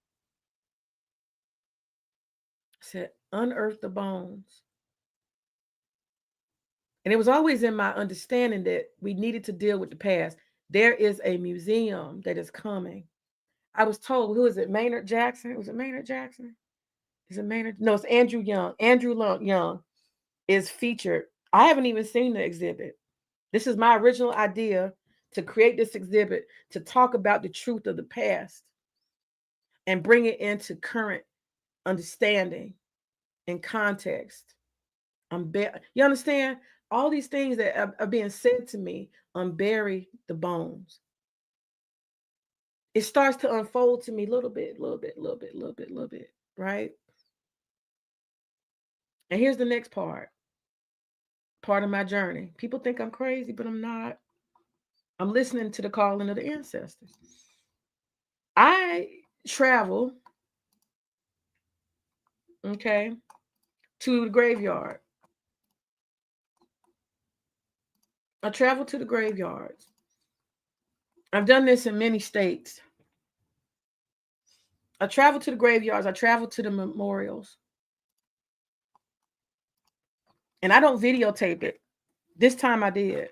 I said, unearth the bones. And it was always in my understanding that we needed to deal with the past. There is a museum that is coming. I was told, who is it? Maynard Jackson? Was it Maynard Jackson? Is it Maynard? No, it's Andrew Young. Andrew Young is featured. I haven't even seen the exhibit. This is my original idea to create this exhibit to talk about the truth of the past and bring it into current understanding and context. You understand? All these things that are being said to me, unbury the bones. It starts to unfold to me little bit, right? And here's the next part of my journey. People think I'm crazy, but I'm not. I'm listening to the calling of the ancestors. I travel okay, to the graveyard. I travel to the graveyards. I've done this in many states. I travel to the graveyards. I travel to the memorials. And I don't videotape it. This time I did.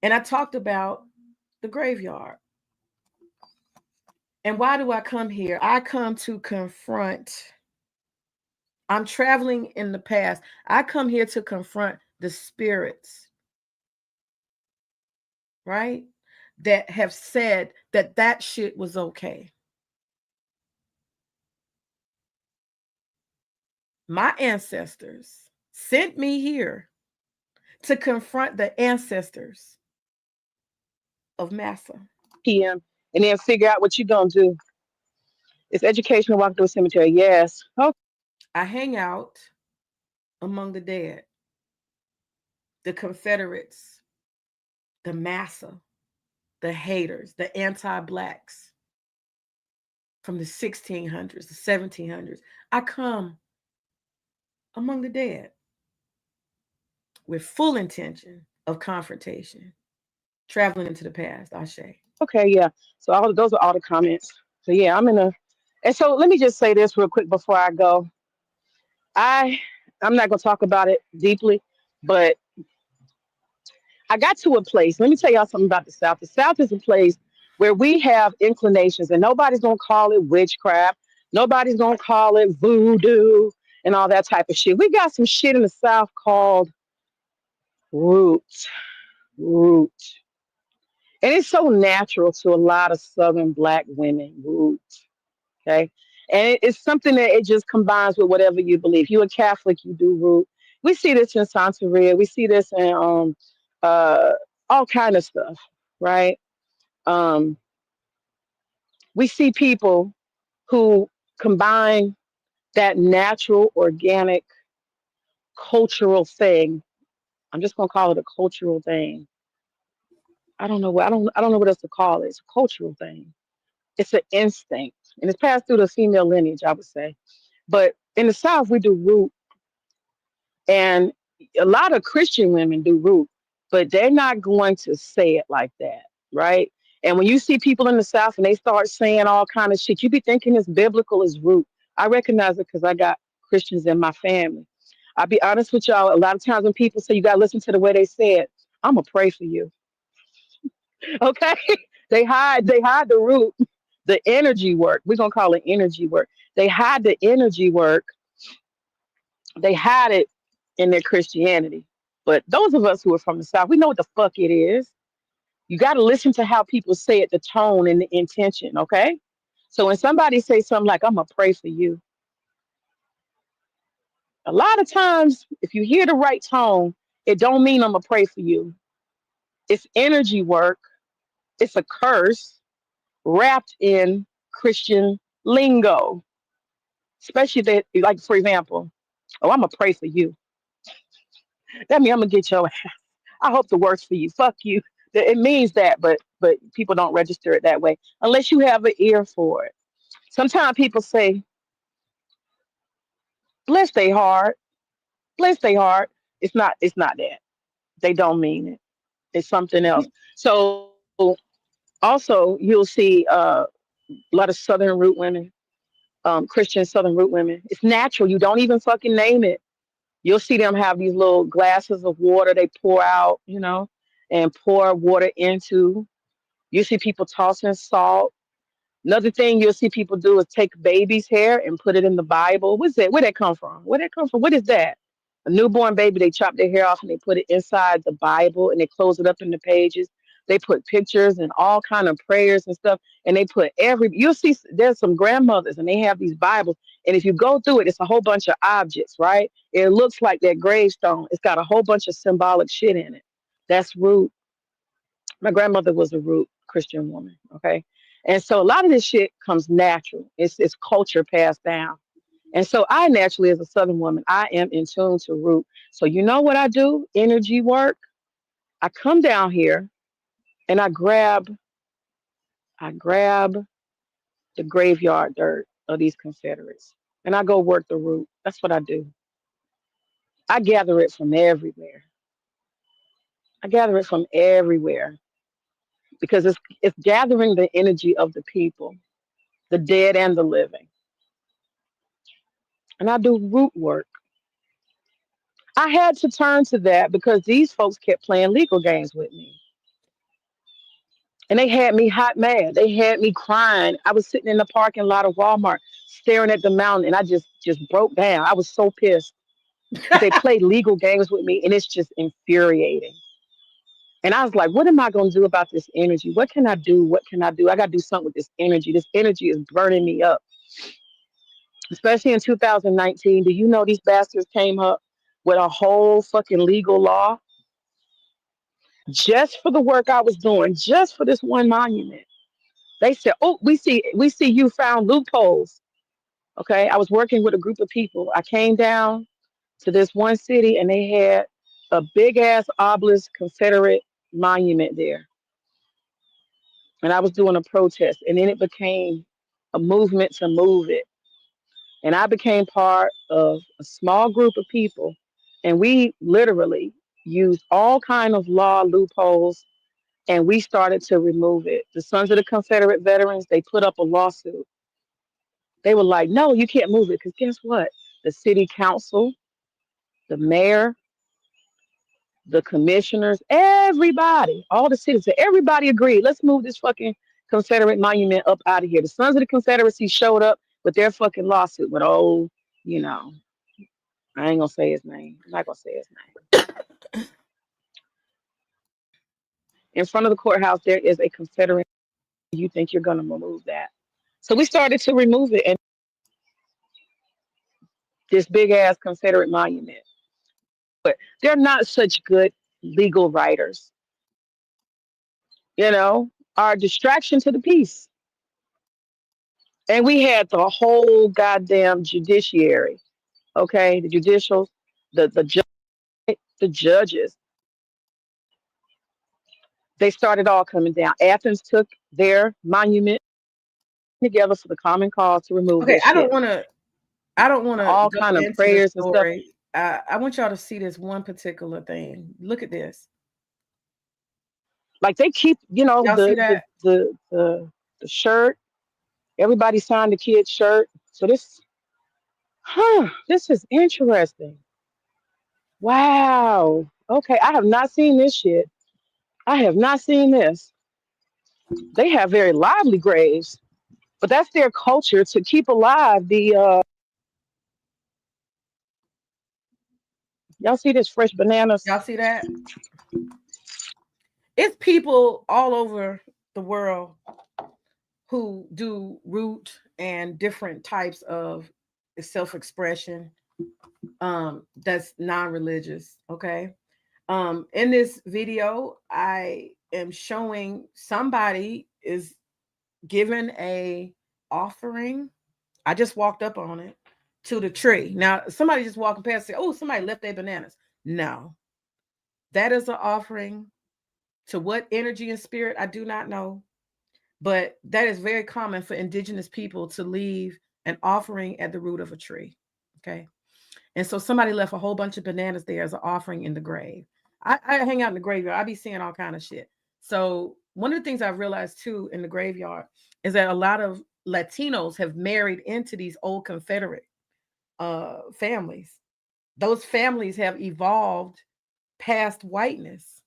And I talked about the graveyard. And why do I come here? I come to confront. I'm traveling in the past. I come here to confront the spirits, right? That have said that that shit was okay. My ancestors sent me here to confront the ancestors of Massa. PM, and then figure out what you're going to do. It's educational walk through a cemetery. Yes. Okay. I hang out among the dead, the Confederates, the Massa, the haters, the anti-blacks from the 1600s, the 1700s. I come among the dead with full intention of confrontation, traveling into the past. Ashe. Okay, yeah. So all those are all the comments. So yeah, and so let me just say this real quick before I go. I'm not gonna talk about it deeply, but I got to a place. Let me tell y'all something about the South. The South is a place where we have inclinations, and nobody's gonna call it witchcraft. Nobody's gonna call it voodoo and all that type of shit. We got some shit in the South called root. And it's so natural to a lot of Southern Black women, root. Okay. And it's something that it just combines with whatever you believe. If you're a Catholic, you do root. We see this in Santeria. We see this in all kind of stuff, right? We see people who combine that natural, organic, cultural thing. I'm just gonna call it a cultural thing. I don't know what else to call it. It's a cultural thing. It's an instinct, and it's passed through the female lineage, I would say. But in the South, we do root, and a lot of Christian women do root, but they're not going to say it like that, right? And when you see people in the South and they start saying all kind of shit, you be thinking it's biblical as root. I recognize it because I got Christians in my family. I'll be honest with y'all. A lot of times when people say you got to listen to the way they say it, I'm gonna pray for you. Okay, they hide the root, the energy work. We're gonna call it energy work. They hide the energy work. They hide it in their Christianity. But those of us who are from the South, we know what the fuck it is. You got to listen to how people say it, the tone and the intention. Okay, so when somebody says something like, "I'm gonna pray for you," a lot of times, if you hear the right tone, it don't mean I'm gonna pray for you. It's energy work. It's a curse wrapped in Christian lingo, especially that, like, for example, oh, I'm gonna pray for you. That means I'm gonna get your ass. I hope the worst for you. Fuck you. It means that, but people don't register it that way unless you have an ear for it. Sometimes people say, "Bless their heart, bless their heart." It's not that. They don't mean it. It's something else. So also you'll see a lot of Southern root women, Christian Southern root women. It's natural. You don't even fucking name it. You'll see them have these little glasses of water they pour out, and pour water into. You see people tossing salt. Another thing you'll see people do is take baby's hair and put it in the Bible. What's that? Where'd that come from? Where'd that come from? What is that? A newborn baby, they chop their hair off and they put it inside the Bible and they close it up in the pages. They put pictures and all kind of prayers and stuff. And they put you'll see there's some grandmothers and they have these Bibles. And if you go through it, it's a whole bunch of objects, right? It looks like that gravestone. It's got a whole bunch of symbolic shit in it. That's root. My grandmother was a root Christian woman, okay? And so a lot of this shit comes natural. It's culture passed down. And so I naturally, as a Southern woman, I am in tune to root. So you know what I do? Energy work. I come down here and I grab the graveyard dirt of these Confederates. and I go work the root. That's what I do. I gather it from everywhere. I gather it from everywhere because it's gathering the energy of the people, the dead and the living. And I do root work. I had to turn to that because these folks kept playing legal games with me. And they had me hot mad. They had me crying. I was sitting in the parking lot of Walmart staring at the mountain, and I just broke down. I was so pissed. They played legal games with me, and it's just infuriating. And I was like, what am I going to do about this energy? What can I do? What can I do? I got to do something with this energy. This energy is burning me up. Especially in 2019. Do you know these bastards came up with a whole fucking legal law just for the work I was doing, just for this one monument? They said, oh, we see you found loopholes. Okay. I was working with a group of people. I came down to this one city and they had a big ass obelisk Confederate monument there. And I was doing a protest, and then it became a movement to move it. And I became part of a small group of people, and we literally used all kind of law loopholes, and we started to remove it. The Sons of the Confederate Veterans, they put up a lawsuit. They were like, no, you can't move it, because guess what? The city council, the mayor, the commissioners, everybody, all the citizens, everybody agreed. Let's move this fucking Confederate monument up out of here. The Sons of the Confederacy showed up with their fucking lawsuit. But you know, I ain't gonna say his name. I'm not gonna say his name. In front of the courthouse, there is a Confederate. You think you're gonna remove that? So we started to remove it, and this big ass Confederate monument. But they're not such good legal writers. You know, are a distraction to the peace. And we had the whole goddamn judiciary, okay, the judicials, the judges. They started all coming down. Athens took their monument together for the common cause to remove Okay, this shit. I don't want to All go kind of into the prayers and stuff. story. I want y'all to see this one particular thing. Look at this. Like they keep, you know, Y'all see that? the shirt. Everybody signed the kid's shirt. So this is interesting. Wow. Okay, I have not seen this shit. I have not seen this. They have very lively graves, but that's their culture to keep alive the y'all see this fresh bananas? Y'all see that? It's people all over the world who do root and different types of self-expression that's non-religious. Okay. In this video, I am showing somebody is given a offering. I just walked up on it to the tree. Now, somebody just walking past say, oh, somebody left their bananas. No, that is an offering to what energy and spirit, I do not know. But that is very common for indigenous people to leave an offering at the root of a tree. Okay. And so somebody left a whole bunch of bananas there as an offering in the grave. I hang out in the graveyard. I be seeing all kind of shit. So one of the things I've realized too in the graveyard is that a lot of Latinos have married into these old Confederate families. Those families have evolved past whiteness.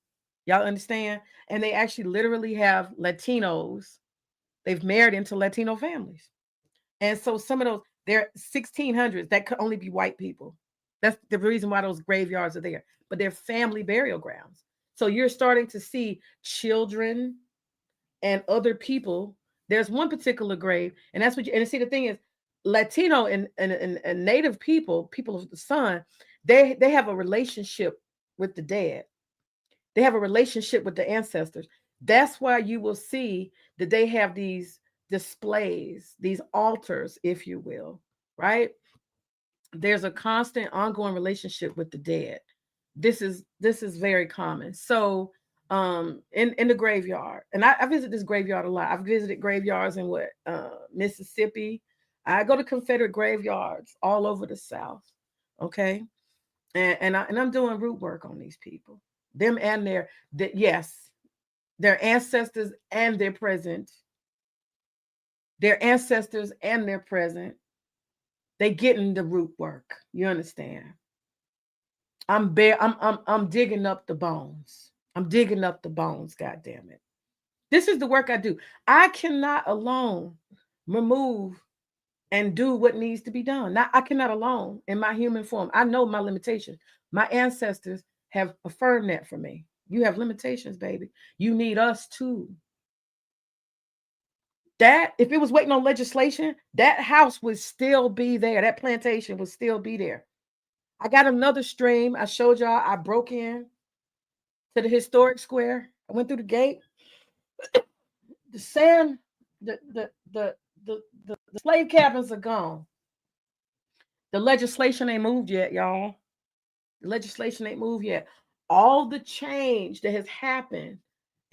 Y'all understand? And they actually literally have Latinos. They've married into Latino families. And so some of those, they're 1600s, that could only be white people. That's the reason why those graveyards are there. But they're family burial grounds. So you're starting to see children and other people. There's one particular grave, and that's what you, and see, the thing is, Latino and Native people of the sun, they have a relationship with the dead. They have a relationship with the ancestors. That's why you will see that they have these displays, these altars, if you will, right? There's a constant ongoing relationship with the dead. This is very common. So in the graveyard, and I visit this graveyard a lot. I've visited graveyards in Mississippi. I go to Confederate graveyards all over the South. Okay. And I'm doing root work on these people. Them and yes, their ancestors and their present. Their ancestors and their present. They getting the root work. You understand? I'm digging up the bones. I'm digging up the bones, God damn it. This is the work I do. I cannot alone remove and do what needs to be done. Now, I cannot alone in my human form. I know my limitations. My ancestors have affirmed that for me. You have limitations, baby. You need us too. That, if it was waiting on legislation, that house would still be there. That plantation would still be there. I got another stream. I showed y'all. I broke in to the historic square. I went through the gate. The sand, the slave cabins are gone. The legislation ain't moved yet, y'all. The legislation ain't moved yet. All the change that has happened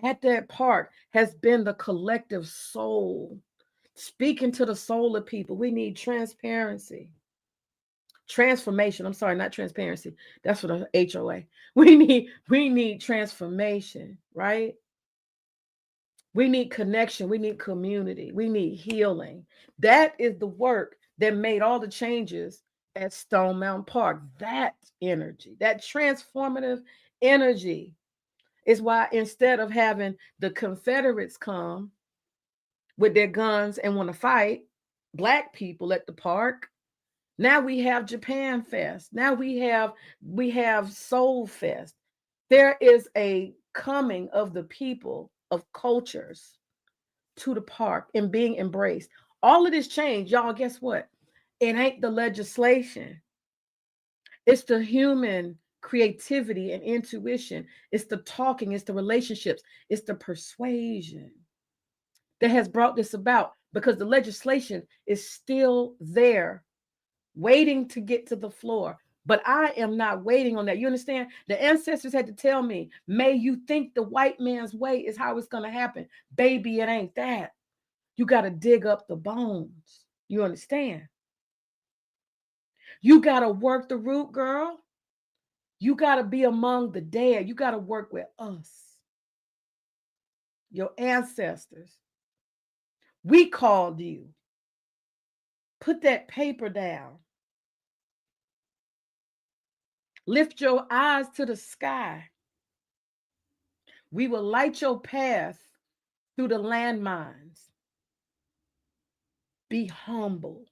at that park has been the collective soul. Speaking to the soul of people. We need transparency. Transformation. I'm sorry, not transparency. That's for the HOA. We need transformation, right? We need connection. We need community. We need healing. That is the work that made all the changes at Stone Mountain Park. That energy, that transformative energy is why instead of having the Confederates come with their guns and want to fight Black people at the park, now we have Japan Fest. Now we have Soul Fest. There is a coming of the people of cultures to the park and being embraced. All of this change, y'all, guess what? It ain't the legislation. It's the human creativity and intuition. It's the talking, it's the relationships, it's the persuasion that has brought this about, because the legislation is still there waiting to get to the floor. But I am not waiting on that. You understand? The ancestors had to tell me, may you think the white man's way is how it's going to happen. Baby, it ain't that. You got to dig up the bones. You understand? You got to work the root, girl. You got to be among the dead. You got to work with us, your ancestors. We called you. Put that paper down. Lift your eyes to the sky. We will light your path through the landmines. Be humble.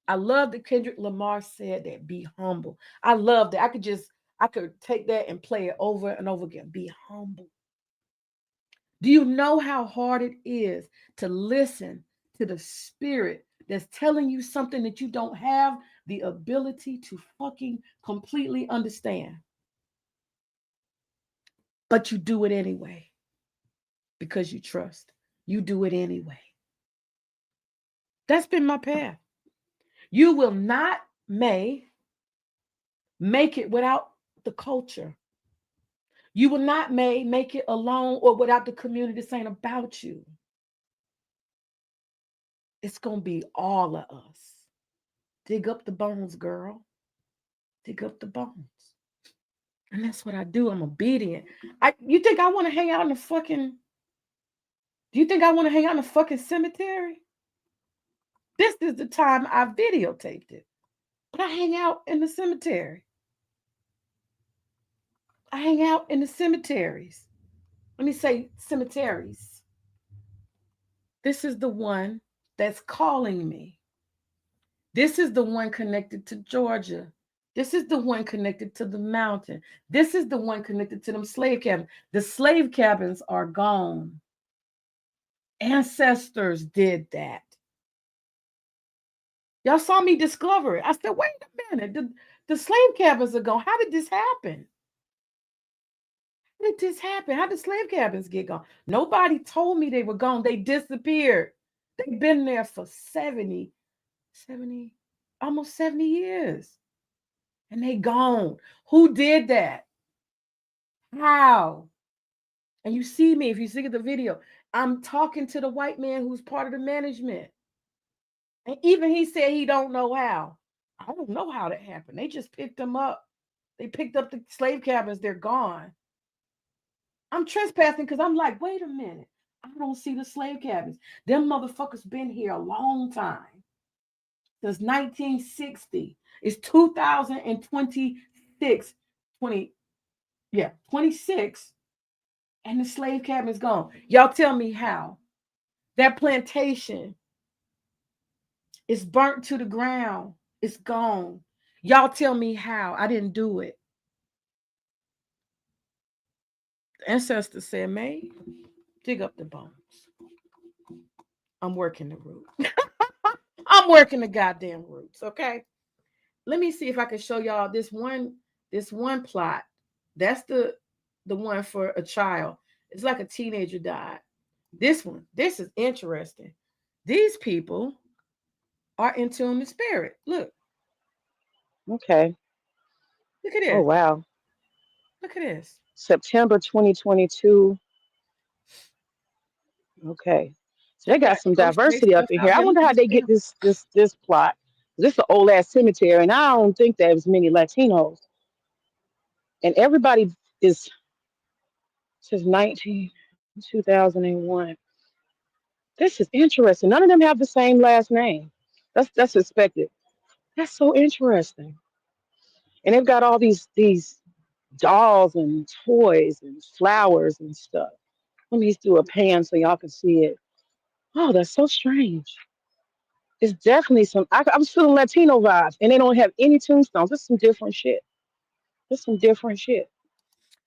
I love that Kendrick Lamar said that. Be humble. I love that. I could take that and play it over and over again. Be humble. Do you know how hard it is to listen to the spirit that's telling you something that you don't have the ability to fucking completely understand? But you do it anyway because you trust. You do it anyway. That's been my path. You will not make it without the culture. You will not make it alone or without the community saying about you. It's going to be all of us. Dig up the bones, girl. Dig up the bones. And that's what I do. I'm obedient. You think I want to hang out in the fucking... Do you think I want to hang out in the fucking cemetery? This is the time I videotaped it. But I hang out in the cemetery. I hang out in the cemeteries. Let me say cemeteries. This is the one that's calling me. This is the one connected to Georgia. This is the one connected to the mountain. This is the one connected to them slave cabins. The slave cabins are gone. Ancestors did that. Y'all saw me discover it. I said, wait a minute. The slave cabins are gone. How did this happen? How did this happen? How did slave cabins get gone? Nobody told me they were gone. They disappeared. They've been there for 70, almost 70 years. And they gone. Who did that? How? And you see me, if you see the video, I'm talking to the white man who's part of the management. And even he said he don't know how. I don't know how that happened. They just picked them up. They picked up the slave cabins. They're gone. I'm trespassing because I'm like, wait a minute. I don't see the slave cabins. Them motherfuckers been here a long time. Since 1960. It's 2026. 26. And the slave cabin is gone. Y'all tell me how. That plantation is burnt to the ground. It's gone. Y'all tell me how. I didn't do it. The ancestors said, May, dig up the bones. I'm working the root. I'm working the goddamn roots, okay? Let me see if I can show y'all this one plot. That's the one for a child. It's like a teenager died. This is interesting. These people are in tune with spirit. Look. Okay. Look at this. Oh, wow. Look at this. September 2022. Okay. So they got some diversity up in here. I wonder how they get this plot. This is an old ass cemetery, and I don't think there's many Latinos. And everybody is since 2001. This is interesting. None of them have the same last name. That's expected. That's so interesting. And they've got all these dolls and toys and flowers and stuff. Let me just do a pan so y'all can see it. Oh, that's so strange. It's definitely I'm feeling Latino vibes, and they don't have any tombstones. It's some different shit.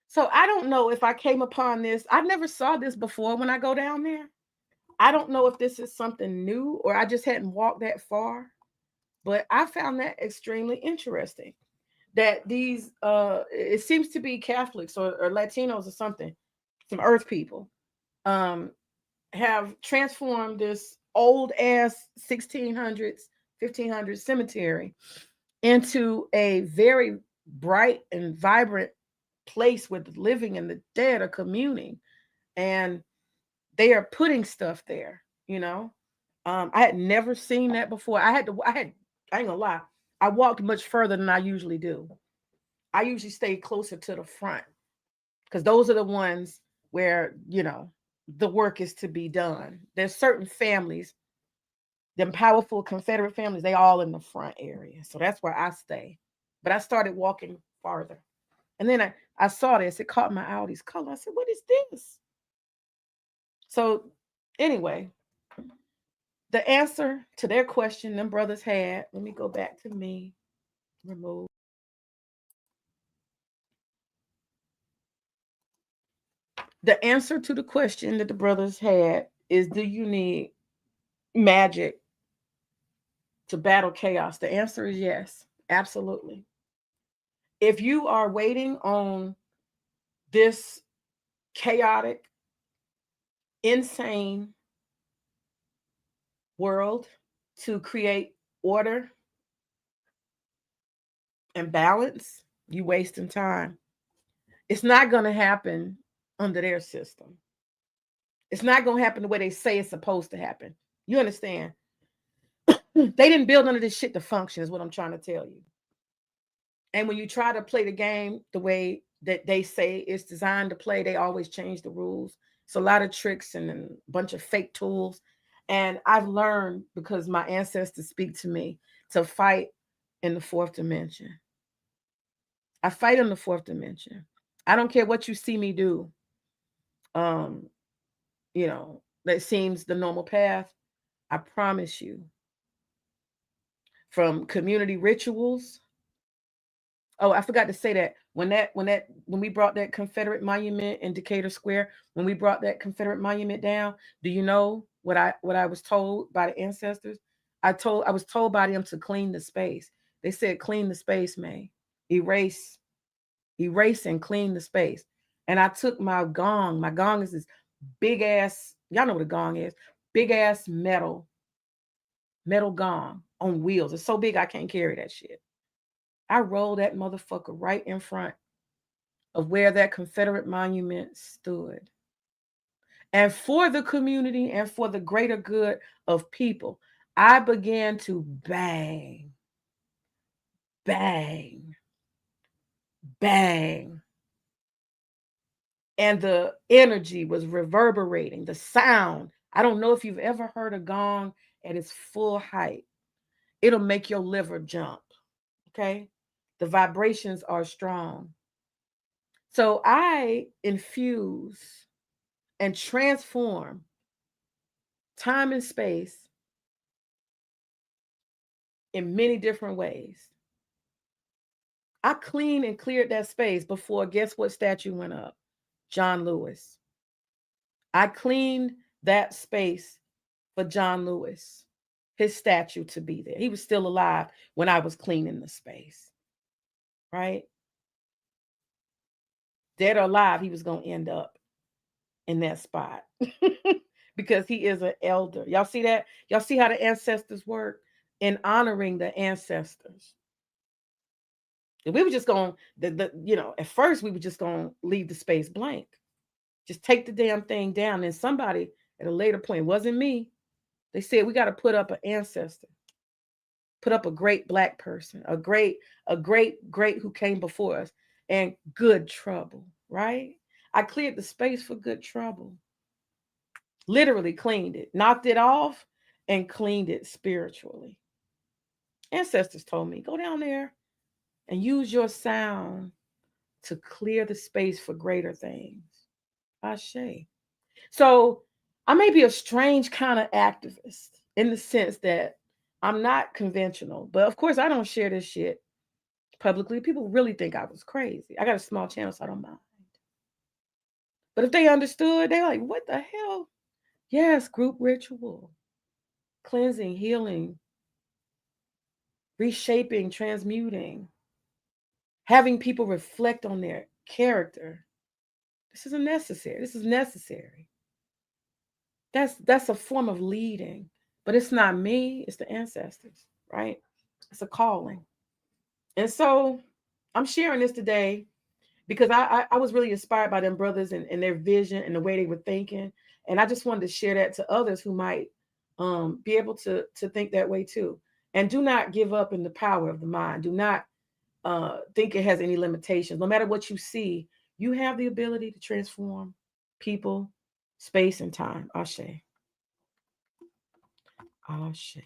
So I don't know if I came upon this. I never saw this before when I go down there. I don't know if this is something new or I just hadn't walked that far, but I found that extremely interesting. That these, it seems to be Catholics or Latinos or something, some Earth people, have transformed this old ass 1600s, 1500s cemetery into a very bright and vibrant place where the living and the dead are communing, and they are putting stuff there. I had never seen that before. I ain't gonna lie, I walked much further than I usually do. I usually stay closer to the front because those are the ones where the work is to be done. There's certain families, them powerful Confederate families, they all in the front area, so that's where I stay. But I started walking farther, and then I saw this. It caught my eye, all these colors. I said, what is this? So anyway, the answer to their question them brothers had, let me go back to me, remove. The answer to the question that the brothers had is, do you need magic to battle chaos? The answer is yes, absolutely. If you are waiting on this chaotic, insane world to create order and balance, you wasting time. It's not going to happen under their system. It's not going to happen the way they say it's supposed to happen. You understand? They didn't build none of this shit to function, is what I'm trying to tell you. And when you try to play the game the way that they say it's designed to play, they always change the rules. It's a lot of tricks and a bunch of fake tools. And I've learned, because my ancestors speak to me, to fight in the fourth dimension. I fight in the fourth dimension. I don't care what you see me do. That seems the normal path. I promise you. From community rituals. Oh, I forgot to say that when we brought that Confederate monument in Decatur Square, when we brought that Confederate monument down, do you know what I was told by the ancestors? I was told by them to clean the space. They said, clean the space, May. Erase and clean the space. And I took my gong. My gong is this big ass, y'all know what a gong is, big ass metal gong on wheels. It's so big I can't carry that shit. I rolled that motherfucker right in front of where that Confederate monument stood. And for the community and for the greater good of people, I began to bang, bang, bang. And the energy was reverberating, the sound. I don't know if you've ever heard a gong at its full height. It'll make your liver jump. Okay. The vibrations are strong. So I infuse and transform time and space in many different ways. I cleaned and cleared that space before, guess what statue went up? John Lewis. I cleaned that space for John Lewis, his statue to be there. He was still alive when I was cleaning the space, right? Dead or alive, he was going to end up in that spot because he is an elder. Y'all see that? Y'all see how the ancestors work in honoring the ancestors. And we were just going to, at first we were just going to leave the space blank. Just take the damn thing down. And somebody at a later point, wasn't me, they said we got to put up an ancestor, put up a great Black person, a great who came before us, and Good Trouble, right? I cleared the space for Good Trouble. Literally cleaned it, knocked it off, and cleaned it spiritually. Ancestors told me, go down there and use your sound to clear the space for greater things. Ashe. So I may be a strange kind of activist in the sense that I'm not conventional, but of course I don't share this shit publicly. People really think I was crazy. I got a small channel, so I don't mind. But if they understood, they're like, what the hell? Yes, group ritual, cleansing, healing, reshaping, transmuting, having people reflect on their character. This is necessary. This is necessary. That's a form of leading, but it's not me, it's the ancestors, right? It's a calling. And so I'm sharing this today because I was really inspired by them brothers and their vision and the way they were thinking. And I just wanted to share that to others who might be able to think that way too. And do not give up in the power of the mind. Do not think it has any limitations. No matter what you see, you have the ability to transform people, space, and time. Ashe. Ashe.